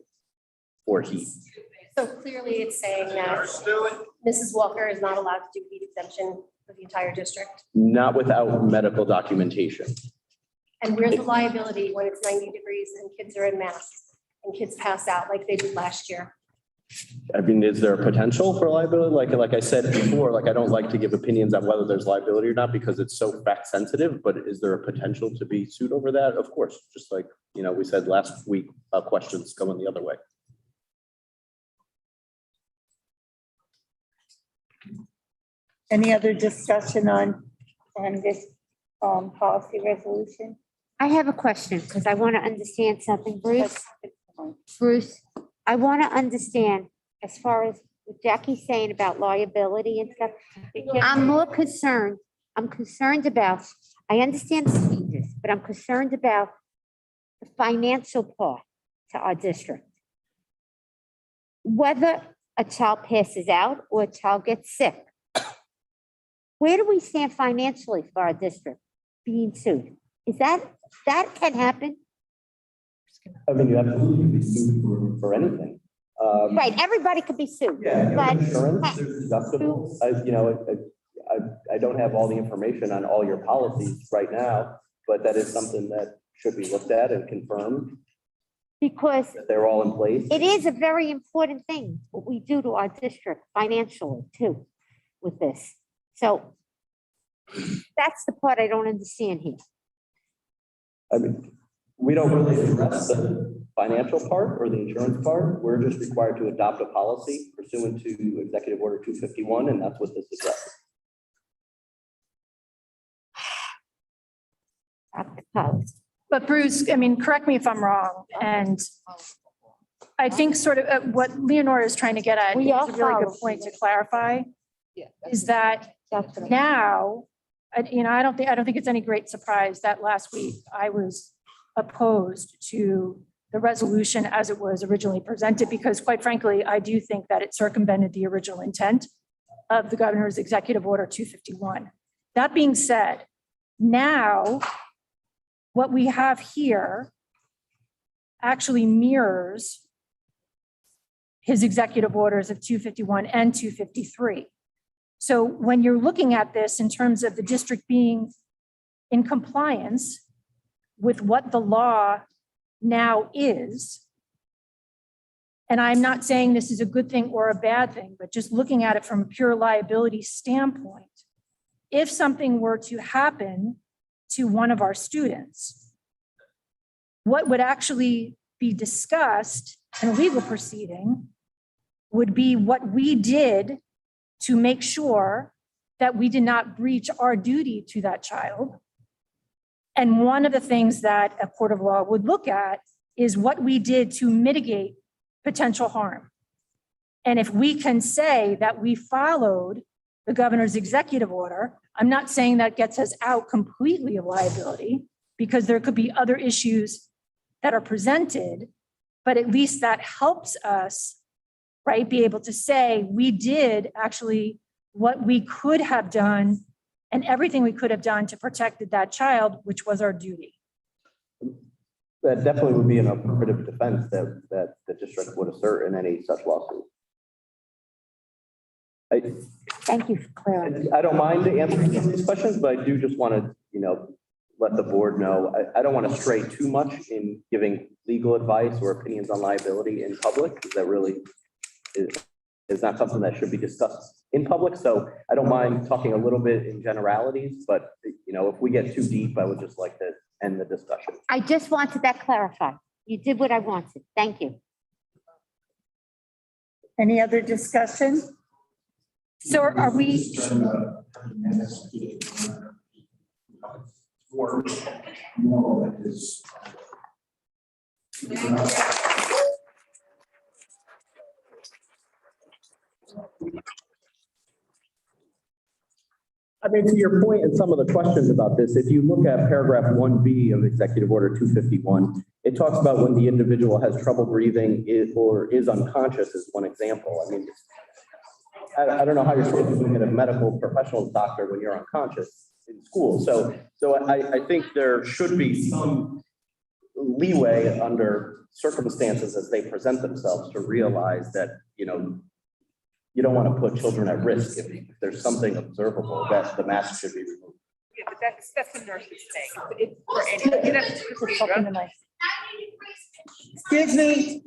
for heat. So clearly it's saying that Mrs. Walker is not allowed to do heat exemption for the entire district. Not without medical documentation. And where's the liability when it's 90 degrees and kids are in masks and kids pass out like they did last year? I mean, is there a potential for liability? Like I said before, I don't like to give opinions on whether there's liability or not because it's so fact sensitive, but is there a potential to be sued over that? Of course, just like, we said last week, questions going the other way. Any other discussion on this policy resolution? I have a question because I want to understand something, Bruce. Bruce, I want to understand as far as what Jackie's saying about liability and stuff. I'm more concerned. I'm concerned about, I understand the speeches, but I'm concerned about the financial part to our district. Whether a child passes out or a child gets sick, where do we stand financially for our district being sued? Is that can happen? I mean, you have to be sued for anything. Right, everybody could be sued. Yeah, But insurance, there's deductibles. I don't have all the information on all your policies right now, but that is something that should be looked at and confirmed. Because that they're all in place. It is a very important thing, what we do to our district financially too, with this. So that's the part I don't understand here. I mean, we don't really address the financial part or the insurance part. We're just required to adopt a policy pursuant to Executive Order 251, and that's what this addresses. but Bruce, I mean, correct me if I'm wrong. And I think sort of what Leonora is trying to get at is a really good point to clarify. Is that now, I don't think it's any great surprise that last week I was opposed to the resolution as it was originally presented, because quite frankly, I do think that it circumvented the original intent of the governor's Executive Order 251. That being said, now what we have here actually mirrors his executive orders of 251 and 253. So when you're looking at this in terms of the district being in compliance with what the law now is, and I'm not saying this is a good thing or a bad thing, but just looking at it from a pure liability standpoint, if something were to happen to one of our students, what would actually be discussed in a legal proceeding would be what we did to make sure that we did not breach our duty to that child. And one of the things that a court of law would look at is what we did to mitigate potential harm. And if we can say that we followed the governor's executive order, I'm not saying that gets us out completely of liability, because there could be other issues that are presented, but at least that helps us, right, be able to say we did actually what we could have done and everything we could have done to protect that child, which was our duty. That definitely would be an affirmative defense that the district would assert in any such lawsuit. Thank you for clarifying. I don't mind answering these questions, but I do just want to, let the board know. I don't want to stray too much in giving legal advice or opinions on liability in public, because that really is not something that should be discussed in public. So I don't mind talking a little bit in generalities, but if we get too deep, I would just like to end the discussion. I just wanted that clarified. You did what I wanted. Thank you. Any other discussion? So are we? I mean, to your point and some of the questions about this, if you look at paragraph 1B of Executive Order 251, it talks about when the individual has trouble breathing or is unconscious is one example. I mean, I don't know how you're supposed to get a medical professional doctor when you're unconscious in school. So I think there should be some leeway under circumstances as they present themselves to realize that, you don't want to put children at risk if there's something observable that the mask should be removed. Yeah, but that's a nurse's thing. It's for any, that's procedure.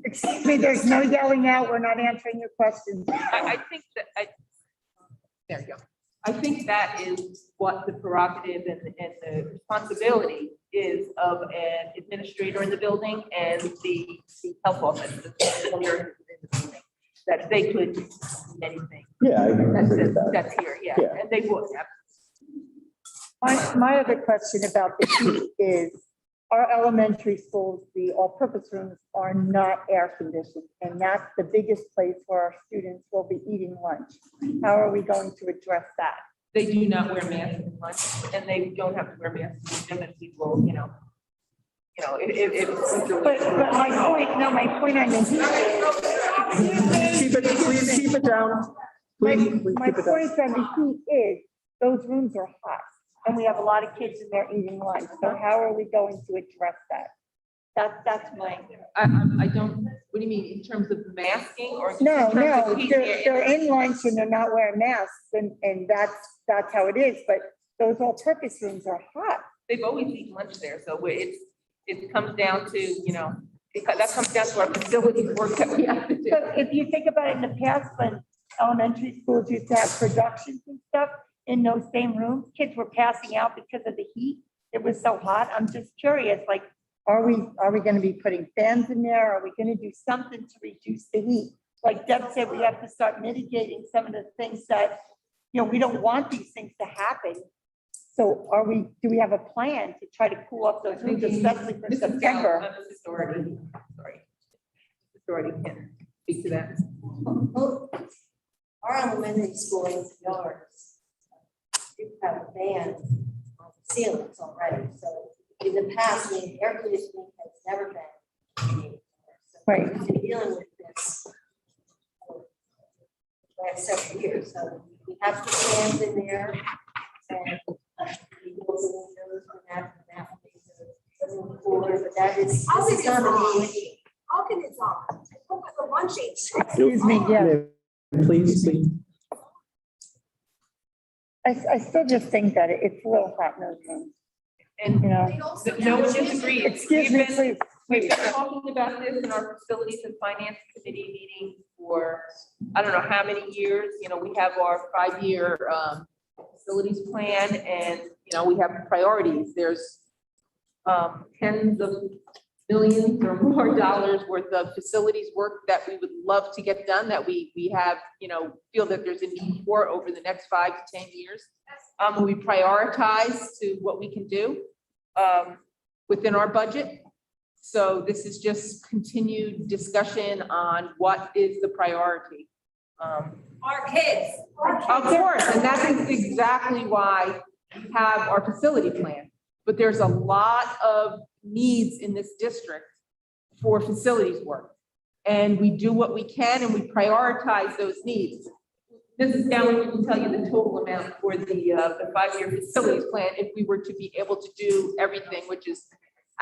Excuse me, there's no yelling out. We're not answering your questions. I think that, there you go. I think that is what the prerogative and the responsibility is of an administrator in the building and the health office, the nurses in the building, that they could do anything. Yeah, I agree with that. That's here, yeah, and they would have. My other question about the heat is, our elementary schools, the all-purpose rooms are not air conditioned, and that's the biggest place where our students will be eating lunch. How are we going to address that? They do not wear masks in lunch, and they don't have to wear masks in gym, and people, But my point on the heat is. Please keep it down. My point on the heat is, those rooms are hot, and we have a lot of kids in there eating lunch. So how are we going to address that? That's my. I don't, what do you mean, in terms of masking or? No, they're in lunch and they're not wearing masks, and that's how it is, but those all-purpose rooms are hot. They've always eaten lunch there, so it comes down to, that comes down to our facility work that we have to do. So if you think about it, in the past, when elementary schools used to have productions and stuff in those same rooms, kids were passing out because of the heat. It was so hot. I'm just curious, like, are we going to be putting fans in there? Are we going to do something to reduce the heat? Like Deb said, we have to start mitigating some of the things that, we don't want these things to happen. So do we have a plan to try to cool off those rooms, especially for September? Authority can speak to that. Our elementary school yards do have fans on the ceilings already. So in the past, air conditioning has never been. Right. We've been dealing with this for the last several years. So we have the fans in there, and we build the windows for that makes it a little cooler. But that is not a new. How can it's on? Look at the lunching. Excuse me, yeah. Please. I still just think that it's a little hot in those rooms. And no one disagrees. Excuse me, please. We've been talking about this in our facilities and finance committee meeting for, I don't know how many years. We have our 5-year facilities plan, and, we have priorities. There's tens of millions or more dollars worth of facilities work that we would love to get done, that we have, feel that there's a need for over the next 5 to 10 years. We prioritize to what we can do within our budget. So this is just continued discussion on what is the priority. Our kids. Of course, and that's exactly why we have our facility plan. But there's a lot of needs in this district for facilities work. And we do what we can and we prioritize those needs. Mrs. Gowan can tell you the total amount for the 5-year facilities plan if we were to be able to do everything, which is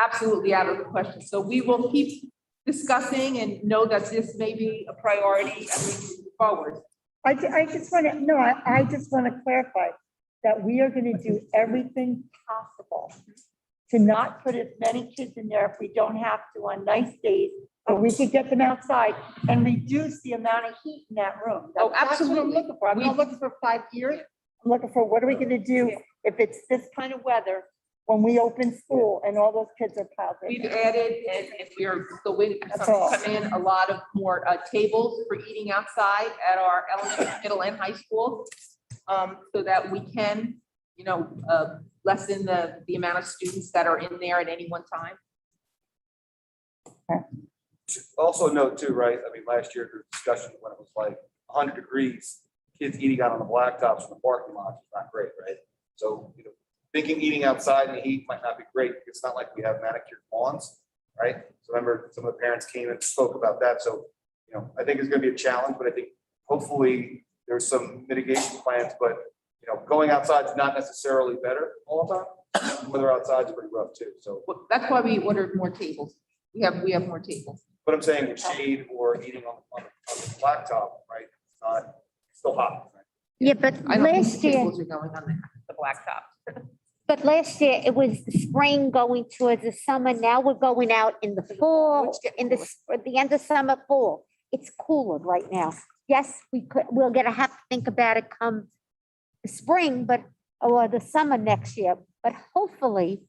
absolutely out of the question. So we will keep discussing and know that this may be a priority as we move forward. I just want to clarify that we are going to do everything possible to not put as many kids in there if we don't have to on nice days, or we could get them outside and reduce the amount of heat in that room. Oh, That's what I'm absolutely. looking for. I'm not looking for 5 years. I'm looking for what are we going to do if it's this kind of weather when we open school and all those kids are piled in. We've added, and we are still waiting for That's some all. to come in, a lot of more tables for eating outside at our elementary, middle and high school. So that we can, lessen the amount of students that are in there at any one time. Also note too, right, I mean, last year there was discussion when it was like 100 degrees, kids eating out on the blacktops in the parking lot is not great, right? So, thinking eating outside in the heat might not be great. It's not like we have manicured lawns, right? So remember, some of the parents came and spoke about that. So, I think it's gonna be a challenge, but I think hopefully there's some mitigation plans, but going outside is not necessarily better all the time. Weather outside is pretty rough too. So, Well, that's why we ordered more tables. We have more tables. but I'm saying with shade or eating on the blacktop, right? It's not still hot. Right? Yeah, but I don't think last the year, tables are going on the blacktop. but last year it was the spring going towards the summer. Now we're going out in the fall, at the end of summer, fall. It's cooler right now. Yes, we're gonna have to think about it come the spring, or the summer next year, but hopefully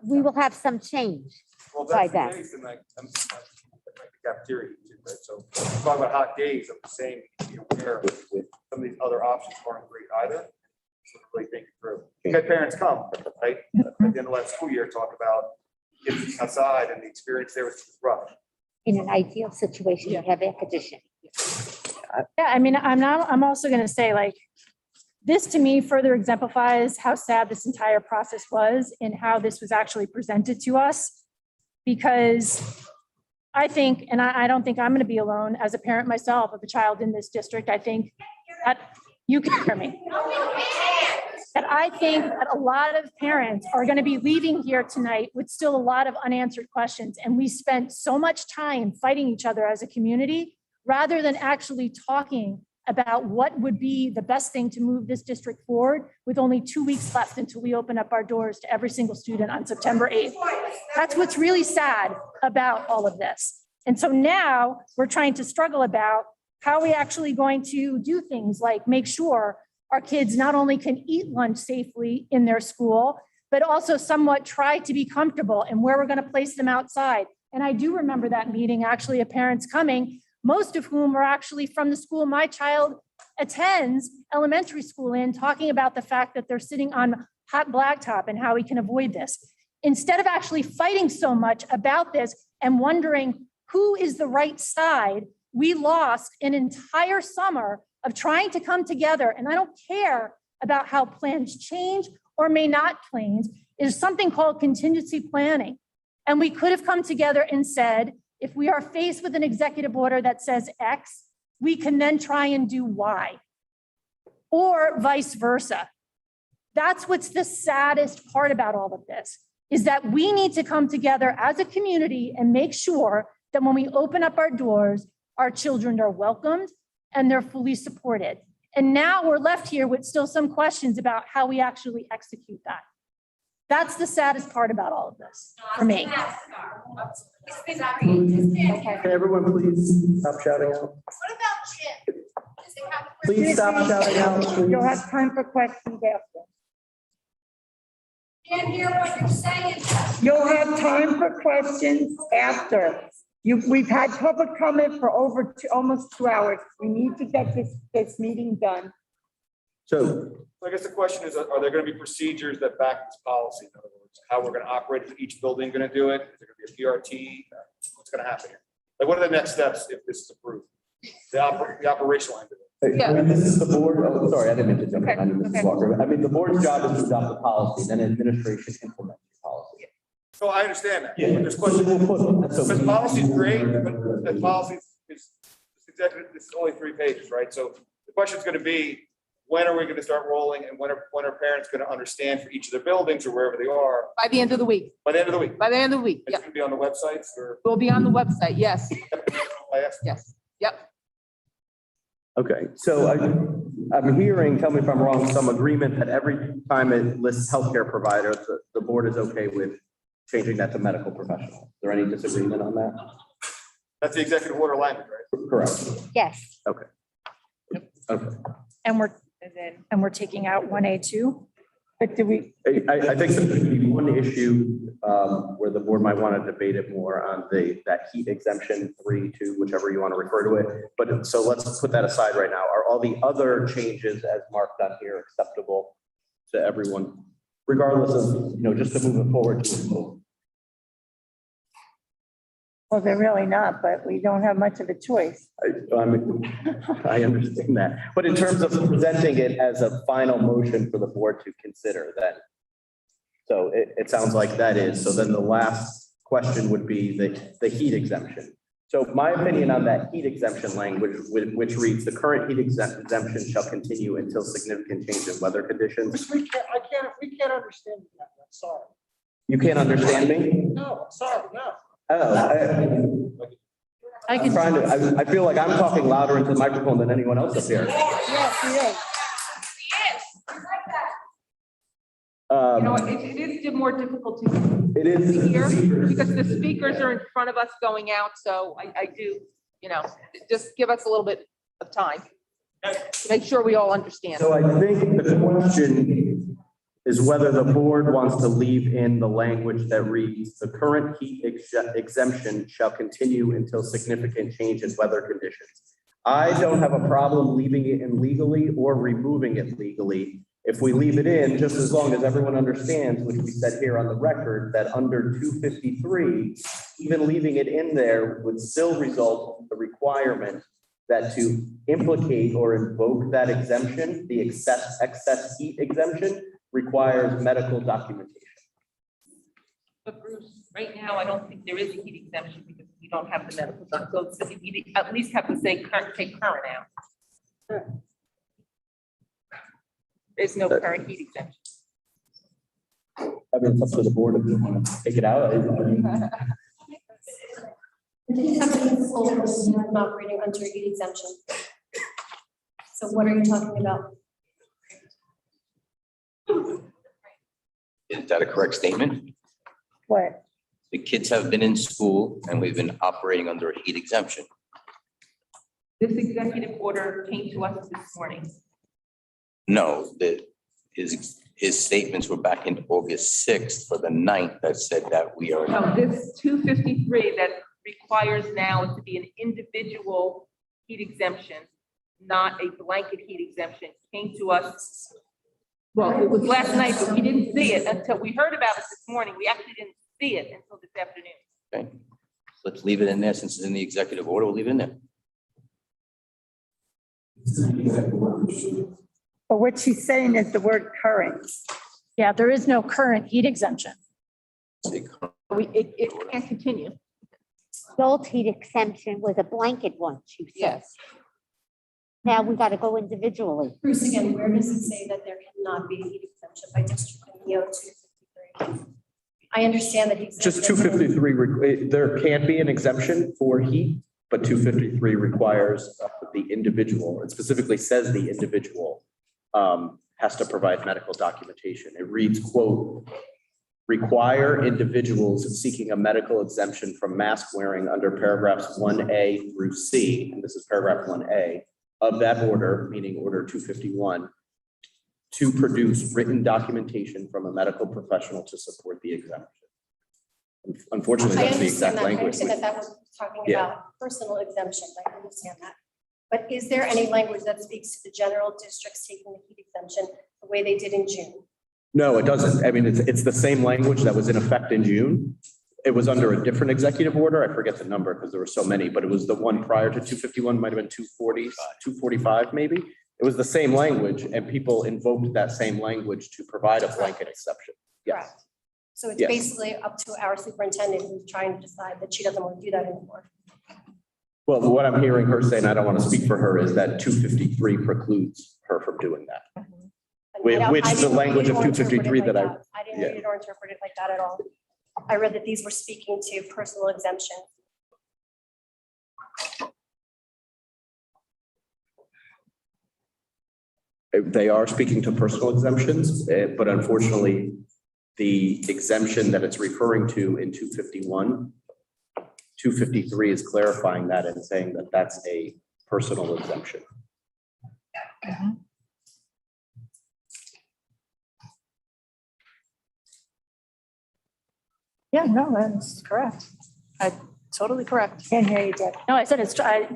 we will have some change. Well, by that's that. the case, and I'm the cafeteria too, right? So talk about hot days, I'm saying, aware with some of these other options aren't great either. So really think it through. You had parents come, right? At the end of last school year, talk about kids outside and the experience there was rough. In an ideal situation, you have air conditioning. Yeah, I mean, I'm also gonna say, like, this to me further exemplifies how sad this entire process was and how this was actually presented to us. Because I think, and I don't think I'm gonna be alone as a parent myself of a child in this district, I think that you can hear me. And I think that a lot of parents are gonna be leaving here tonight with still a lot of unanswered questions. And we spent so much time fighting each other as a community rather than actually talking about what would be the best thing to move this district forward with only 2 weeks left until we open up our doors to every single student on September 8th. That's what's really sad about all of this. And so now we're trying to struggle about how are we actually going to do things like make sure our kids not only can eat lunch safely in their school, but also somewhat try to be comfortable and where we're going to place them outside. And I do remember that meeting actually of parents coming, most of whom are actually from the school my child attends elementary school in, talking about the fact that they're sitting on hot blacktop and how we can avoid this. Instead of actually fighting so much about this and wondering who is the right side, we lost an entire summer of trying to come together. And I don't care about how plans change or may not change. There's something called contingency planning. And we could have come together and said, if we are faced with an executive order that says X, we can then try and do Y, or vice versa. That's what's the saddest part about all of this, is that we need to come together as a community and make sure that when we open up our doors, our children are welcomed and they're fully supported. And now we're left here with still some questions about how we actually execute that. That's the saddest part about all of this for me. Can everyone please stop shouting out? What about Jim? Does Please stop shouting out, please. You'll have time for questions after. Can't hear what you're saying. You'll have time for questions after. We've had public comment for almost 2 hours. We need to get this meeting done. So I guess the question is, are there going to be procedures that back this policy? In other words, how we're going to operate? Is each building going to do it? Is there going to be a PRT? What's going to happen here? Like, what are the next steps if this is approved? The operational end of it. I mean, this is the board, oh, sorry, I didn't mean to jump in on Mrs. Walker. I mean, the board's job is to adopt the policy, then administration implements the policy. So I understand that. Yeah. But this question, this policy is great, but the policy is executive, this is only 3 pages, right? So the question is going to be, when are we going to start rolling, and when are parents going to understand for each of their buildings or wherever they are? By the end of the week. By the end of the week. By the end of the week, It's yeah. going to be on the websites or? We'll be on the website, yes. Yes, yep. Okay, so I'm hearing, tell me if I'm wrong, some agreement that every time it lists healthcare provider, the board is okay with changing that to medical professional. Is there any disagreement on that? That's the executive order language, right? Correct. Yes. Okay. Okay. And we're taking out 1A2. But do we? I think there could be one issue where the board might want to debate it more on that heat exemption 3, 2, whichever you want to refer to it. But so let's put that aside right now. Are all the other changes as marked on here acceptable to everyone, regardless of, just to move it forward to a vote? Well, they're really not, but we don't have much of a choice. I mean, I understand that, but in terms of presenting it as a final motion for the board to consider, then. So it sounds like that is, so then the last question would be the heat exemption. So my opinion on that heat exemption language, which reads, the current heat exemption shall continue until significant change in weather conditions. We can't understand that, I'm sorry. You can't understand me? No, I'm sorry, no. Oh, I'm trying to, I feel like I'm talking louder into the microphone than anyone else up here. Yes, he is. It is more difficult to hear because the speakers are in front of us going out. So I do, just give us a little bit of time to make sure we all understand. So I think the question is whether the board wants to leave in the language that reads, the current heat exemption shall continue until significant change in weather conditions. I don't have a problem leaving it in legally or removing it legally. If we leave it in, just as long as everyone understands, which we said here on the record, that under 253, even leaving it in there would still result in the requirement that to implicate or invoke that exemption, the excess heat exemption, requires medical documentation. But Bruce, right now, I don't think there is a heat exemption because we don't have the medical documentation. So you at least have to say take current out. There's no current heat exemption. I mean, it's up to the board if you want to take it out. Operating under heat exemption. So what are you talking about? Is that a correct statement? What? The kids have been in school and we've been operating under a heat exemption. This executive order came to us this morning. No, his statements were back in August 6th for the 9th that said that we are. No, this 253 that requires now to be an individual heat exemption, not a blanket heat exemption, came to us. Well, it was last night, but we didn't see it until we heard about it this morning. We actually didn't see it until this afternoon. Okay, let's leave it in there since it's in the executive order. We'll leave it in there. But what she's saying is the word current. Yeah, there is no current heat exemption. It can't continue. The old heat exemption was a blanket one, she said. Yes. Now we got to go individually. Bruce, again, where does it say that there cannot be a heat exemption by district in EO 253? I understand that. Just 253, there can be an exemption for heat, but 253 requires the individual, it specifically says the individual has to provide medical documentation. It reads, quote, require individuals seeking a medical exemption from mask wearing under paragraphs 1A through C, and this is paragraph 1A, of that order, meaning order 251, to produce written documentation from a medical professional to support the exemption. Unfortunately, I that's the understand exact that. I language. understand that that was talking Yeah. about personal exemptions. I understand that. But is there any language that speaks to the general districts taking the heat exemption the way they did in June? No, it doesn't. I mean, it's the same language that was in effect in June. It was under a different executive order. I forget the number because there were so many, but it was the one prior to 251, might have been 240, 245 maybe. It was the same language and people invoked that same language to provide a blanket exception. Yes. Correct. So it's Yes. basically up to our superintendent who's trying to decide that she doesn't want to do that anymore. Well, what I'm hearing her say, and I don't want to speak for her, is that 253 precludes her from doing that. Which I the didn't language read of it or interpret it 253 like that I, I didn't yeah. read it or interpret it like that at all. I read that these were speaking to personal exemption. They are speaking to personal exemptions, but unfortunately, the exemption that it's referring to in 251, 253 is clarifying that and saying that that's a personal exemption. Yeah, no, that's correct. Totally correct. Can't hear you, Deb. No, I said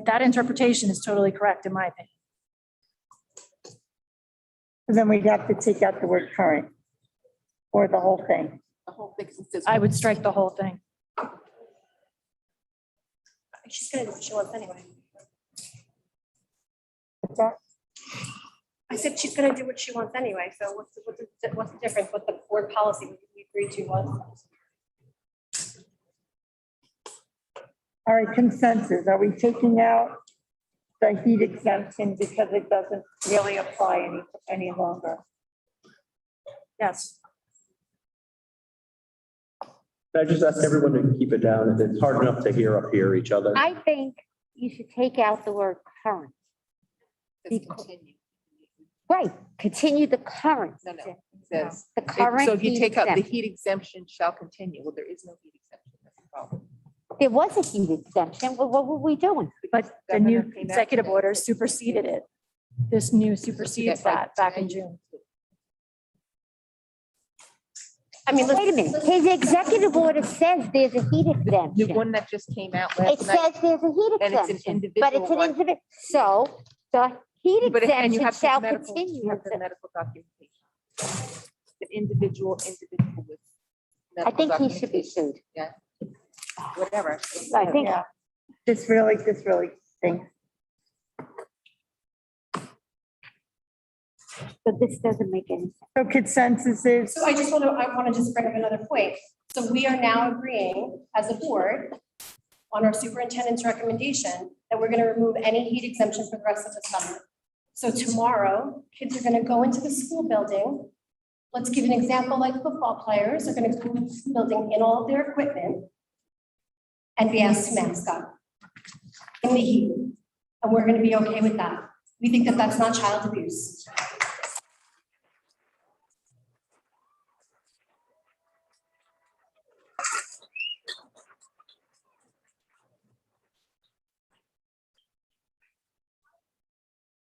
that interpretation is totally correct in my opinion. Then we'd have to take out the word current or the whole thing. The whole thing is. I would strike the whole thing. She's gonna do what she wants anyway. What's that? I said she's gonna do what she wants anyway, so what's the difference? What the board policy we agreed to was? All right, consensus. Are we taking out the heat exemption because it doesn't really apply any longer? Yes. I just ask everyone to keep it down. It's hard enough to hear each other. I think you should take out the word current. Continue. Right, continue the current. No, it says. The current. So if you heat take out the exemption. heat exemption shall continue, well, there is no heat exemption. That's the problem. There was a heat exemption. Well, what were we doing? But the new executive order superseded it. This new supersedes that back in June. I mean, Wait a minute, his executive order says there's a heat The exemption. one that just came out It last night. says there's a heat And it's an exemption, but it's an individual one. individual, so the heat But and you exemption have shall the medical, continue. you have the medical documentation. The individual with. I medical think he should be documentation. sued. Yeah. Whatever. I think, Yeah. This really stinks. but this doesn't make any sense. So consensus is, so I want to just bring up another point. So we are now agreeing as a board on our superintendent's recommendation that we're going to remove any heat exemption for the rest of the summer. So tomorrow, kids are going to go into the school building. Let's give an example, like football players are going to go into the school building in all of their equipment and be asked to mask up in the heat. And we're going to be okay with that. We think that that's not child abuse.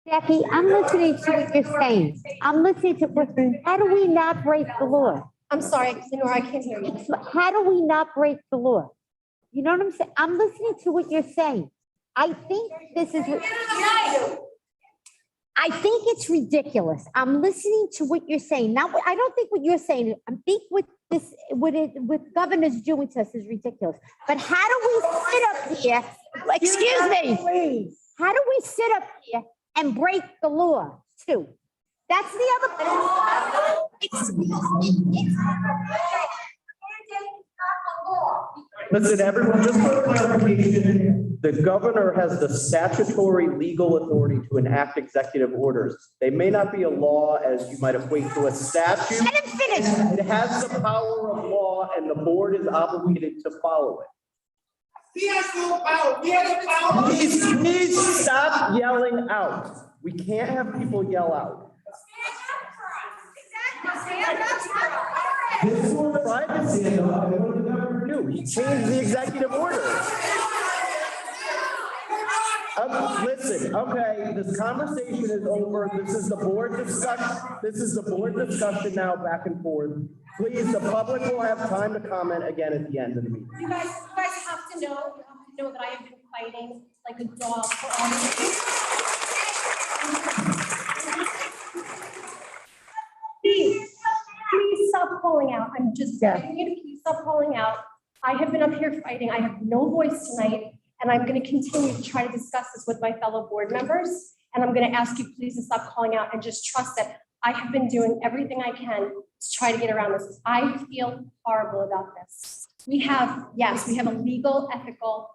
Jackie, I'm listening to what you're saying. I'm listening to, how do we not break the law? I'm sorry, Lenore, I can't hear you. How do we not break the law? You know what I'm saying? I'm listening to what you're saying. I think this is, I think it's ridiculous. I'm listening to what you're saying. Now, I don't think what you're saying, I think what governor's doing to us is ridiculous. But how do we sit up here? Excuse me, please. How do we sit up here and break the law too? That's the other. Listen, everyone, just for clarification, the governor has the statutory legal authority to enact executive orders. They may not be a law as you might equate to a statute. Let him finish. It has the power of law and the board is obligated to follow it. He has no power. We have the power. Please stop yelling out. We can't have people yell out. This is what privacy is about. What did the governor do? He changed the executive order. Listen, okay, this conversation is over. This is the board discussion now, back and forth. Please, the public will have time to comment again at the end of the meeting. You guys have to know that I have been fighting like a dog for all of you. Please stop calling out. I'm just begging you to please stop calling out. I have been up here fighting. I have no voice tonight, and I'm going to continue to try to discuss this with my fellow board members. And I'm going to ask you please to stop calling out and just trust that I have been doing everything I can to try to get around this. I feel horrible about this. We have a legal, ethical,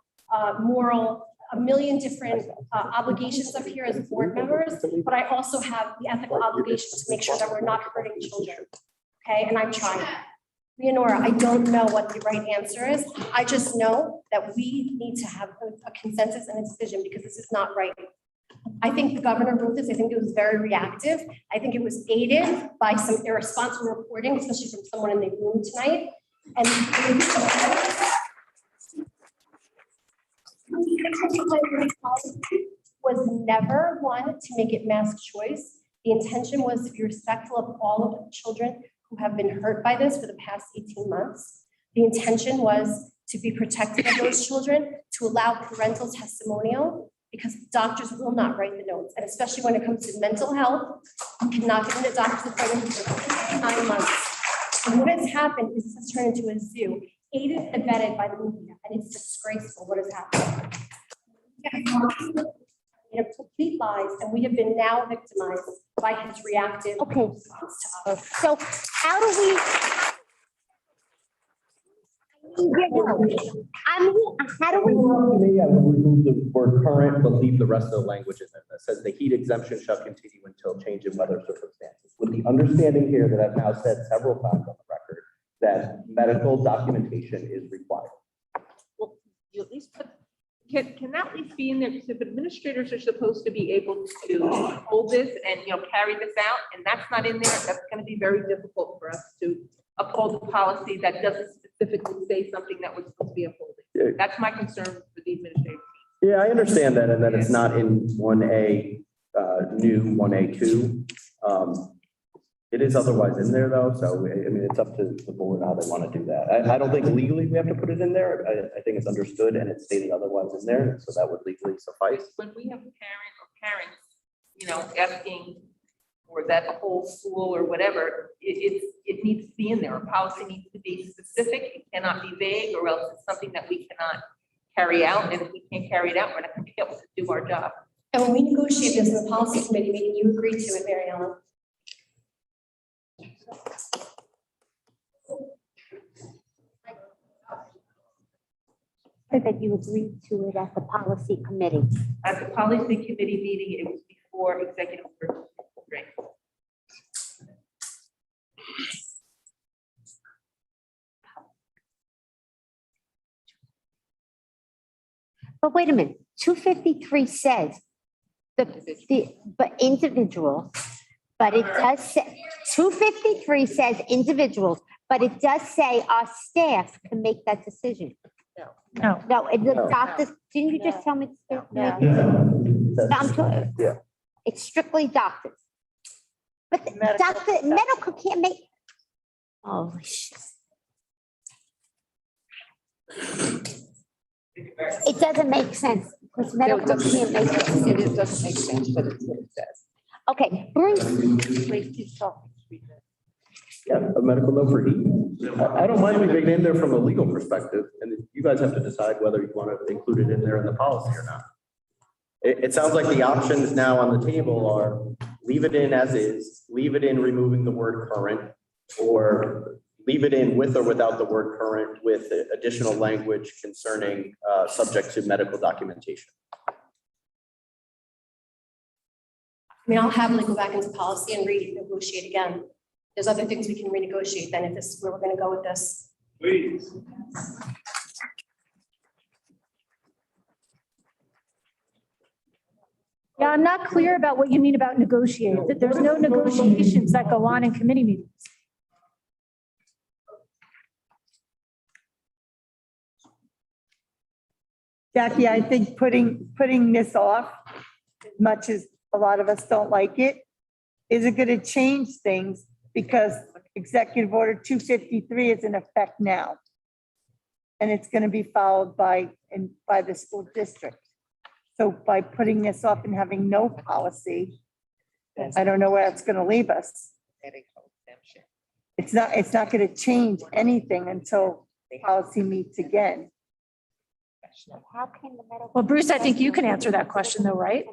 moral, a million different obligations up here as board members, but I also have the ethical obligation to make sure that we're not hurting children. Okay, and I'm trying. Leonora, I don't know what the right answer is. I just know that we need to have a consensus and a decision because this is not right. I think the governor wrote this. I think it was very reactive. I think it was aided by some irresponsible reporting, especially from someone in the room tonight. And was never one to make it mask choice. The intention was to be respectful of all of the children who have been hurt by this for the past 18 months. The intention was to be protective of those children, to allow parental testimonial, because doctors will not write the notes. And especially when it comes to mental health, you cannot get into doctor's appointment for 9 months. And what has happened is this has turned into a zoo, aided and abetted by the media, and it's disgraceful what has happened. Complete lies, and we have been now victimized by his reactive response to us. So how do we? How do we? To me, I would remove the word current, but leave the rest of the language in there. That says the heat exemption shall continue until change in weather circumstances. With the understanding here that I've now said several times on the record that medical documentation is required. Well, you at least put, can that at least be in there? Because if administrators are supposed to be able to hold this and, carry this out, and that's not in there, that's going to be very difficult for us to uphold a policy that doesn't specifically say something that was supposed to be upholding. That's my concern for the administrative team. Yeah, I understand that, and that it's not in 1A, new 1A2. It is otherwise in there though, so I mean, it's up to the board how they want to do that. I don't think legally we have to put it in there. I think it's understood and it's stated otherwise in there, so that would legally suffice. When we have a parent, asking for that whole school or whatever, it needs to be in there. A policy needs to be specific. It cannot be vague, or else it's something that we cannot carry out. And if we can't carry it out, we're not going to be able to do our job. And when we negotiated this in the policy committee meeting, you agreed to it, Mary Ellen. That you agreed to it at the policy committee. At the policy committee meeting, it was before executive order. Right. But wait a minute, 253 says but individuals, but it does say, 253 says individuals, but it does say our staff can make that decision. No. No, the doctors, didn't you just tell me? Yeah. It's strictly doctors. But medical can't make. Oh, shit. It doesn't make sense because medical can't make it. It doesn't make sense, but it's what it says. Okay, Bruce, please keep talking. Yeah, a medical note for heat. I don't mind leaving it in there from a legal perspective, and you guys have to decide whether you want to include it in there in the policy or not. It sounds like the options now on the table are leave it in as is, leave it in removing the word current, or leave it in with or without the word current with additional language concerning subject to medical documentation. I mean, I'll happily go back into policy and renegotiate again. There's other things we can renegotiate then if this is where we're going to go with this. Please. Yeah, I'm not clear about what you mean about negotiate. There's no negotiations that go on in committee meetings. Jackie, I think putting this off, as much as a lot of us don't like it, isn't going to change things because Executive Order 253 is in effect now. And it's going to be followed by the school district. So by putting this off and having no policy, I don't know where it's going to leave us. It's not going to change anything until policy meets again. How can the medical? Well, Bruce, I think you can answer that question though, right?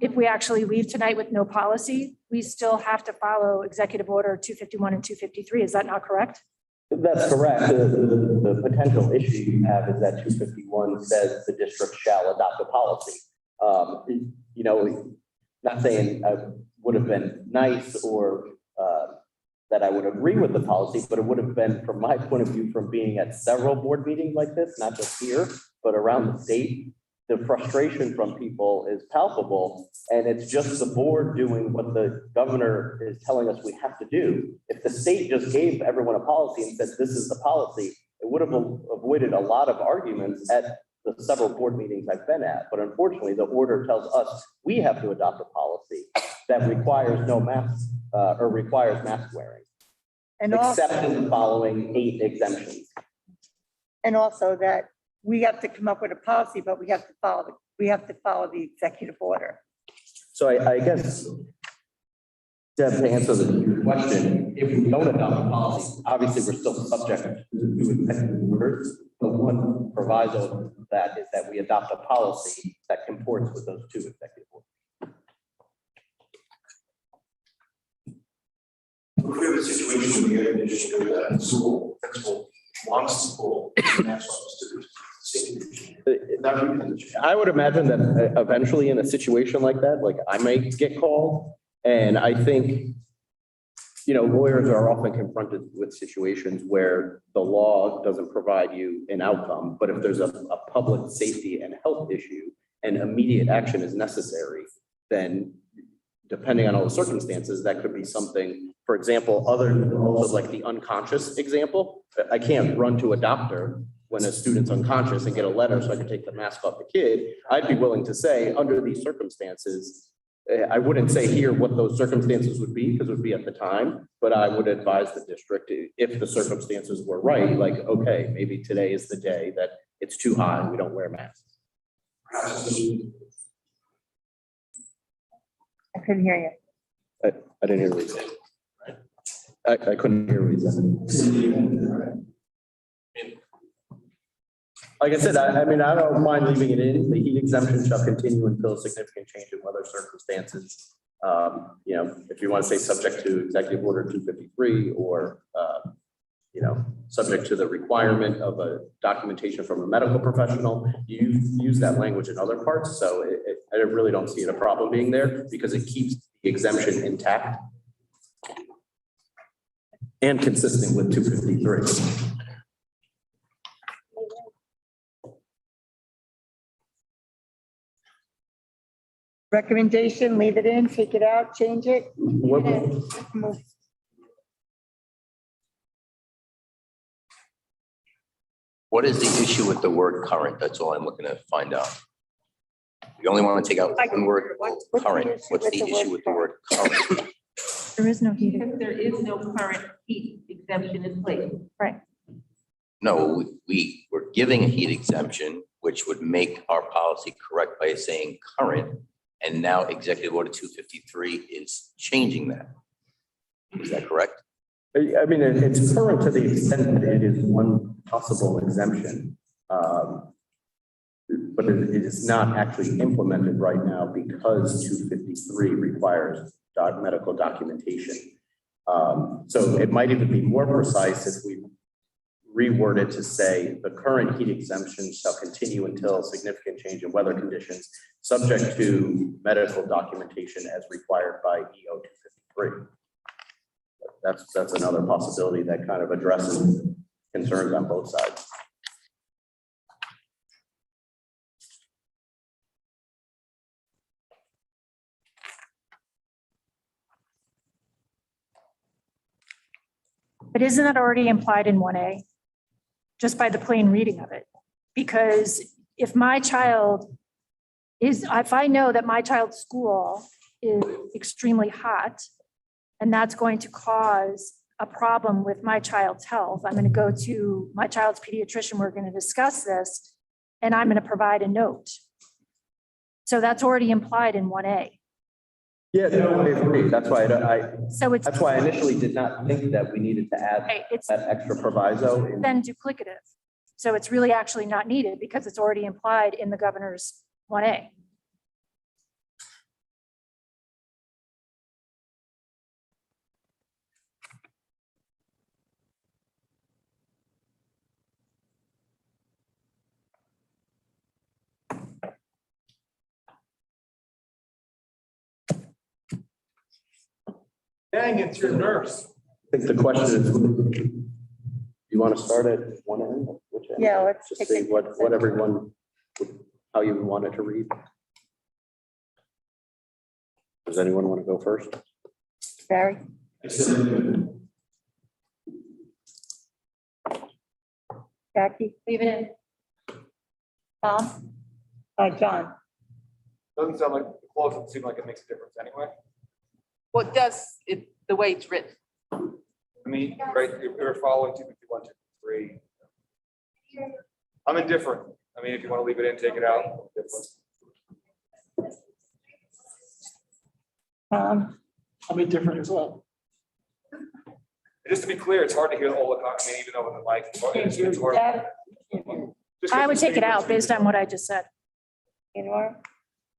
If we actually leave tonight with no policy, we still have to follow Executive Order 251 and 253. Is that not correct? That's correct. The potential issue you have is that 251 says the district shall adopt a policy. You know, not saying I would have been nice or that I would agree with the policy, but it would have been, from my point of view, from being at several board meetings like this, not just here, but around the state, the frustration from people is palpable, and it's just the board doing what the governor is telling us we have to do. If the state just gave everyone a policy and said, this is the policy, it would have avoided a lot of arguments at the several board meetings I've been at. But unfortunately, the order tells us we have to adopt a policy that requires no masks or requires mask wearing, And also, except in the following 8 exemptions. and also that we have to come up with a policy, but we have to follow the executive order. So I guess, Deb, to answer the question, if we don't adopt a policy, obviously we're still subject to executive orders. But one proviso of that is that we adopt a policy that comports with those 2 executive orders. If we have a situation where the air conditioner goes out in school, principal wants the school, and that's what students. I would imagine that eventually in a situation like that, like I might get called. And I think, you know, lawyers are often confronted with situations where the law doesn't provide you an outcome, but if there's a public safety and health issue and immediate action is necessary, then depending on all the circumstances, that could be something, for example, other than also like the unconscious example. I can't run to a doctor when a student's unconscious and get a letter so I can take the mask off the kid. I'd be willing to say, under these circumstances, I wouldn't say here what those circumstances would be because it would be at the time, but I would advise the district, if the circumstances were right, like, okay, maybe today is the day that it's too hot and we don't wear masks. I couldn't hear you. I didn't hear what you said. I couldn't hear what you said. Like I said, I mean, I don't mind leaving it in. The heat exemption shall continue until significant change in weather circumstances. You know, if you want to say subject to Executive Order 253 or, you know, subject to the requirement of a documentation from a medical professional, you use that language in other parts. So I really don't see it a problem being there because it keeps the exemption intact and consistent with 253. Recommendation, leave it in, take it out, change it. What is the issue with the word current? That's all I'm looking to find out. You only want to take out one word, current. What's the issue with the word current? There is no heat. Because there is no current heat exemption in place. Right. No, we were giving a heat exemption, which would make our policy correct by saying current. And now Executive Order 253 is changing that. Is that correct? I mean, it's current to the extent that it is one possible exemption. But it is not actually implemented right now because 253 requires medical documentation. So it might even be more precise if we reword it to say the current heat exemption shall continue until significant change in weather conditions, subject to medical documentation as required by EO 253. That's another possibility that kind of addresses concerns on both sides. But isn't that already implied in 1A? Just by the plain reading of it? Because if I know that my child's school is extremely hot, and that's going to cause a problem with my child's health, I'm going to go to my child's pediatrician, we're going to discuss this, and I'm going to provide a note. So that's already implied in 1A. Yeah, no, I agree. That's why That's why I initially did not think that we needed to add It's that extra proviso. in- then duplicative. So it's really actually not needed because it's already implied in the governor's 1A. Dang, it's your nurse. I think the question is, you want to start at one end? Which end? Yeah, let's Just take see it. what everyone, how you want it to read. Does anyone want to go first? Barry? Jackie? Leave it in. Tom? John? Doesn't sound like, the clause doesn't seem like it makes a difference anyway. Well, it does, the way it's written. I mean, right, if we're following 251, 253. I'm indifferent. I mean, if you want to leave it in, take it out. I'm indifferent as well. Just to be clear, it's hard to hear all the time, I mean, even over the mic. It's hard. Just I would because take it out it's- based on what I just said.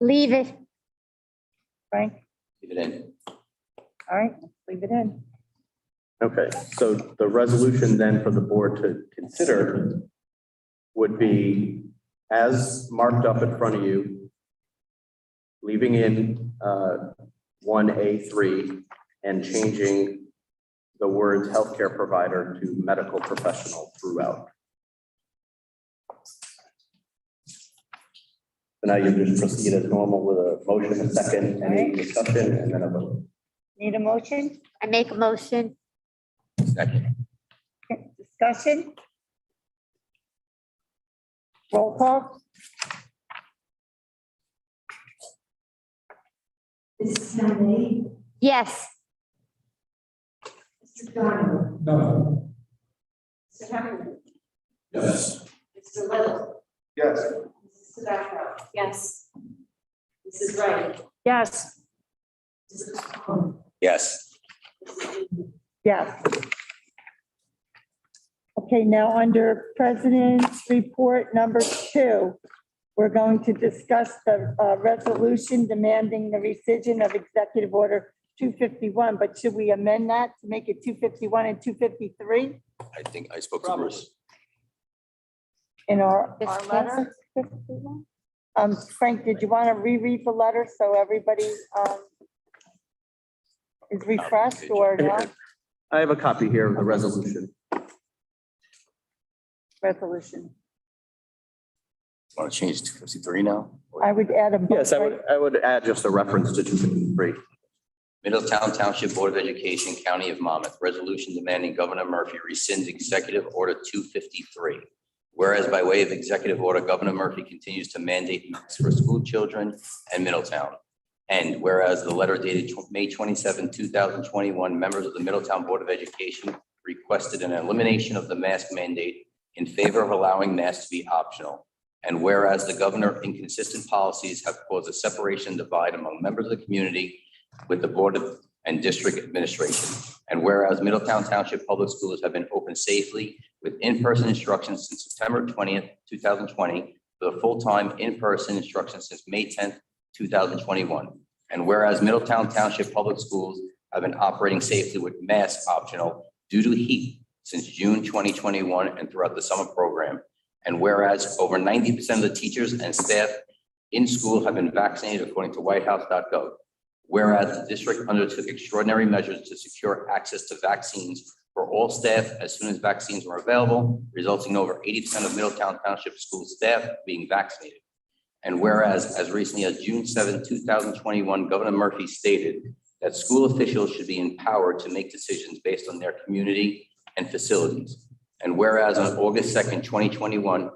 Leave it. Frank? Leave it in. All right, leave it in. Okay, so the resolution then for the board to consider would be as marked up in front of you, leaving in 1A3 and changing the words healthcare provider to medical professional throughout. So now you just proceed as normal with a motion, a second, any discussion, and then a vote. Need a motion? I make a motion. Second. Discussion? Roll call? Mrs. Kennedy, Yes. Mr. Donovan, No. Mr. Henry, Yes. Mr. Little, Yes. Mrs. Sebastian, Yes. Mrs. Wright, Yes. Mrs. Conlon, Yes. Yes. Okay, now under President's Report number 2, we're going to discuss the resolution demanding the rescission of Executive Order 251, but should we amend that to make it 251 and 253 I think I spoke to Bruce. in our Discuss. letter? Frank, did you want to reread the letter so everybody is refreshed or no? I have a copy here of the resolution. Resolution. Want to change to 53 now? I would add a. Yes, I would add just a reference to 253. Middletown Township Board of Education, County of Monmouth, resolution demanding Governor Murphy rescinds Executive Order 253. Whereas by way of executive order, Governor Murphy continues to mandate masks for school children and Middletown. And whereas the letter dated May 27, 2021, members of the Middletown Board of Education requested an elimination of the mask mandate in favor of allowing masks to be optional. And whereas the governor inconsistent policies have caused a separation and divide among members of the community with the board of and district administration. And whereas Middletown Township Public Schools have been open safely with in-person instruction since September 20th, 2020, for the full-time in-person instruction since May 10th, 2021. And whereas Middletown Township Public Schools have been operating safely with masks optional due to heat since June 2021 and throughout the summer program. And whereas over 90% of the teachers and staff in school have been vaccinated according to whitehouse.gov. Whereas the district undertook extraordinary measures to secure access to vaccines for all staff as soon as vaccines were available, resulting in over 80% of Middletown Township school staff being vaccinated. And whereas as recently as June 7, 2021, Governor Murphy stated that school officials should be empowered to make decisions based on their community and facilities. And whereas on August 2nd, 2021,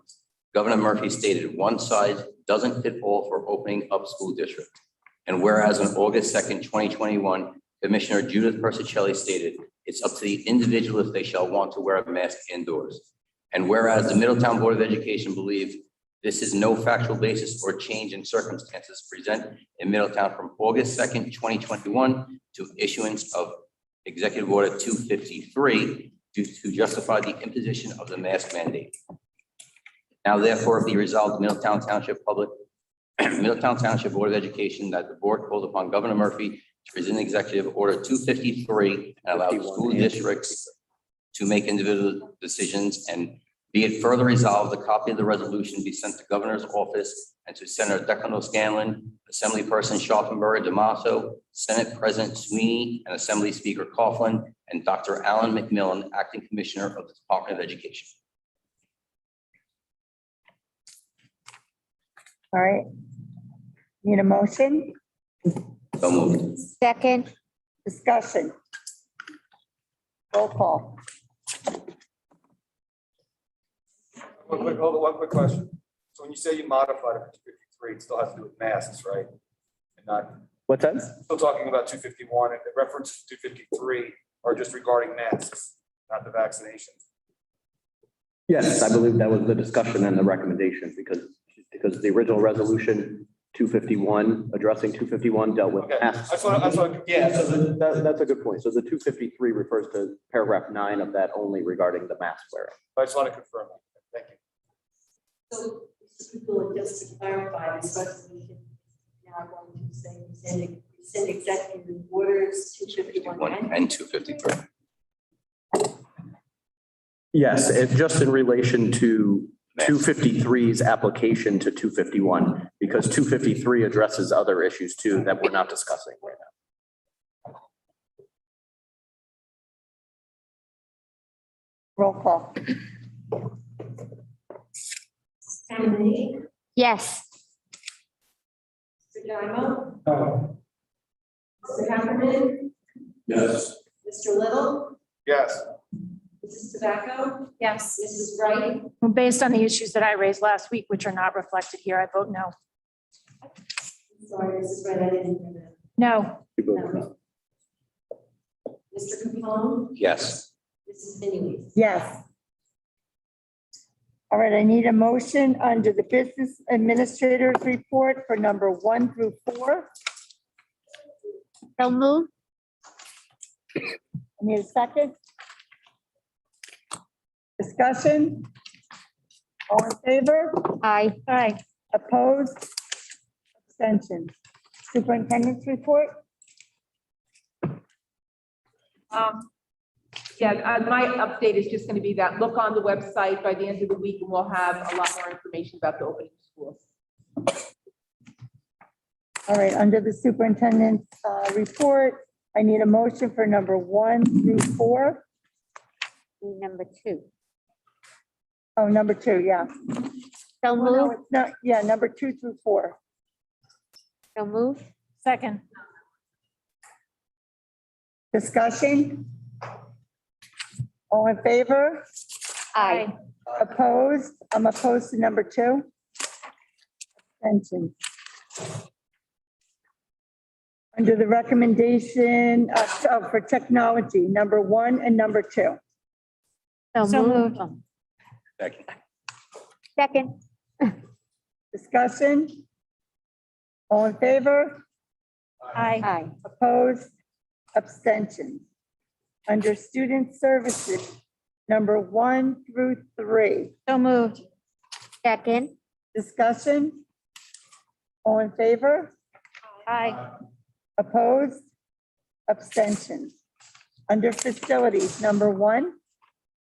Governor Murphy stated one size doesn't fit all for opening up school districts. And whereas on August 2nd, 2021, Commissioner Judith Persicelli stated, it's up to the individual if they shall want to wear a mask indoors. And whereas the Middletown Board of Education believes this is no factual basis or change in circumstances present in Middletown from August 2nd, 2021 to issuance of Executive Order 253 to justify the imposition of the mask mandate. Now therefore be resolved, Middletown Township Board of Education, that the board calls upon Governor Murphy to present Executive Order 253 and allow school districts to make individual decisions, and be it further resolved, a copy of the resolution be sent to Governor's office and to Senator Declan O'Scanlan, Assemblyperson Schaffenberg, Damaso, Senate President Sweeney, and Assembly Speaker Coughlin, and Dr. Alan McMillan, Acting Commissioner of the Department of Education. All right. Need a motion? So moved. Second. Discussion. Roll call. One quick question. So when you say you modified it to 253, it still has to do with masks, right? And not, What's that? still talking about 251, and the references to 253 are just regarding masks, not the vaccinations. Yes, I believe that was the discussion and the recommendation, because the original resolution 251, addressing 251 dealt with Okay, masks. that's what, yeah. So that's a good point. So the 253 refers to paragraph 9 of that only regarding the mask wearing. I just want to confirm that. Thank you. So, people, just to clarify, this resolution now going to say, send executive orders 251 and 253. Yes, it's just in relation to 253's application to 251, because 253 addresses other issues too that we're not discussing right now. Roll call. Kennedy, Yes. Mr. Dymo, No. Mr. Heffernan, Yes. Mr. Little, Yes. Mrs. Tobacco, Yes. Mrs. Wright, Well, based on the issues that I raised last week, which are not reflected here, I vote no. sorry, Mrs. Wright, I didn't hear that. No. Mr. Capone, Yes. Mrs. Minnies. Yes. All right, I need a motion under the Business Administrator's Report for number 1 through 4. So move. I need a second. Discussion? All in favor? Aye. Aye. Opposed? Abstentions? Superintendent's report? Yeah, my update is just going to be that look on the website by the end of the week, and we'll have a lot more information about the opening of schools. All right, under the superintendent's report, I need a motion for number 1 through 4. Number 2. Oh, number 2, yeah. So Well, no, move. it's not, yeah, number 2 through 4. So move. Second. Discussion? All in favor? Aye. Opposed? I'm opposed to number 2. Abstention. Under the recommendation for technology, number 1 and number 2. So moved. Second. Second. Discussion? All in favor? Aye. Aye. Opposed? Abstention. Under student services, number 1 through 3. So moved. Second. Discussion? All in favor? Aye. Opposed? Abstention. Under facilities, number 1.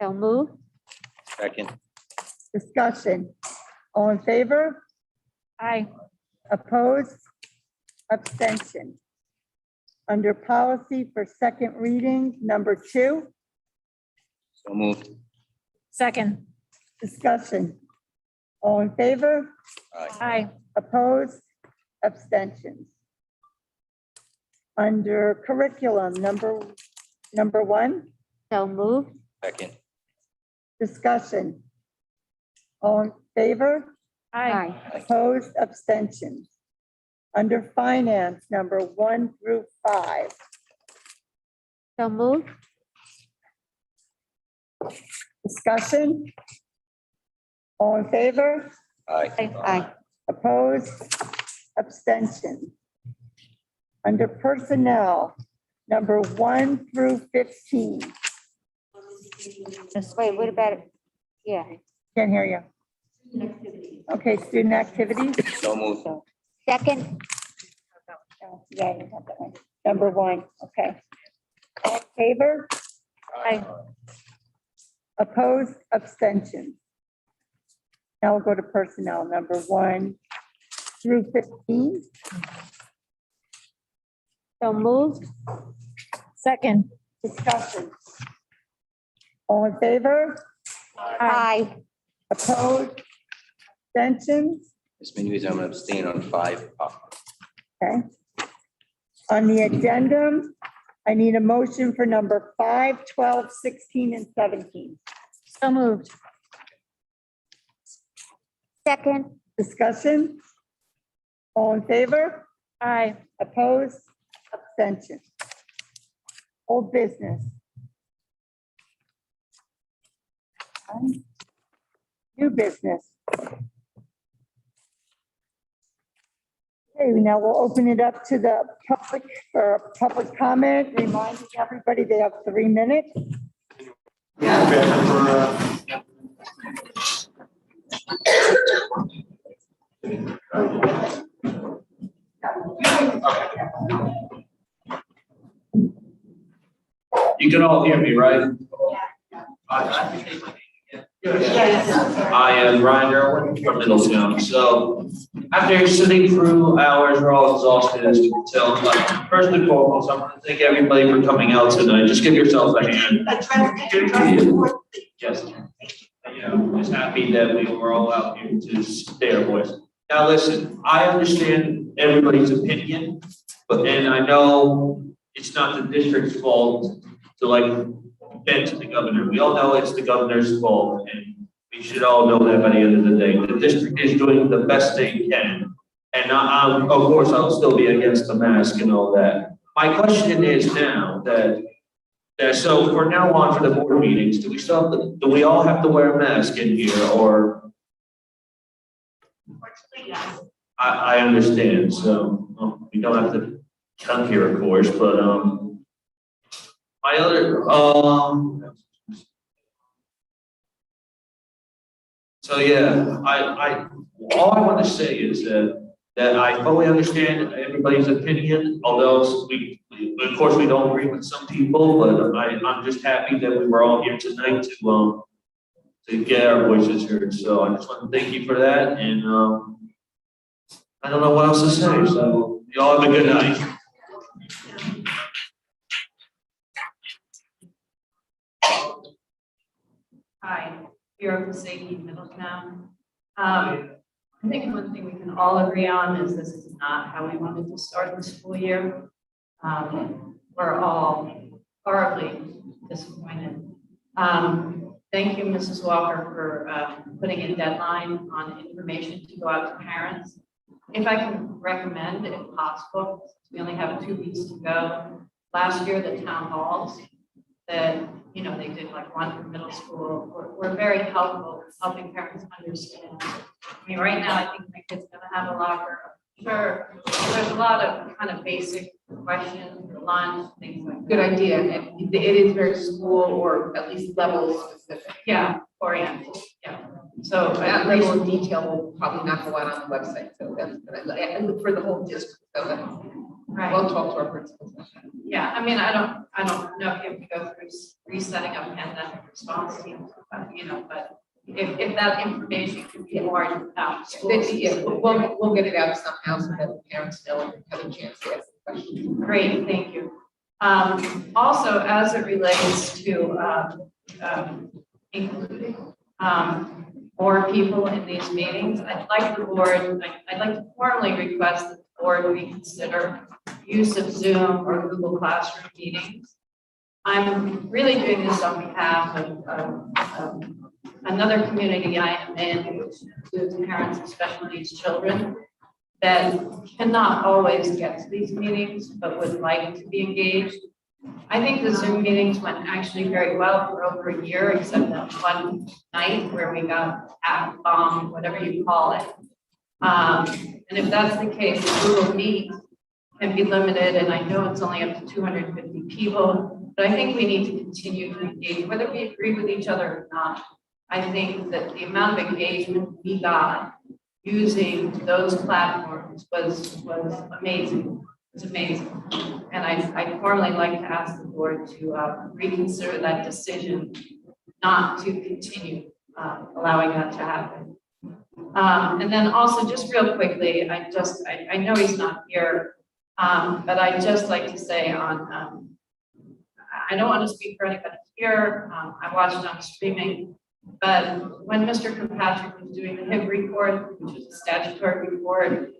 So moved. Second. Discussion. All in favor? Aye. Opposed? Abstention. Under policy for second reading, number 2. So moved. Second. Discussion. All in favor? Aye. Opposed? Abstentions. Under curriculum, number 1. So moved. Second. Discussion. All in favor? Aye. Opposed, abstentions. Under finance, number 1 through 5. So moved. Discussion? All in favor? Aye. Opposed? Abstention. Under personnel, number 1 through 15. Wait, what about it? Yeah. Can't hear you. Okay, student activities? So moved. Second. Yeah, you have that one. Number 1, okay. All in favor? Aye. Opposed, abstention. Now we'll go to personnel, number 1 through 15. So moved. Second. Discussion. All in favor? Aye. Opposed, abstentions? Ms. Menounos, I'm going to abstain on 5. Okay. On the addendum, I need a motion for number 5, 12, 16, and 17. So moved. Second. Discussion? All in favor? Aye. Opposed? Abstention? Old business? New business? Okay, now we'll open it up to the public for public comment, reminding everybody they have 3 minutes. You can all hear me, right? I am Ryan Irwin from Middletown. So after sitting through hours, we're all exhausted, as you can tell. But first and foremost, I want to thank everybody for coming out tonight. Just give yourself a hand. Yes. Yeah, I'm just happy that we were all out here to say our voice. Now, listen, I understand everybody's opinion, and I know it's not the district's fault to bend to the governor. We all know it's the governor's fault, and we should all know that by the end of the day. The district is doing the best they can. And of course, I'll still be against the mask and all that. My question is now so for now on for the board meetings, do we all have to wear a mask in here, or? I understand, so we don't have to come here, of course, but my other so yeah, all I want to say is that I fully understand everybody's opinion, although of course we don't agree with some people, but I'm just happy that we were all here tonight to get our voices heard. So I just want to thank you for that, and I don't know what else to say. So y'all have a good night. Hi, Bureau Safety Middletown. I think one thing we can all agree on is this is not how we wanted to start the school year. We're all horribly disappointed. Thank you, Mrs. Walker, for putting a deadline on information to go out to parents. If I can recommend, if possible, we only have 2 weeks to go. Last year, the town halls that, they did one for middle school, were very helpful, helping parents understand. I mean, right now, I think my kid's gonna have a locker. Sure, there's a lot of kind of basic questions, lunch, things like that. Good idea. And it is very school or at least level specific. Yeah, oriented, yeah. So That level of detail will probably not go out on the website, so that's, and look for the whole district, so that's, right. We'll talk to our principals. Yeah, I mean, I don't know if you have to go through resetting a pandemic response team, but if that information could be enlarged out. Yeah, we'll get it out somehow so that the parents know and have a chance to ask the question. Great, thank you. Also, as it relates to including more people in these meetings, I'd like to formally request that the board reconsider use of Zoom or Google Classroom meetings. I'm really doing this on behalf of another community I am in, which includes parents of special needs children, that cannot always get to these meetings, but would like to be engaged. I think the Zoom meetings went actually very well for over a year, except that one night where we got bombed, whatever you call it. And if that's the case, Google Meet can be limited, and I know it's only up to 250 people, but I think we need to continue to engage, whether we agree with each other or not. I think that the amount of engagement we got using those platforms was amazing. It was amazing. And I'd formally like to ask the board to reconsider that decision not to continue allowing that to happen. And then also, just real quickly, I know he's not here, but I'd just like to say on, I don't want to speak for anybody here. I watched on streaming, but when Mr. Kirkpatrick was doing the HIB report, which is a statutory report,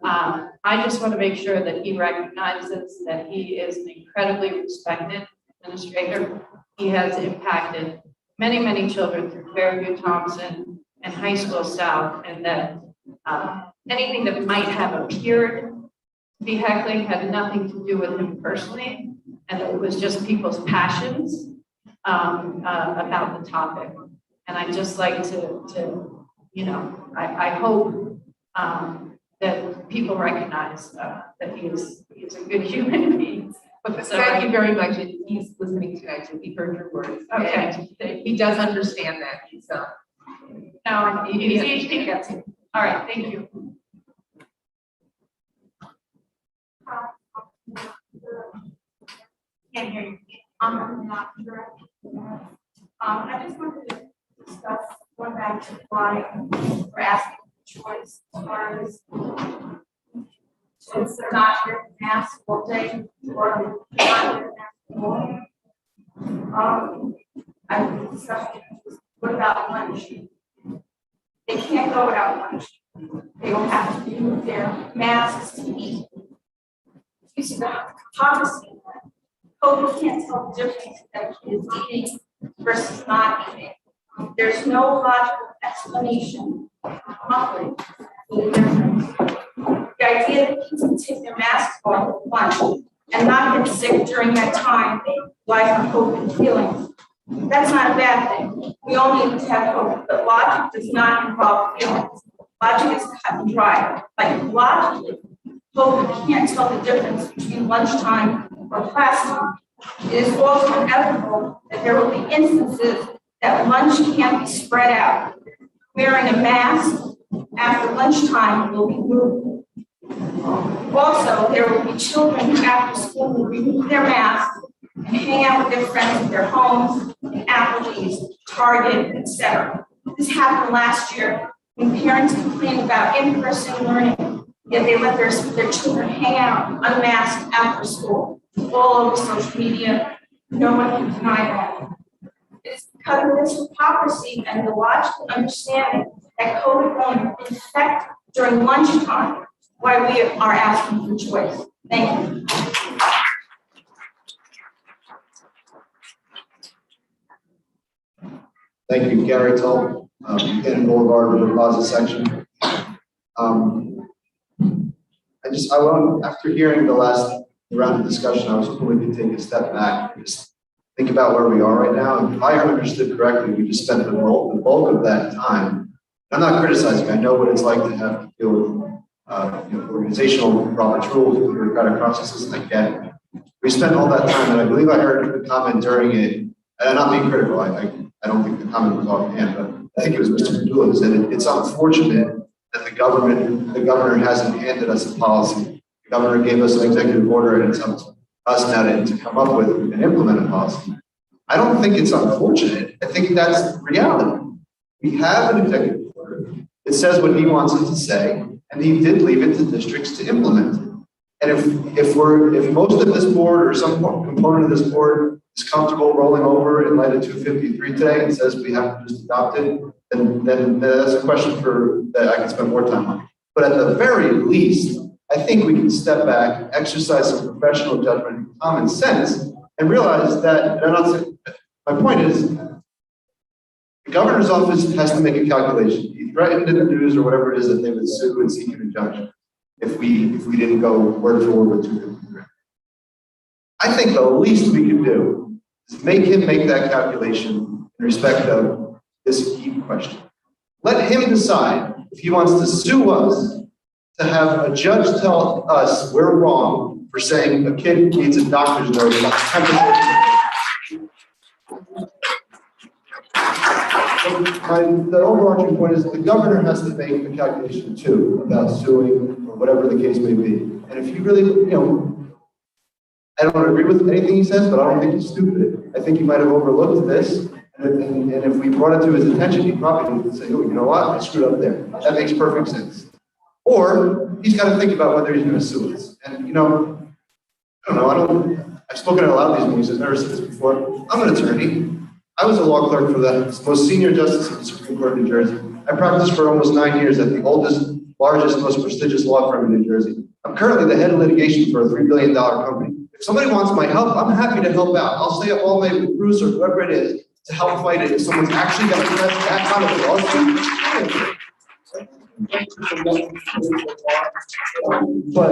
I just want to make sure that he recognizes that he is an incredibly respected administrator. He has impacted many, many children through Fairview Thompson and High School South, and that anything that might have appeared to be heckling had nothing to do with him personally, and it was just people's passions about the topic. And I'd just like to you know, I hope that people recognize that he's a good human being. But thank you very much, and he's listening tonight, so he heard your words. Okay. And he does understand that, so. No, he gets it. All right, thank you. Can't hear you. I'm not sure. I just wanted to discuss going back to why we're asking for choice as far as since they're not here to mask all day or not here to mask all. I discussed what about lunch? They can't go without lunch. They will have to remove their masks to eat. You see the hypocrisy. COVID can't tell the difference that he is eating versus not eating. There's no logical explanation for the difference. The idea that kids can take their masks off at lunch and not get sick during that time, like COVID feelings, that's not a bad thing. We all need to have COVID, but logic does not involve feelings. Logic is cut and dry. Like logically, COVID can't tell the difference between lunchtime or class time. It is also inevitable that there will be instances that lunch can't be spread out. Wearing a mask after lunchtime will be moved. Also, there will be children who after school will remove their masks and hang out with their friends at their homes, in Applebee's, Target, etc. This happened last year when parents complained about in-person learning, yet they let their children hang out unmasked after school, all over social media. No one can deny that. It's because of this hypocrisy and the logical understanding that COVID won't infect during lunchtime why we are asking for choice. Thank you. Thank you, Gary Tull, Lieutenant Boulevard, River Plaza section. I want, after hearing the last round of discussion, I was hoping we could take a step back and just think about where we are right now. And if I understood correctly, we just spent the bulk of that time. I'm not criticizing. I know what it's like to have to deal with organizational Robert's rules, bureaucratic processes, and I get it. We spent all that time, and I believe I heard the comment during it, and I'm not being critical. I don't think the comment was offhand, but I think it was Mr. Padula who said it's unfortunate that the governor hasn't handed us a policy. The governor gave us an executive order, and it's up to us now to come up with and implement a policy. I don't think it's unfortunate. I think that's reality. We have an executive order. It says what he wants it to say, and he did leave it to districts to implement it. And if most of this board or some component of this board is comfortable rolling over in light of 253 today and says we have to just adopt it, then that's a question that I can spend more time on. But at the very least, I think we can step back, exercise some professional judgment and common sense, and realize that, my point is, The governor's office has to make a calculation. He threatened in the news or whatever it is that they would sue and seek an injunction if we didn't go word for word with 253. I think the least we could do is make him make that calculation in respect of this heat question. Let him decide if he wants to sue us to have a judge tell us we're wrong for saying a kid needs a doctor's note about temperature. The overarching point is the governor has to make a calculation too about suing or whatever the case may be. And if you really, I don't agree with anything he says, but I don't think he's stupid. I think he might have overlooked this. And if we brought it to his attention, he probably would say, oh, you know what? I screwed up there. That makes perfect sense. Or he's got to think about whether he's going to sue us. And, I don't know. I've spoken at a lot of these meetings. I've never said this before. I'm an attorney. I was a law clerk for the most senior justice of the Supreme Court of New Jersey. I practiced for almost 9 years at the oldest, largest, most prestigious law firm in New Jersey. I'm currently the head of litigation for a $3 billion company. If somebody wants my help, I'm happy to help out. I'll stay up all night with Bruce or whoever it is to help fight it. If someone's actually going to press that kind of lawsuit. But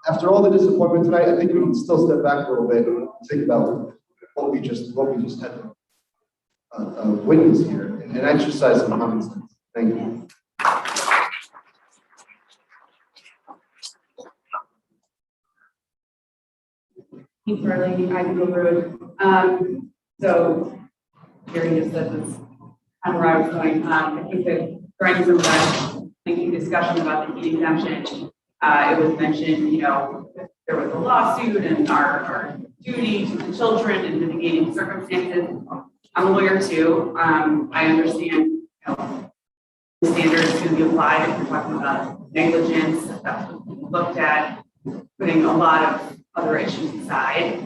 after all the disappointment tonight, I think we can still step back a little bit and think about what we just had witness here and exercise some common sense. Thank you. Thanks, Marlene. I can go road. So Gary just said this kind of where I was going. I think that during some of that lengthy discussion about the heat exemption, it was mentioned, there was a lawsuit and our duty to the children and mitigating circumstances. I'm a lawyer too. I understand, the standards can be applied if we're talking about negligence, if that's what we looked at, putting a lot of other issues aside.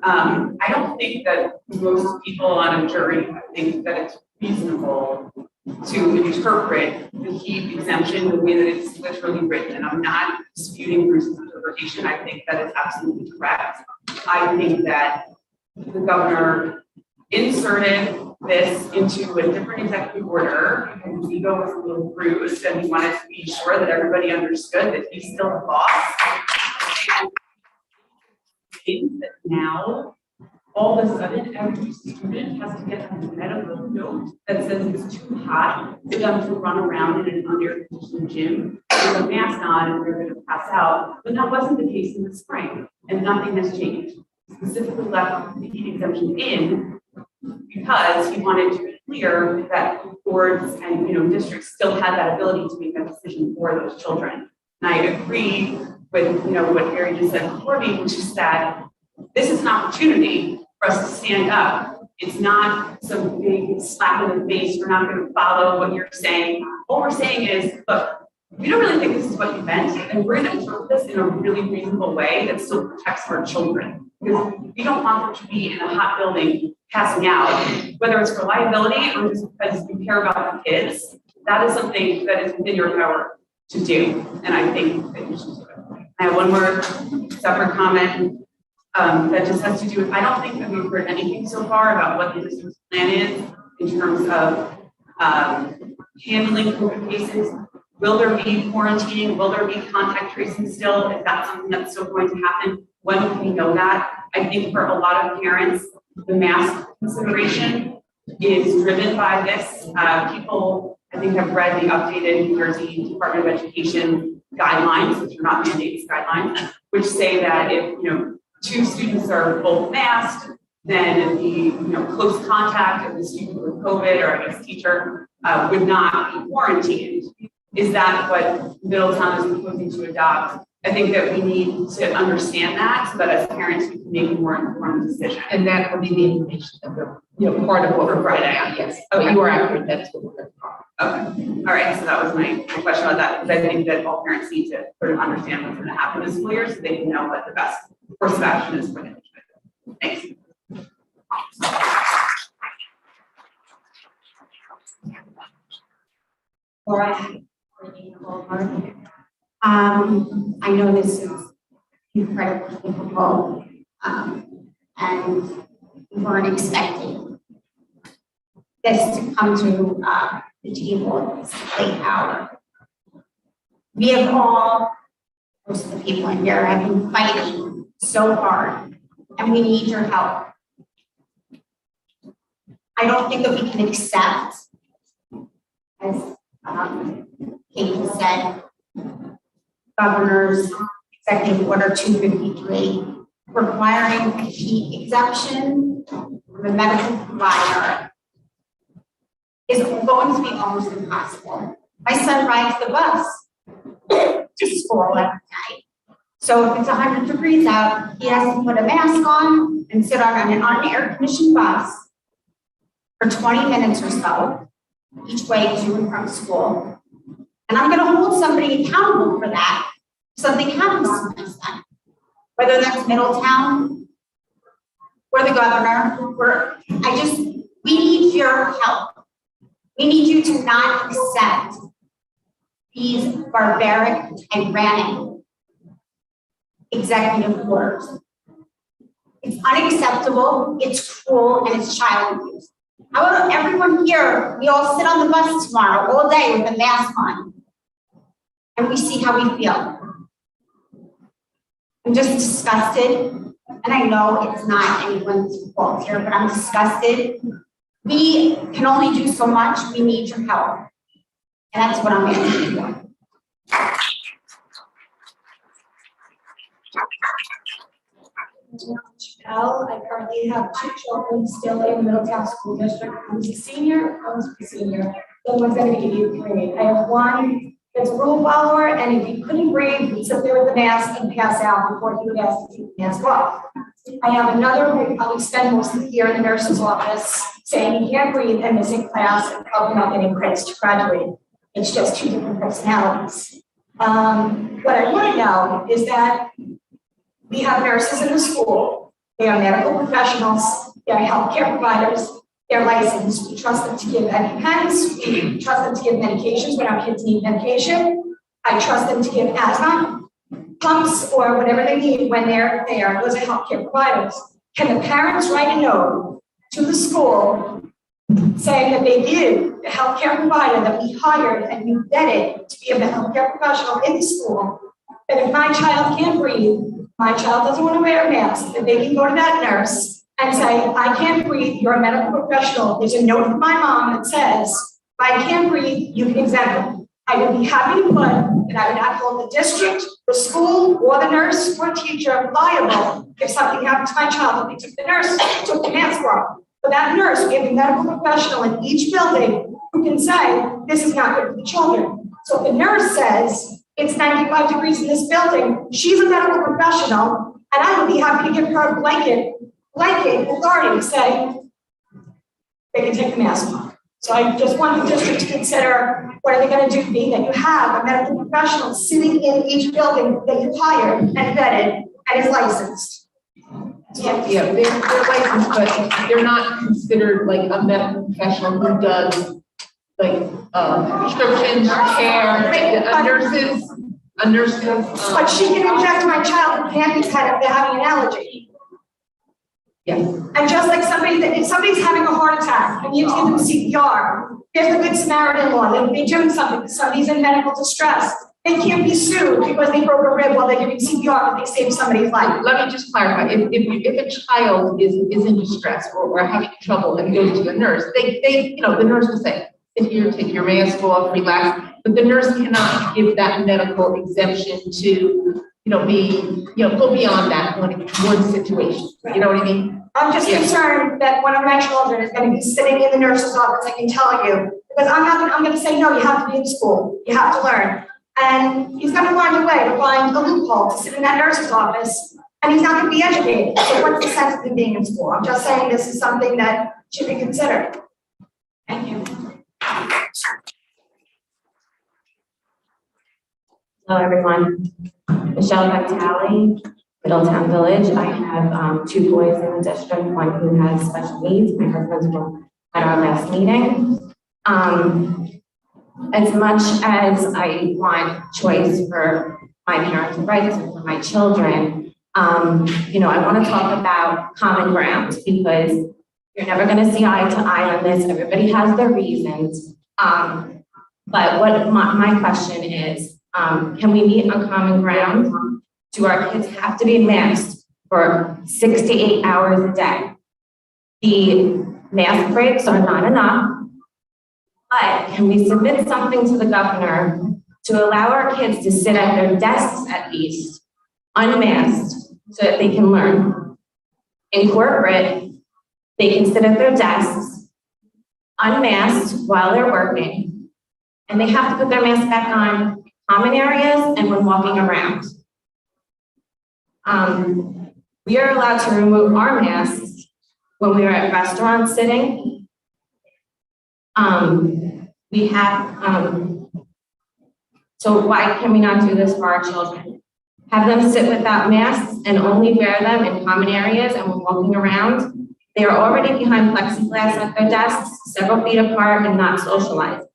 I don't think that most people on a jury think that it's reasonable to interpret the heat exemption the way that it's literally written. And I'm not disputing Bruce's interpretation. I think that is absolutely correct. I think that the governor inserted this into a different executive order because his ego was a little bruised and he wanted to be sure that everybody understood that he's still the boss. And that now, all of a sudden, every student has to get a medical note that says it's too hot for them to run around in an under-conditioned gym with a mask on and they're going to pass out. But that wasn't the case in the spring, and nothing has changed. Specifically left the heat exemption in because he wanted to be clear that boards and districts still had that ability to make that decision for those children. And I agree with what Gary just said before me, which is that this is an opportunity for us to stand up. It's not some big slap in the face. We're not going to follow what you're saying. What we're saying is, look, we don't really think this is what you meant, and we're going to interpret this in a really reasonable way that still protects our children. Because we don't want them to be in a hot building passing out, whether it's for liability or just because you care about the kids. That is something that is within your power to do, and I think that you should do it. I have one more separate comment that just has to do with, I don't think that we've heard anything so far about what the district's plan is in terms of handling COVID cases. Will there be quarantining? Will there be contact tracing still? Is that something that's still going to happen? When can we know that? I think for a lot of parents, the mask consideration is driven by this. People, I think, have read the updated New Jersey Department of Education guidelines, which are not mandates, guidelines, which say that if two students are both masked, then the close contact of the student with COVID or I guess teacher would not be quarantined. Is that what Middletown is proposing to adopt? I think that we need to understand that so that as parents we can make a more informed decision. And that will be the information of the part of what we're Friday on. Yes. Okay. You are accurate. That's what we're going to talk about. Okay. All right. So that was my question about that, because I think that all parents need to sort of understand what's going to happen this school year so they can know what the best course of action is for them. Thanks. All right. I know this is incredibly difficult, and we weren't expecting this to come to the table at this late hour. We have all, most of the people in here have been fighting so hard, and we need your help. I don't think that we can accept, as Katie said, Governor's Executive Order 253 requiring a heat exemption from a medical provider is going to be almost impossible. My son rides the bus to school every day. So if it's 100 degrees out, he has to put a mask on and sit on an air-conditioned bus for 20 minutes or so each way to and from school. And I'm gonna hold somebody accountable for that if something happens to my son. Whether that's Middletown or the governor, we need your help. We need you to not accept these barbaric, tyrannic executive orders. It's unacceptable, it's cruel, and it's child abuse. How about everyone here, we all sit on the bus tomorrow all day with a mask on, and we see how we feel. I'm just disgusted, and I know it's not anyone's fault here, but I'm disgusted. We can only do so much, we need your help. And that's what I'm asking for. I currently have 2 children still in the Middletown School District. One's a senior, one's a senior. The one's going to be in 8th grade. I have one that's a rule follower, and if he couldn't breathe, he'd sit there with the mask and pass out before he would ask to take the mask off. I have another who probably spent most of the year in the nurse's office saying he can't breathe and missing class and probably not getting credits to graduate. It's just 2 different personalities. What I want to know is that we have nurses in the school. They are medical professionals. They are healthcare providers. They're licensed. We trust them to give EpiPens. We trust them to give medications when our kids need medication. I trust them to give asthma pumps or whatever they need when they're there. Those are healthcare providers. Can the parents write a note to the school saying that they give the healthcare provider that we hired and we vetted to be a healthcare professional in the school, that if my child can't breathe, my child doesn't want to wear a mask, that they can go to that nurse and say, I can't breathe, you're a medical professional. There's a note from my mom that says, if I can't breathe, you can exempt me. I would be happy to put that I would not hold the district, the school, or the nurse or teacher liable if something happened to my child. If they took the nurse, took the mask off. But that nurse, we have a medical professional in each building who can say, this is not good for the children. So if the nurse says, it's 95 degrees in this building, she's a medical professional, and I would be happy to give her a blanket authority to say, they can take the mask off. So I just want the district to consider, what are they going to do, being that you have a medical professional sitting in each building that you hired and vetted and is licensed. Yeah, they're licensed, but they're not considered like a medical professional who does like prescriptions, care, nurses. But she can inject my child with panties if they're having an allergy. Yes. And just like if somebody's having a heart attack and you give them CPR, there's the Good Samaritan law. They'll be doing something. Somebody's in medical distress. They can't be sued because they broke a rib while they're giving CPR, but they saved somebody's life. Let me just clarify. If a child is in distress or having trouble and goes to the nurse, the nurse will say, sit here, take your mask off, relax. But the nurse cannot give that medical exemption to, go beyond that one situation. You know what I mean? I'm just concerned that one of my children is going to be sitting in the nurse's office, I can tell you, because I'm going to say, no, you have to be in school. You have to learn. And he's going to find a way to find a loophole to sit in that nurse's office, and he's not going to be educated. So what's the sense of him being in school? I'm just saying this is something that should be considered. Thank you. Hello, everyone. Michelle Vitale, Middletown Village. I have 2 boys in the district, one who has special needs. My husband's one at our last meeting. As much as I want choice for my parents' rights and for my children, I want to talk about common ground, because You're never gonna see eye to eye on this. Everybody has their reasons. But what my question is, can we meet on common ground? Do our kids have to be masked for 6 to 8 hours a day? The mask breaks are not enough. But can we submit something to the governor to allow our kids to sit at their desks at least, unmasked, so that they can learn? In corporate, they can sit at their desks, unmasked while they're working, and they have to put their mask back on in common areas and when walking around. We are allowed to remove our masks when we are at restaurants sitting. We have, so why can we not do this for our children? Have them sit without masks and only wear them in common areas and when walking around. They are already behind plexiglass at their desks, several feet apart and not socialized.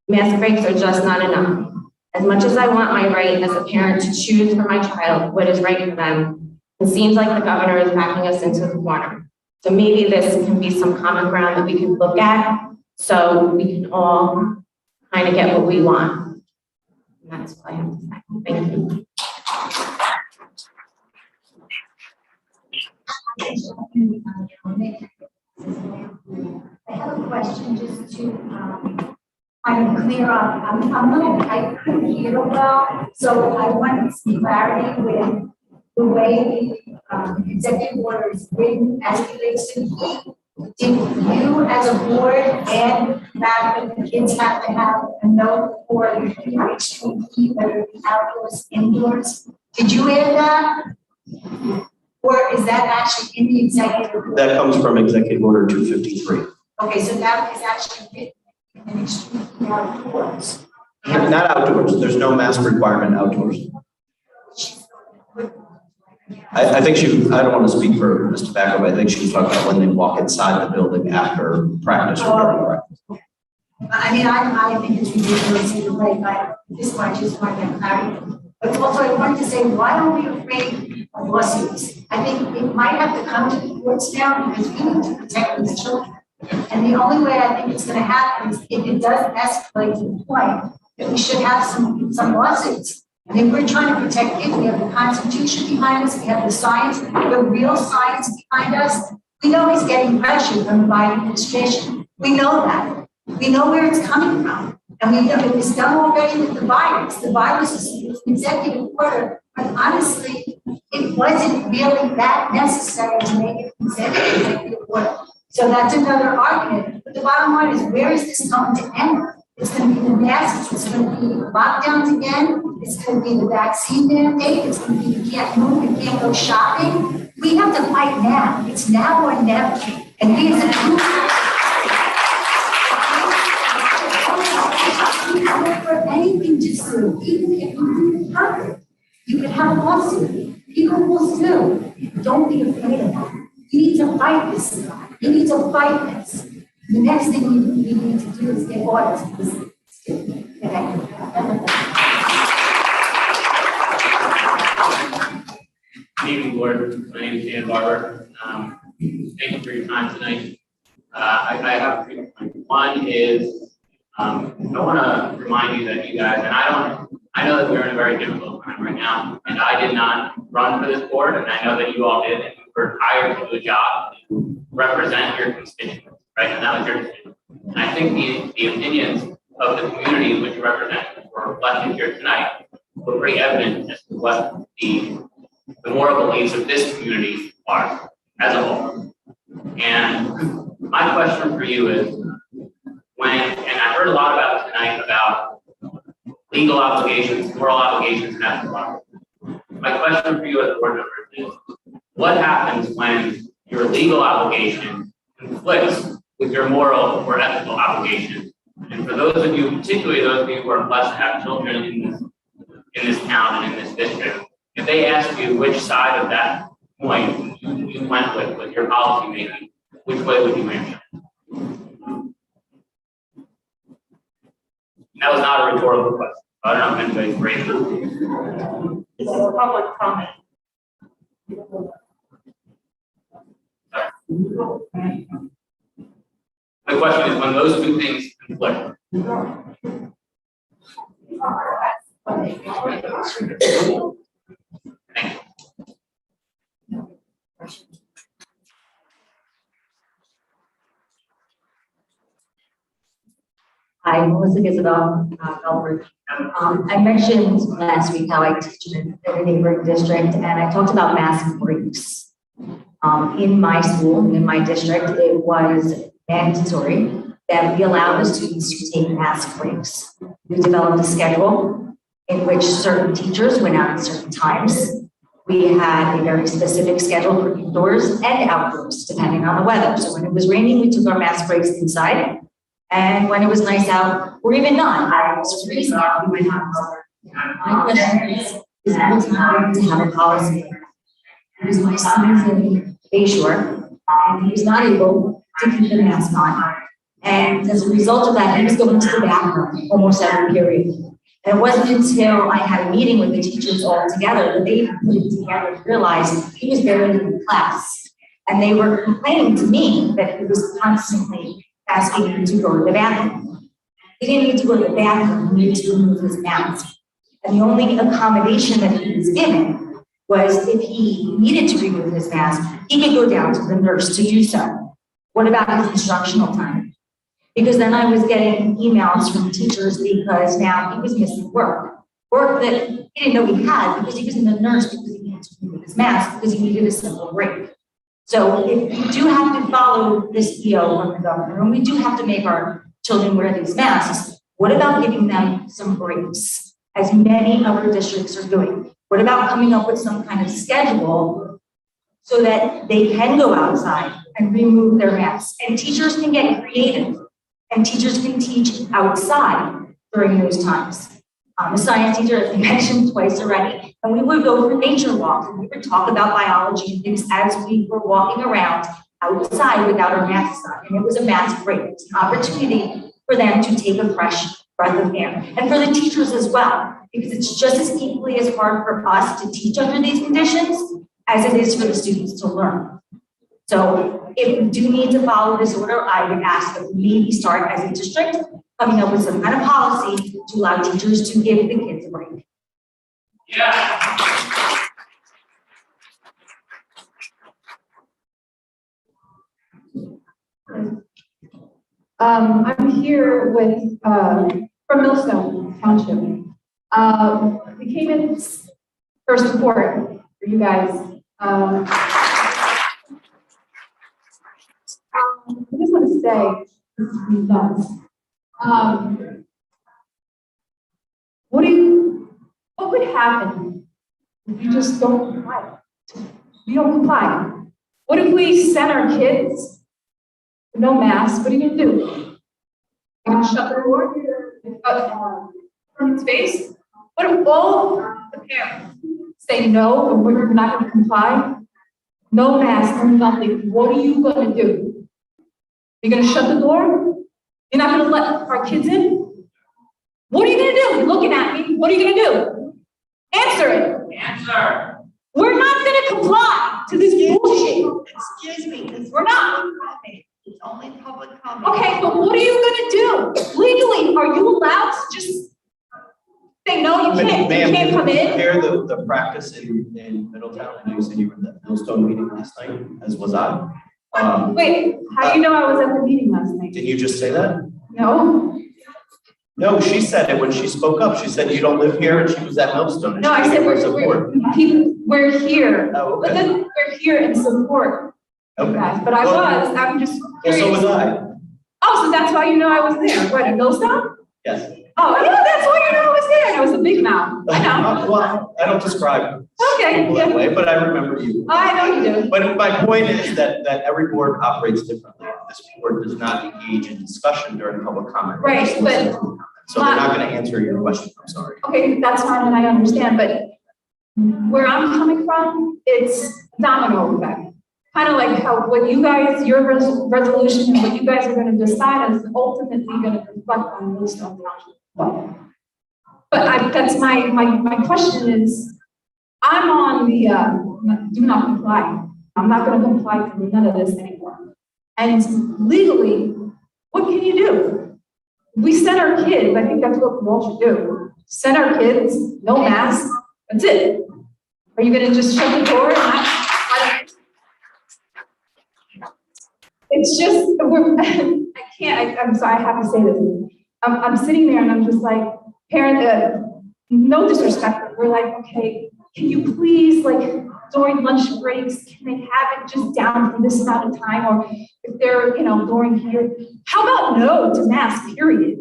Mask breaks are just not enough. As much as I want my right as a parent to choose for my child what is right for them, it seems like the governor is backing us into the corner. So maybe this can be some common ground that we can look at so we can all kind of get what we want. And that's what I have to say. Thank you. I have a question just to kind of clear up. I couldn't hear well, so I want some clarity with the way the executive order is written as it relates to heat. Did you as a board add that the kids have to have a note for the extreme heat, whether it be outdoors, indoors? Did you add that? Or is that actually in the executive order? That comes from Executive Order 253. Okay, so that is actually written in extreme heat outdoors. Not outdoors. There's no mask requirement outdoors. I think I don't want to speak for Ms. Tobacco, but I think she was talking about when they walk inside the building after practice or during practice. I mean, I think it's ridiculous either way, but this one, I just want to get clarity. But also I wanted to say, why are we afraid of lawsuits? I think it might have to come to the courts now because we need to protect these children. And the only way I think it's going to happen is if it does escalate to the point that we should have some lawsuits. I mean, we're trying to protect kids. We have the Constitution behind us. We have the science, the real science behind us. We know he's getting pressure from the Biden administration. We know that. We know where it's coming from. And we know it was done already with the virus. The virus is an executive order, but honestly, it wasn't really that necessary to make it an executive order. So that's another argument. But the bottom line is, where is this going to end? It's going to be the masks, it's going to be lockdowns again, it's going to be the vaccine mandate, it's going to be you can't move, you can't go shopping. We have to fight now. It's now or never. And we as a group, for anything to sue, even if you do perfect, you could have a lawsuit. People will sue. Don't be afraid of that. You need to fight this. You need to fight this. The next thing you need to do is get orders. Good evening, board. My name is Dan Barber. Thank you for your time tonight. I have 3 points. One is, I want to remind you that you guys, and I know that we're in a very difficult time right now, and I did not run for this board, and I know that you all did, and you were hired to do a job to represent your constituents, right? And that was your decision. And I think the opinions of the community which you represent were reflected here tonight were pretty evident as to what the moral beliefs of this community are as a whole. And my question for you is, and I heard a lot about tonight about legal obligations, moral obligations, and ethical obligations. My question for you as a board member is, what happens when your legal obligation conflicts with your moral or ethical obligation? And for those of you, particularly those of you who are blessed to have children in this town and in this district, if they ask you which side of that point you went with your policy making, which way would you answer? That was not a rhetorical question. I don't know if anybody's raised it. It's a public comment. My question is, when those two things conflict, Hi, Melissa Isabel, Belford. I mentioned last week how I teach in a neighboring district, and I talked about mask breaks. In my school, in my district, it was mandatory that we allow the students to take mask breaks. We developed a schedule in which certain teachers went out at certain times. We had a very specific schedule for indoors and outdoors, depending on the weather. So when it was raining, we took our mask breaks inside. And when it was nice out, or even not, I was freezing out, we went outside. My question is Middletown going to have a policy? Because my son's in Bayshore, and he's not able to keep the mask on. And as a result of that, he was going to the bathroom almost every period. And it wasn't until I had a meeting with the teachers all together that they put it together to realize he was buried in class. And they were complaining to me that he was constantly asking him to go to the bathroom. He didn't need to go to the bathroom, he needed to remove his mask. And the only accommodation that he was given was if he needed to remove his mask, he could go down to the nurse to do so. What about his instructional time? Because then I was getting emails from teachers because now he was missing work that he didn't know he had because he was in the nurse because he needed to remove his mask because he needed a simple break. So if we do have to follow this EO from the governor, and we do have to make our children wear these masks, what about giving them some breaks, as many other districts are doing? What about coming up with some kind of schedule so that they can go outside and remove their masks? And teachers can get creative, and teachers can teach outside during those times. I'm a science teacher, as I mentioned twice already, and we would go for nature walks, and we would talk about biology and things as we were walking around outside without our masks on. And it was a mask break. It's an opportunity for them to take a fresh breath of air. And for the teachers as well, because it's just as equally as hard for us to teach under these conditions as it is for the students to learn. So if we do need to follow this order, I would ask that we maybe start as a district coming up with some kind of policy to allow teachers to give the kids a break. yeah. I'm here with, from Millstone Township. We came in for support for you guys. I just want to say, this is nuts. What would happen if you just don't comply? You don't comply. What if we send our kids with no mask? What are you gonna do? You're gonna shut the door? From space? What if all the parents say no, and we're not gonna comply? No mask, nothing. What are you gonna do? You're gonna shut the door? You're not gonna let our kids in? What are you gonna do? You're looking at me. What are you gonna do? Answer it. Answer. We're not gonna comply to this bullshit. Excuse me. We're not. It's only public comment. Okay, but what are you gonna do? Legally, are you allowed to just say, no, you can't come in? Hear the practice in Middletown. I know you said you were in the Millstone meeting last night, as was I. Wait, how do you know I was at the meeting last night? Did you just say that? No. No, she said it when she spoke up. She said you don't live here, and she was at Millstone. and No, she I gave said her support. we're here. Oh, But okay. then we're here in support, you Okay. guys. But I'm just Well, curious. so was I. Oh, so that's why you know I was there. What, in Millstone? Yes. Oh, yeah, that's why you know I was there. I was a big mouth. I know. Well, I don't describe Okay, people that yeah. way, but I remember you. I know you do. But my point is that every board operates differently. This board does not engage in discussion during public comment. They Right, just but- listen to comments. So they're not going to answer your question. I'm sorry. Okay, that's fine, and I understand, but where I'm coming from, it's domino effect. Kind of like how what you guys, your resolution and what you guys are going to decide is ultimately going to reflect on Millstone Township. But that's my question is, I'm on the do not comply. I'm not going to comply to none of this anymore. And legally, what can you do? We send our kids, I think that's what we all should do. Send our kids, no mask, that's it. Are you gonna just shut the door and it's just, I'm sorry, I have to say this. I'm sitting there and I'm just like, no disrespect, but we're like, okay, can you please, like, during lunch breaks, can they have it just down for this amount of time? Or if they're, during here, how about no to mask, period?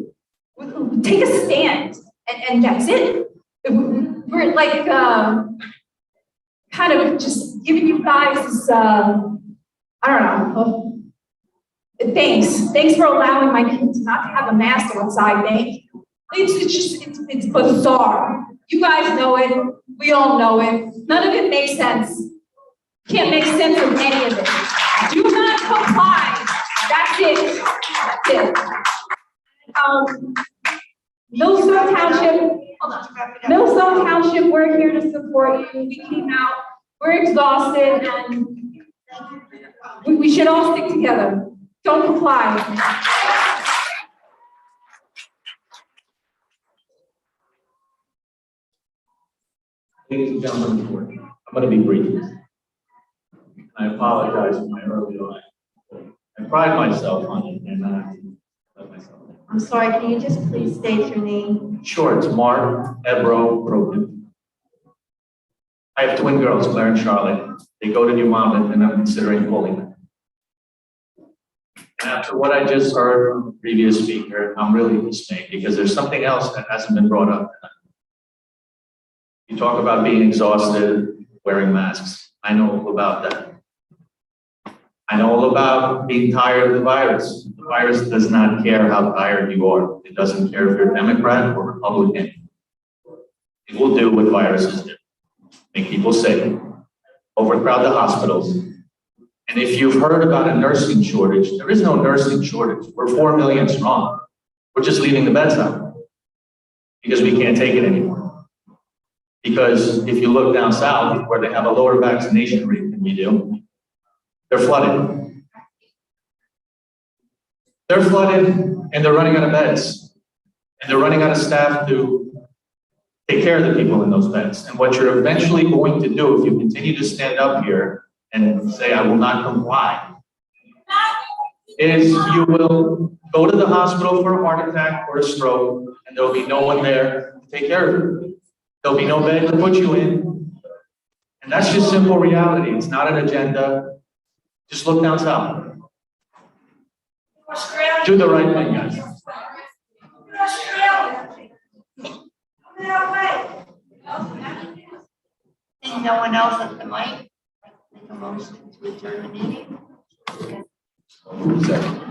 Take a stand, and that's it. We're like, kind of just giving you guys this, I don't know, thanks for allowing my kids not to have a mask outside, thank you. It's bizarre. You guys know it, we all know it. None of it makes sense. Can't make sense of any of it. Do not comply. That's it. That's it. Millstone Township, we're here to support you. We came out, we're exhausted, and we should all stick together. Don't comply. Ladies and gentlemen of the board, I'm going to be brief. I apologize for my early line. I pride myself on it, and I let myself. I'm sorry, can you just please state your name? Sure, it's Mark Ebro Brogan. I have twin girls, Claire and Charlotte. They go to New Monmouth, and I'm considering pulling them. And after what I just heard from the previous speaker, I'm really dismayed because there's something else that hasn't been brought up. You talk about being exhausted, wearing masks. I know all about that. I know all about being tired of the virus. The virus does not care how tired you are. It doesn't care if you're Democrat or Republican. It will do what viruses do. Make people sick, overcrowd the hospitals. And if you've heard about a nursing shortage, there is no nursing shortage. We're 4 million strong. We're just leaving the beds out because we can't take it anymore. Because if you look down south where they have a lower vaccination rate than we do, they're flooded. They're flooded and they're running out of beds. And they're running out of staff to take care of the people in those beds. And what you're eventually going to do if you continue to stand up here and say, I will not comply, is you will go to the hospital for a heart attack or a stroke, and there'll be no one there to take care of you. There'll be no bed to put you in. And that's just simple reality. It's not an agenda. Just look down south. Do the right thing, guys. Seeing no one else at the mic, make a motion to adjourn the meeting. Second.